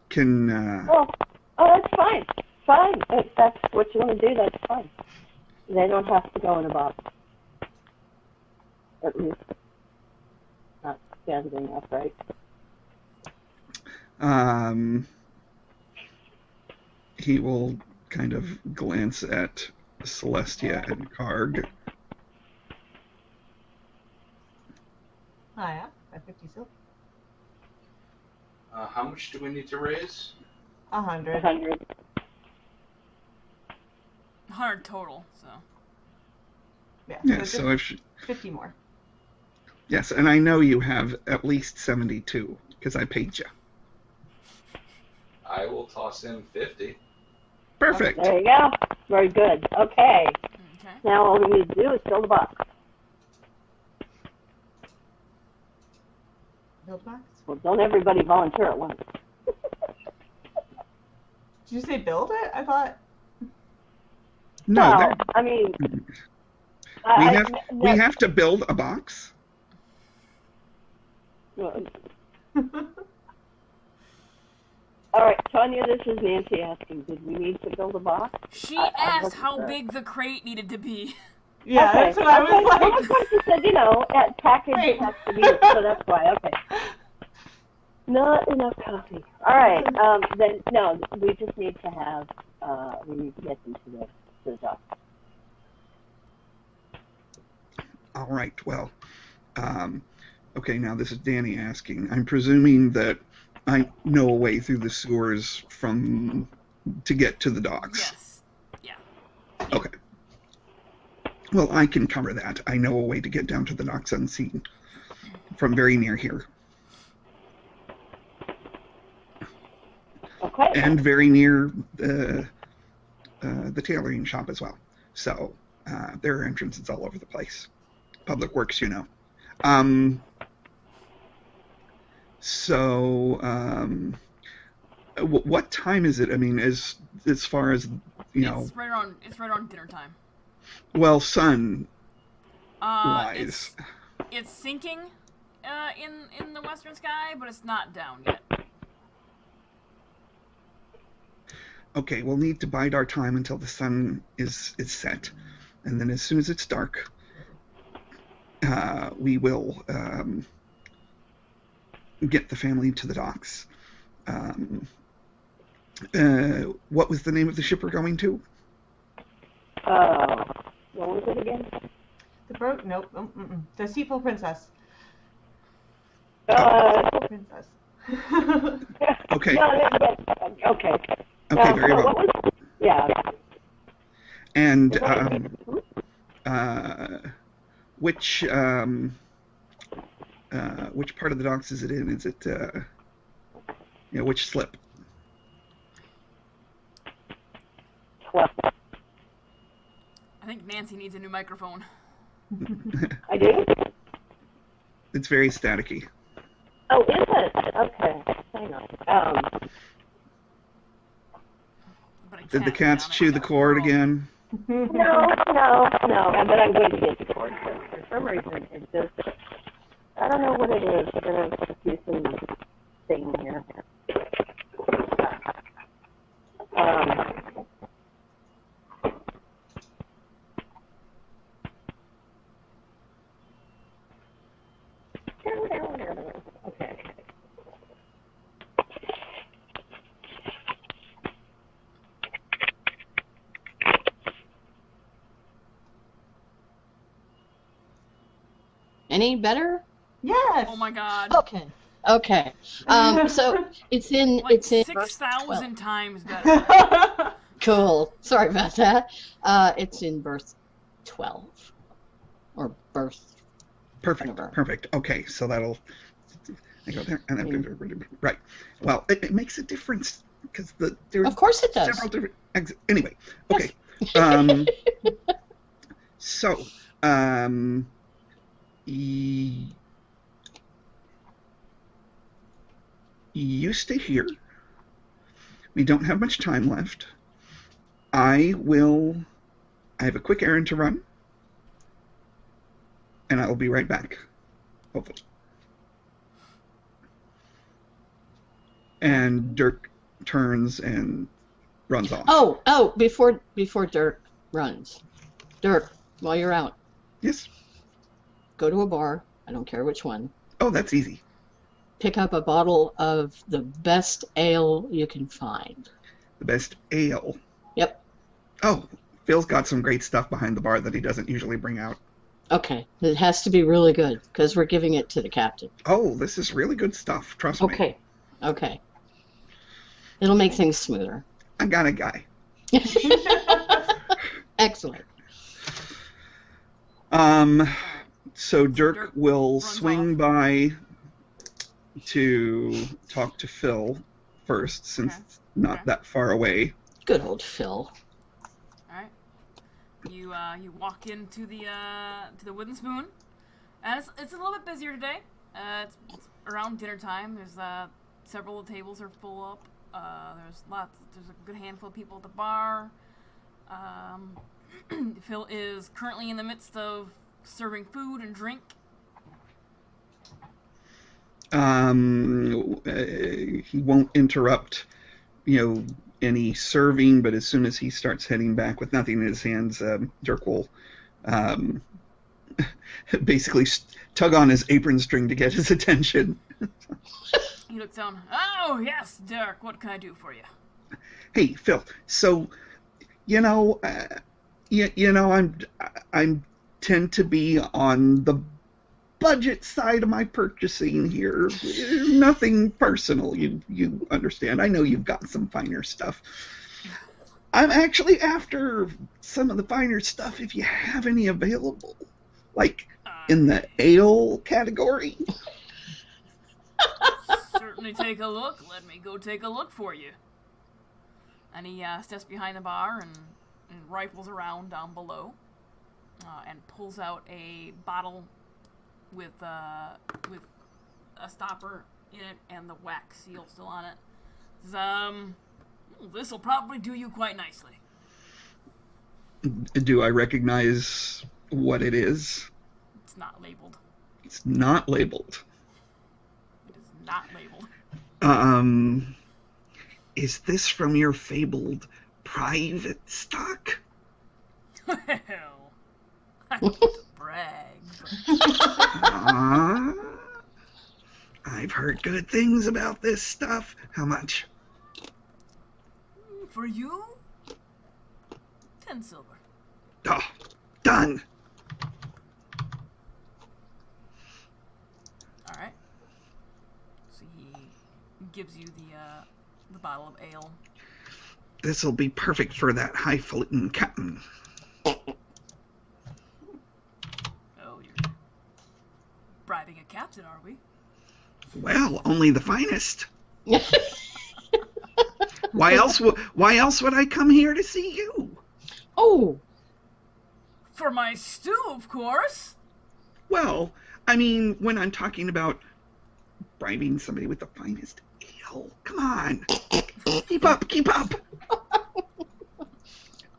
can... Well, that's fine. Fine. If that's what you want to do, that's fine. They don't have to go in a box. At least not standing upright. He will kind of glance at Celestia and Karg. Oh, yeah? At 50 silver. How much do we need to raise? 100. 100. 100 total, so. Yeah, Yeah, so so if 50 more. yes, and I know you have at least 72 because I paid you. I will toss in 50. Perfect. There you go. Very good. Okay. Okay. Now all we need to do is fill the box. Build box? Well, don't everybody volunteer at once. Did you say build it? I thought. No, Well, there- I mean, we have to build a box. All right, Tanya, this is Nancy asking, did we need to build a box? She I asked wasn't how sure. big the crate needed to be. Yeah, Okay, that's what I was like. Well, of course you said, you know, that package Right. has to be, so that's why, okay. Not enough coffee. All right, then, no, we just need to have, we need to get them to the dock. All right. Well, okay. Now this is Danny asking. I'm presuming that I know a way through the sewers to get to the docks. Yes. Yeah. Okay. Well, I can cover that. I know a way to get down to the docks unseen from very near here, Okay. and very near the tailoring shop as well. So there are entrances all over the place. Public Works, you know. What time is it? I mean, as far as you know, It's right around dinner time. well, sun Uh, wise. it's sinking in the western sky, but it's not down yet. Okay, we'll need to bide our time until the sun is set, and then as soon as it's dark, we will get the family to the docks. What was the name of the ship we're going to? What was it again? Nope. The Seafoam Princess. Uh, Princess. Okay. Okay. Okay, very well. What was, yeah. And which part of the docks is it in? Is it which slip? 12. I think Nancy needs a new microphone. I do? It's very staticky. Oh, is it? Okay. Hang on. But I Did the can't cats get on it chew the without cord a phone. again? No, but I'm going to get the cord. For some reason, it just, I don't know what it is, but there's a confusing thing here. Okay. Any better? Yes. Oh my god. Okay. Okay. So it's in Like verse 12. 6,000 times better. Cool. Sorry about that. It's in berth 12. Or berth. Perfect. Whatever. Perfect. Okay, so that'll. I go there and then right. Well, it makes a difference because there Of course it does. several different. Anyway, okay. So, you stay here. We don't have much time left. I have a quick errand to run, and I will be right back, hopefully. And Dirk turns and runs off. Oh, before Dirk runs. Dirk, while you're out, Yes. go to a bar, I don't care which one, Oh, that's easy. pick up a bottle of the best ale you can find. The best ale. Yep. Oh, Phil's got some great stuff behind the bar that he doesn't usually bring out. Okay, it has to be really good, because we're giving it to the captain. Oh, this is really good stuff. Trust me. Okay. It'll make things smoother. I got a guy. Excellent. So Dirk Dirk will runs swing off. by to talk to Phil first, since Okay. it's not Okay. that far away. Good old Phil. Alright. You walk into the Wooden Spoon, and it's a little bit busier today. It's around dinner time. There's several of the tables are full up. There's a good handful of people at the bar. Phil is currently in the midst of serving food and drink. He won't interrupt, any serving, but as soon as he starts heading back with nothing in his hands, Dirk will basically tug on his apron string to get his attention. He looks down. Oh yes, Dirk. What can I do for you? Hey, Phil. So, I'm tend to be on the budget side of my purchasing here. Nothing personal, you understand. I know you've got some finer stuff. I'm actually after some of the finer stuff if you have any available, like in the ale category. Certainly take a look. Let me go take a look for you. And he steps behind the bar and rifles around down below, and pulls out a bottle with a stopper in it and the wax seal still on it. This will probably do you quite nicely. Do I recognize what it is? It's not labeled. It's not labeled. It is not labeled. Is this from your fabled private stock? Well, I don't want to brag, but I've heard good things about this stuff. How much? for you, 10 silver. Oh, done. Alright. So he gives you the bottle of ale. This'll be perfect for that highfalutin captain. Oh, you're bribing a captain, are we? Well, only the finest. Why else would I come here to see you? Oh, For my stew, of course! Well, I mean, when I'm talking about bribing somebody with the finest ale, come on. Keep up.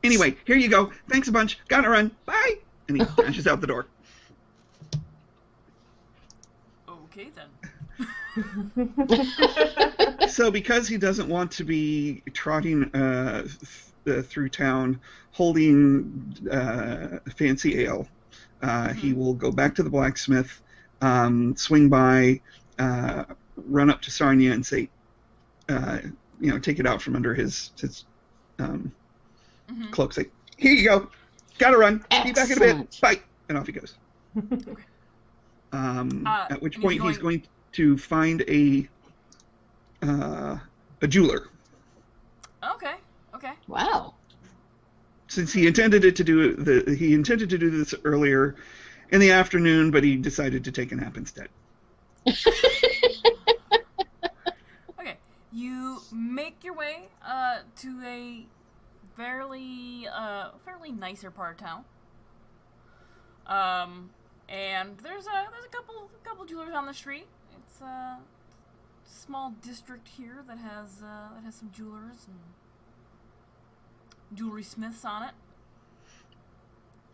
Anyway, here you go. Thanks a bunch. Gotta run. Bye. And he dashes out the door. Okay, then. So because he doesn't want to be trotting through town holding fancy ale, he will go back to the blacksmith, swing by, run up to Sarnia and say, take it out from under his cloak. Say, here you go. Gotta run. Be back in a bit. Excellent. Bye. And off he goes. At which point he's going to find a jeweler. Okay. Okay. Wow. Since he intended to do this earlier in the afternoon, but he decided to take a nap instead. Okay. You make your way to a fairly nicer part of town. And there's a couple jewelers on the street. It's a small district here that has some jewelers and jewelry smiths on it.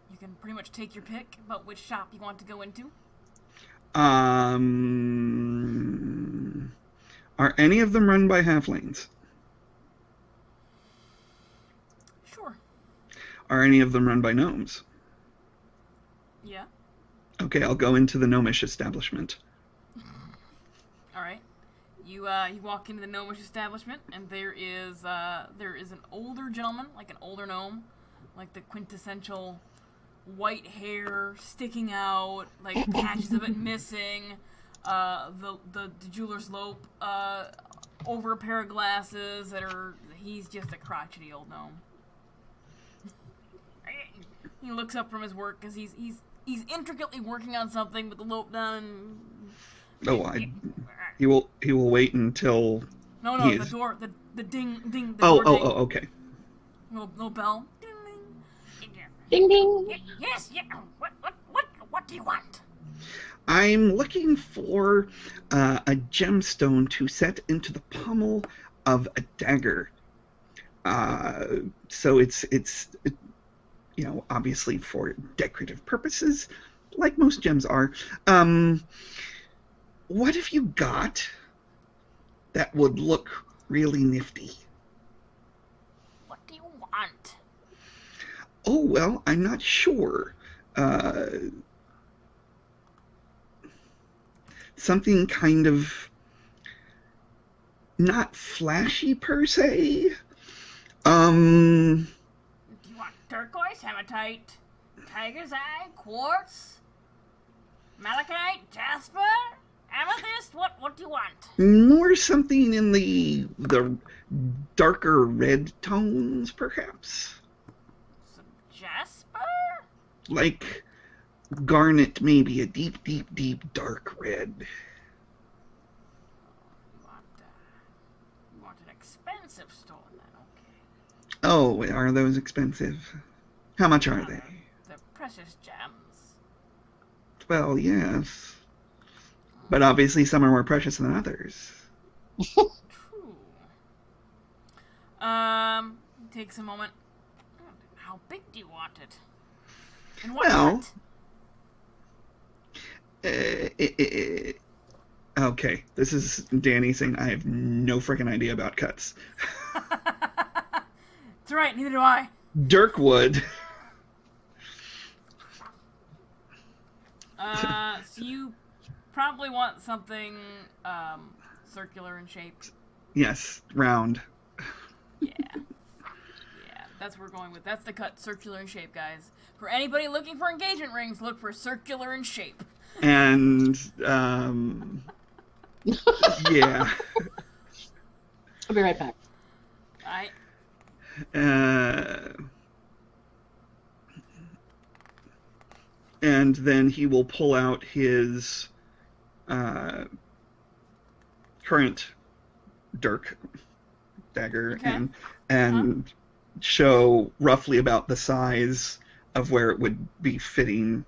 You can pretty much take your pick about which shop you want to go into. Are any of them run by halflings? Sure. Are any of them run by gnomes? Yeah. Okay, I'll go into the gnomish establishment. All right. You walk into the gnomish establishment, and there is an older gentleman, like an older gnome, like the quintessential white hair sticking out, like patches of it missing, the jeweler's lope over a pair of glasses he's just a crotchety old gnome. He looks up from his work because he's intricately working on something with the lope down. He will wait until. No, the door, the ding, the door ding. Okay. Little bell. Ding ding. Yes, yeah. What do you want? I'm looking for a gemstone to set into the pommel of a dagger. So it's obviously for decorative purposes, like most gems are. What have you got that would look really nifty? What do you want? Oh, well, I'm not sure. Something kind of not flashy per se. Do you want turquoise, hematite, tiger's eye, quartz, malachite, jasper, amethyst? What do you want? More something in the darker red tones, perhaps. Some jasper? Like garnet, maybe a deep, deep, deep dark red. You want an expensive stone then, okay. Oh, are those expensive? How much are they? They're precious gems. Well, yes. But obviously some are more precious than others. True. Takes a moment. How big do you want it? And what cut? Okay, this is Danny saying I have no freaking idea about cuts. It's right, neither do I. Dirkwood. So you probably want something circular in shape. Yes, round. Yeah. Yeah, that's what we're going with. That's the cut, circular in shape, guys. For anybody looking for engagement rings, look for circular in shape. And, yeah. I'll be right back. Alright. And then he will pull out his current dirk dagger, Okay. and show roughly about the size of where it would be fitting,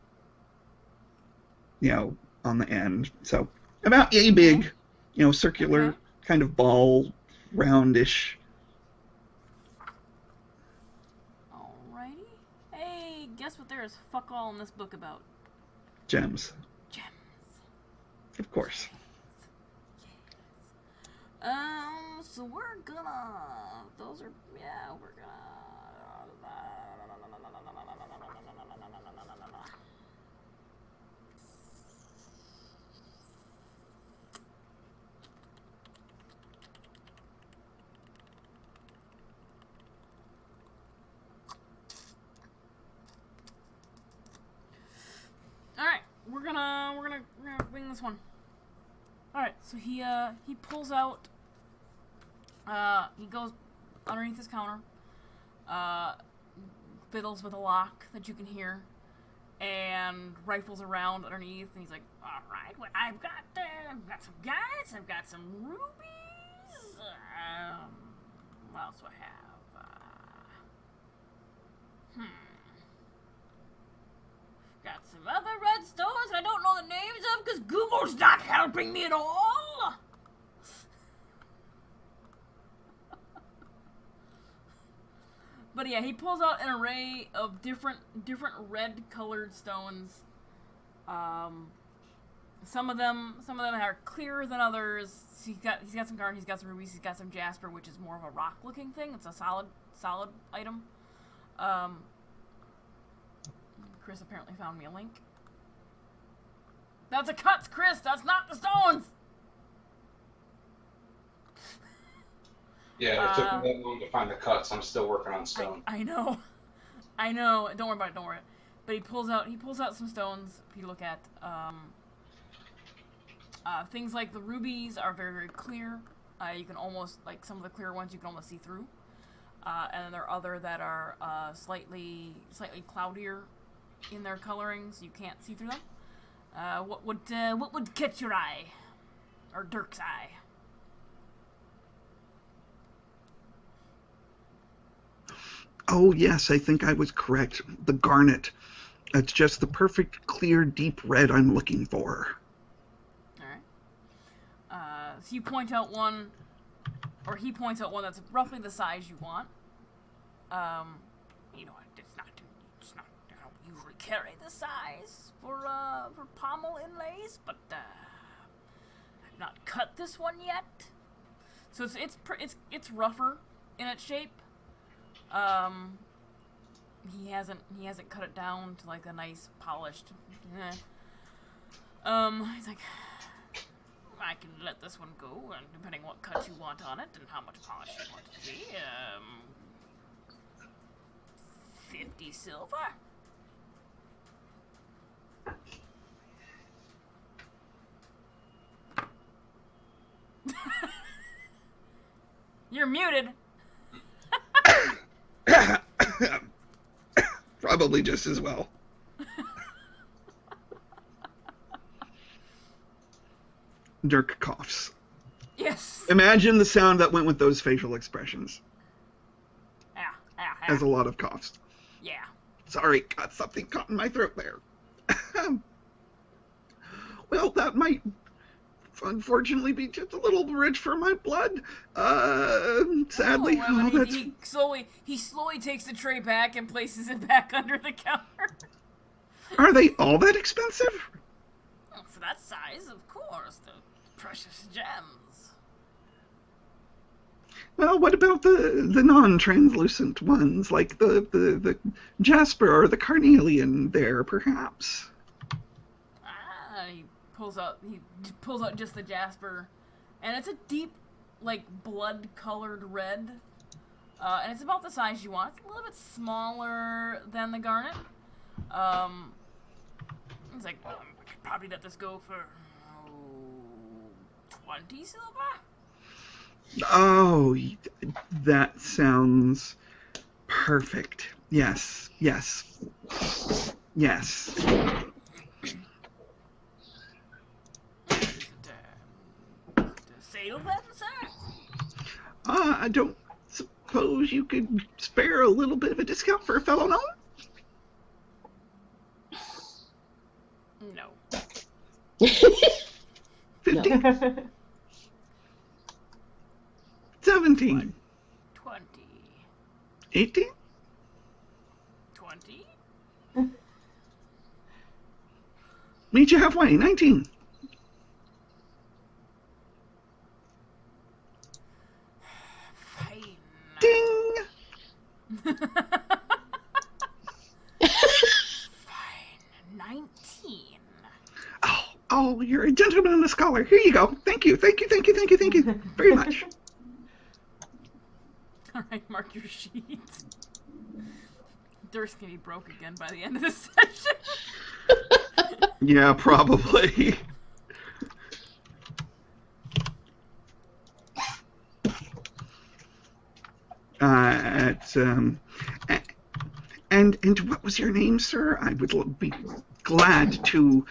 on the end. So about yay big, circular, Okay. kind of ball, roundish. Alrighty. Hey, guess what there is fuck all in this book about? Gems. Gems. Of course. So we're gonna... Those are... Yeah, we're gonna... Alright, we're gonna wing this one. Alright, so he pulls out, he goes underneath his counter, fiddles with a lock that you can hear, and rifles around underneath, and he's like, alright, well, I've got some guys, I've got some rubies, what else do I have? Got some other red stones I don't know the names of because Google's not helping me at all. But yeah, he pulls out an array of different red colored stones. Some of them are clearer than others. He's got some garnet, he's got some rubies, he's got some jasper, which is more of a rock looking thing. It's a solid item. Chris apparently found me a link. That's a cuts, Chris! That's not the stones! Yeah, it took me that long to find the cuts. I'm still working on stone. I know. I know. Don't worry about it, don't worry. But he pulls out some stones if you look at. Things like the rubies are very, very clear. You can almost, like some of the clear ones you can almost see through. And then there are other that are slightly cloudier in their coloring, so you can't see through them. What would catch your eye, or Dirk's eye? Oh yes, I think I was correct. The garnet. It's just the perfect, clear, deep red I'm looking for. All right. So you point out one, or he points out one that's roughly the size you want. You know, it's not. I don't usually carry the size for pommel inlays, but I've not cut this one yet. So it's rougher in its shape. He hasn't cut it down to like a nice polished. He's like, I can let this one go, and depending what cut you want on it and how much polish you want it to be, 50 silver. You're muted. Probably just as well. Dirk coughs. Yes. Imagine the sound that went with those facial expressions. Has a lot of coughs. Yeah. Sorry, got something caught in my throat there. Well, that might unfortunately be just a little rich for my blood. Sadly. He slowly takes the tray back and places it back under the counter. Are they all that expensive? Well, for that size, of course. The precious gems. Well, what about the non-translucent ones, like the jasper or the carnelian there, perhaps? He pulls out just the jasper, and it's a deep, like, blood-colored red, and it's about the size you want. It's a little bit smaller than the garnet. It's like, I could probably let this go for 20 silver. Oh, that sounds perfect. Yes. Sale then, sir? I don't suppose you could spare a little bit of a discount for a fellow gnome? No. 15? 17? 20. 18? 20? Meet you halfway, 19. Fine. Ding! Fine. 19. Oh, you're a gentleman and a scholar. Here you go. Thank you very much. Alright, mark your sheet. Dirk's gonna be broke again by the end of this session. Yeah, probably. It's and what was your name, sir? I would be glad to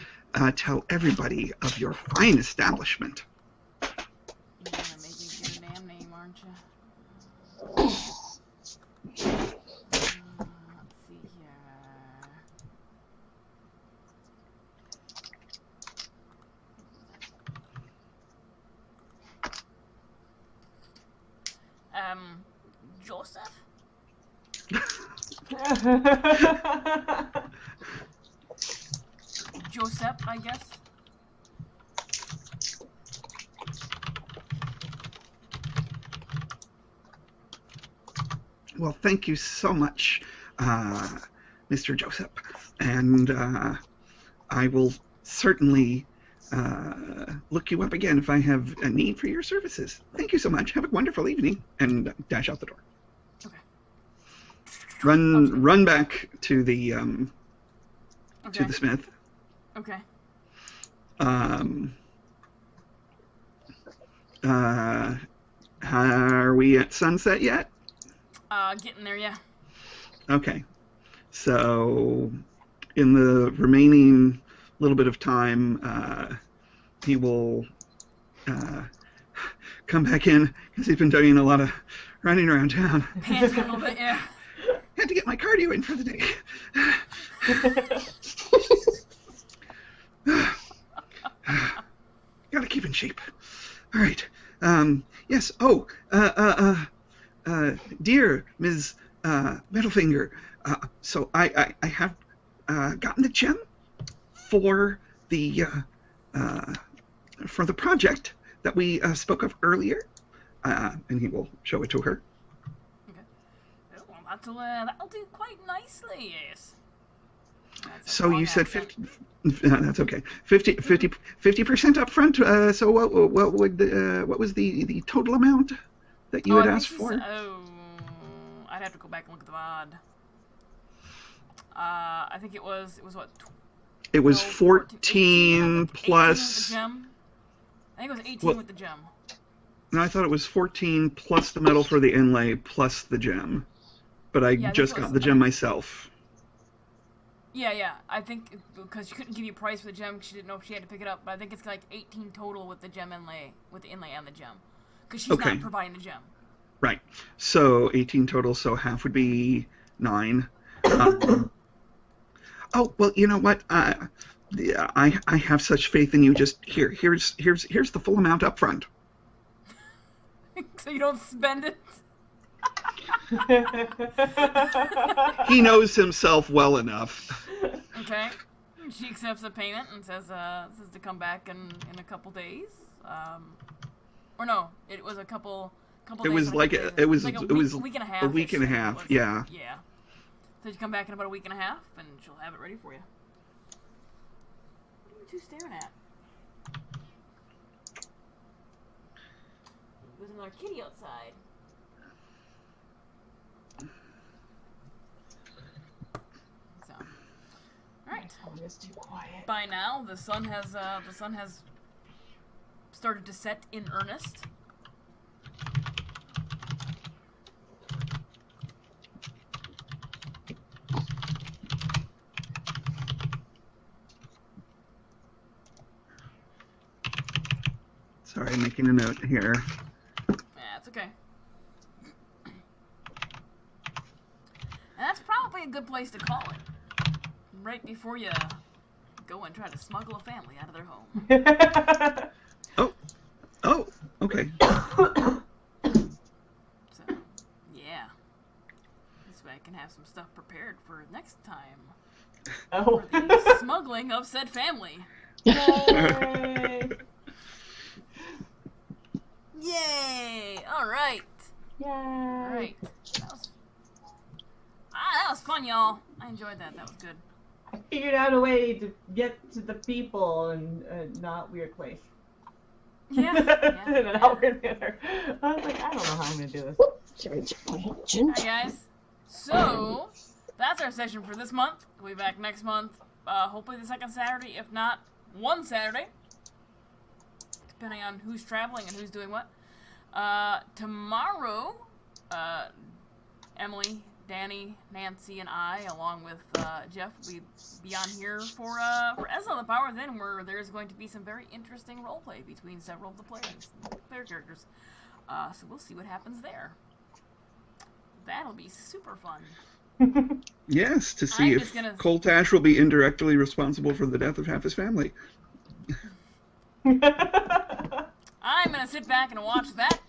tell everybody of your fine establishment. You're gonna make me get a damn name, aren't you? Let's see here. Joseph? Joseph, I guess. Well, thank you so much, Mr. Joseph, and I will certainly look you up again if I have a need for your services. Thank you so much. Have a wonderful evening, and dash out the door. Okay. Run back to the Okay. smith. Okay. Are we at sunset yet? Getting there, yeah. Okay. So, in the remaining little bit of time, he will come back in because he's been doing a lot of running around town. Panting a little bit, yeah. Had to get my cardio in for the day. Gotta keep in shape. All right. Yes. Oh. Dear Ms. Middlefinger. So I have gotten the gem for the project that we spoke of earlier, and he will show it to her. Okay. Well, that'll do quite nicely, yes. That's a So long you said accent. 50. That's okay. 50% up front. So what was the total amount that you had I asked think for? I'd have to go back and look at the VOD. I think it was what? It was 12, 14 18 plus. with the gem. I think it was 18 Well- with the gem. No, I thought it was 14 plus the metal for the inlay plus the gem. But I Yeah, I think just it was- got the gem myself. Yeah. I think because she couldn't give you a price for the gem, 'cause she didn't know if she had to pick it up. But I think it's like 18 total with the gem inlay, with the inlay and the gem, because she's Okay. not providing the gem. Right. So 18 total, so half would be 9. Oh, well, you know what? I have such faith in you. Just here's the full amount up front. So you don't spend it. He knows himself well enough. Okay. She accepts the payment and says to come back in a couple days. Or no, it was a couple It days. was and a like couple it days. was Like it was week and a half. a week and a half. Yeah. Yeah. So you come back in about a week and a half, and she'll have it ready for you. What are you two staring at? There's another kitty outside. So, all right. Oh, it's too quiet. By now, the sun has started to set in earnest. Sorry, I'm making a note here. Yeah, it's okay. And that's probably a good place to call it. Right before you go and try to smuggle a family out of their home. Oh, okay. So, yeah. This way I can have some stuff prepared for next time. Oh. For the smuggling of said family. Yay! Yay! Alright. Yay! Alright. That was fun, y'all. I enjoyed that. That was good. I figured out a way to get to the people in a not weird place. Yeah. In an awkward manner. I was like, I don't know how I'm gonna do this. Change my engine. Hi guys. So that's our session for this month. We'll be back next month. Hopefully the second Saturday, if not one Saturday, depending on who's traveling and who's doing what. Tomorrow, Emily, Danny, Nancy, and I, along with Jeff, will be on here for Ezra the Power Within, where there's going to be some very interesting roleplay between several of the player characters. So we'll see what happens there. That'll be super fun. Yes, to see if Coltash will be indirectly responsible for the death of half his family. I'm gonna sit back and watch that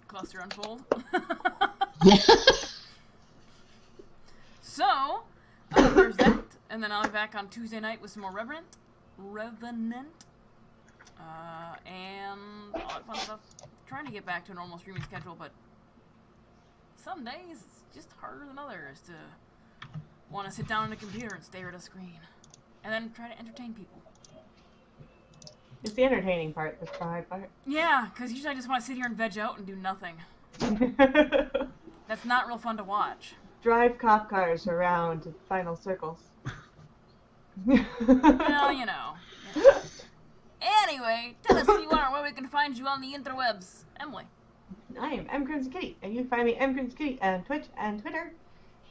cluster unfold. So there's that, and then I'll be back on Tuesday night with some more Revenant, and all that fun stuff. Trying to get back to a normal streaming schedule, but some days it's just harder than others to want to sit down on a computer and stare at a screen, and then try to entertain people. It's the entertaining part that's the hard part. Yeah, because usually I just want to sit here and veg out and do nothing. That's not real fun to watch. Drive cop cars around in final circles. Well, you know. Anyway, tell us who you are, where we can find you on the interwebs. Emily. I am M. Crimson Kitty, and you can find me M. Crimson Kitty on Twitch and Twitter,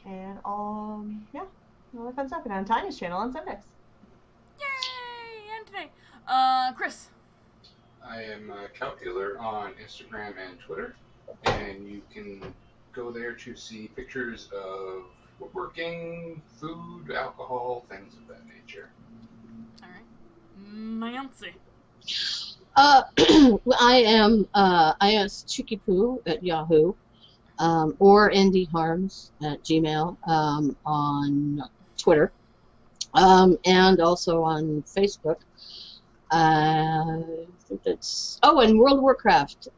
and all that fun stuff, and on Tanya's channel on Sundays. Yay! And today, Chris. I am Count Dealer on Instagram and Twitter, and you can go there to see pictures of woodworking, food, alcohol, things of that nature. All right, Nancy. I am IS Chucky Poo at Yahoo, or Indie Harms at Gmail on Twitter, and also on Facebook. I think that's and World of Warcraft.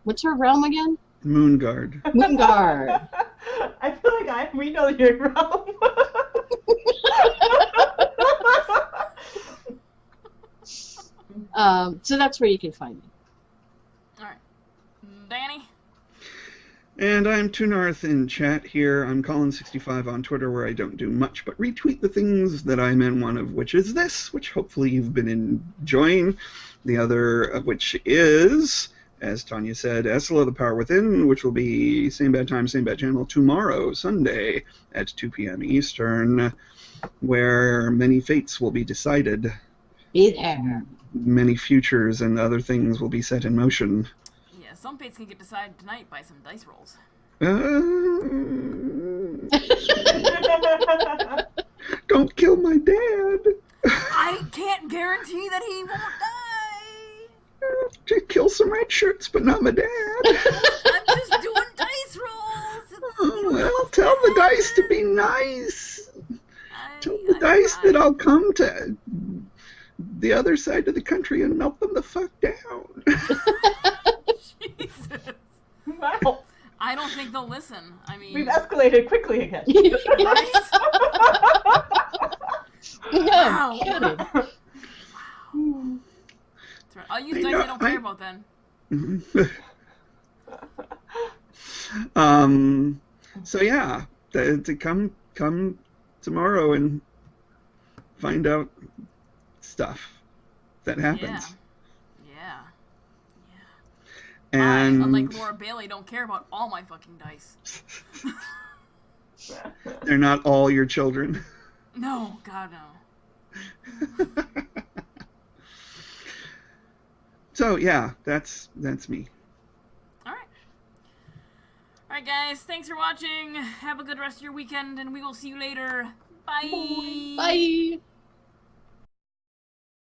What's her realm again? Moonguard. Moonguard. I feel like we know your realm. So that's where you can find me. Alright. Danny? And I'm Tunarth in chat here. I'm Colin65 on Twitter, where I don't do much but retweet the things that I'm in, one of which is this, which hopefully you've been enjoying. The other of which is, as Tanya said, Esla the Power Within, which will be same bad time, same bad channel tomorrow, Sunday, at 2 p.m. Eastern, where many fates will be decided. Be there. Many futures and other things will be set in motion. Yeah, some fates can get decided tonight by some dice rolls. Don't kill my dad. I can't guarantee that he won't die. To kill some red shirts, but not my dad. I'm just doing dice rolls. Oh, well, tell the dice to be nice. Tell the dice that I'll come to the other side of the country and melt them the fuck down. Jesus. Wow. I don't think they'll listen. I mean, we've escalated quickly again. Right? Wow. Wow. I'll use dice I don't care about then. So yeah, to come tomorrow and find out stuff that happens. Yeah. And I, unlike Laura Bailey, don't care about all my fucking dice. They're not all your children. No, God no. So yeah, that's me. Alright guys, thanks for watching. Have a good rest of your weekend, and we will see you later. Bye. Bye.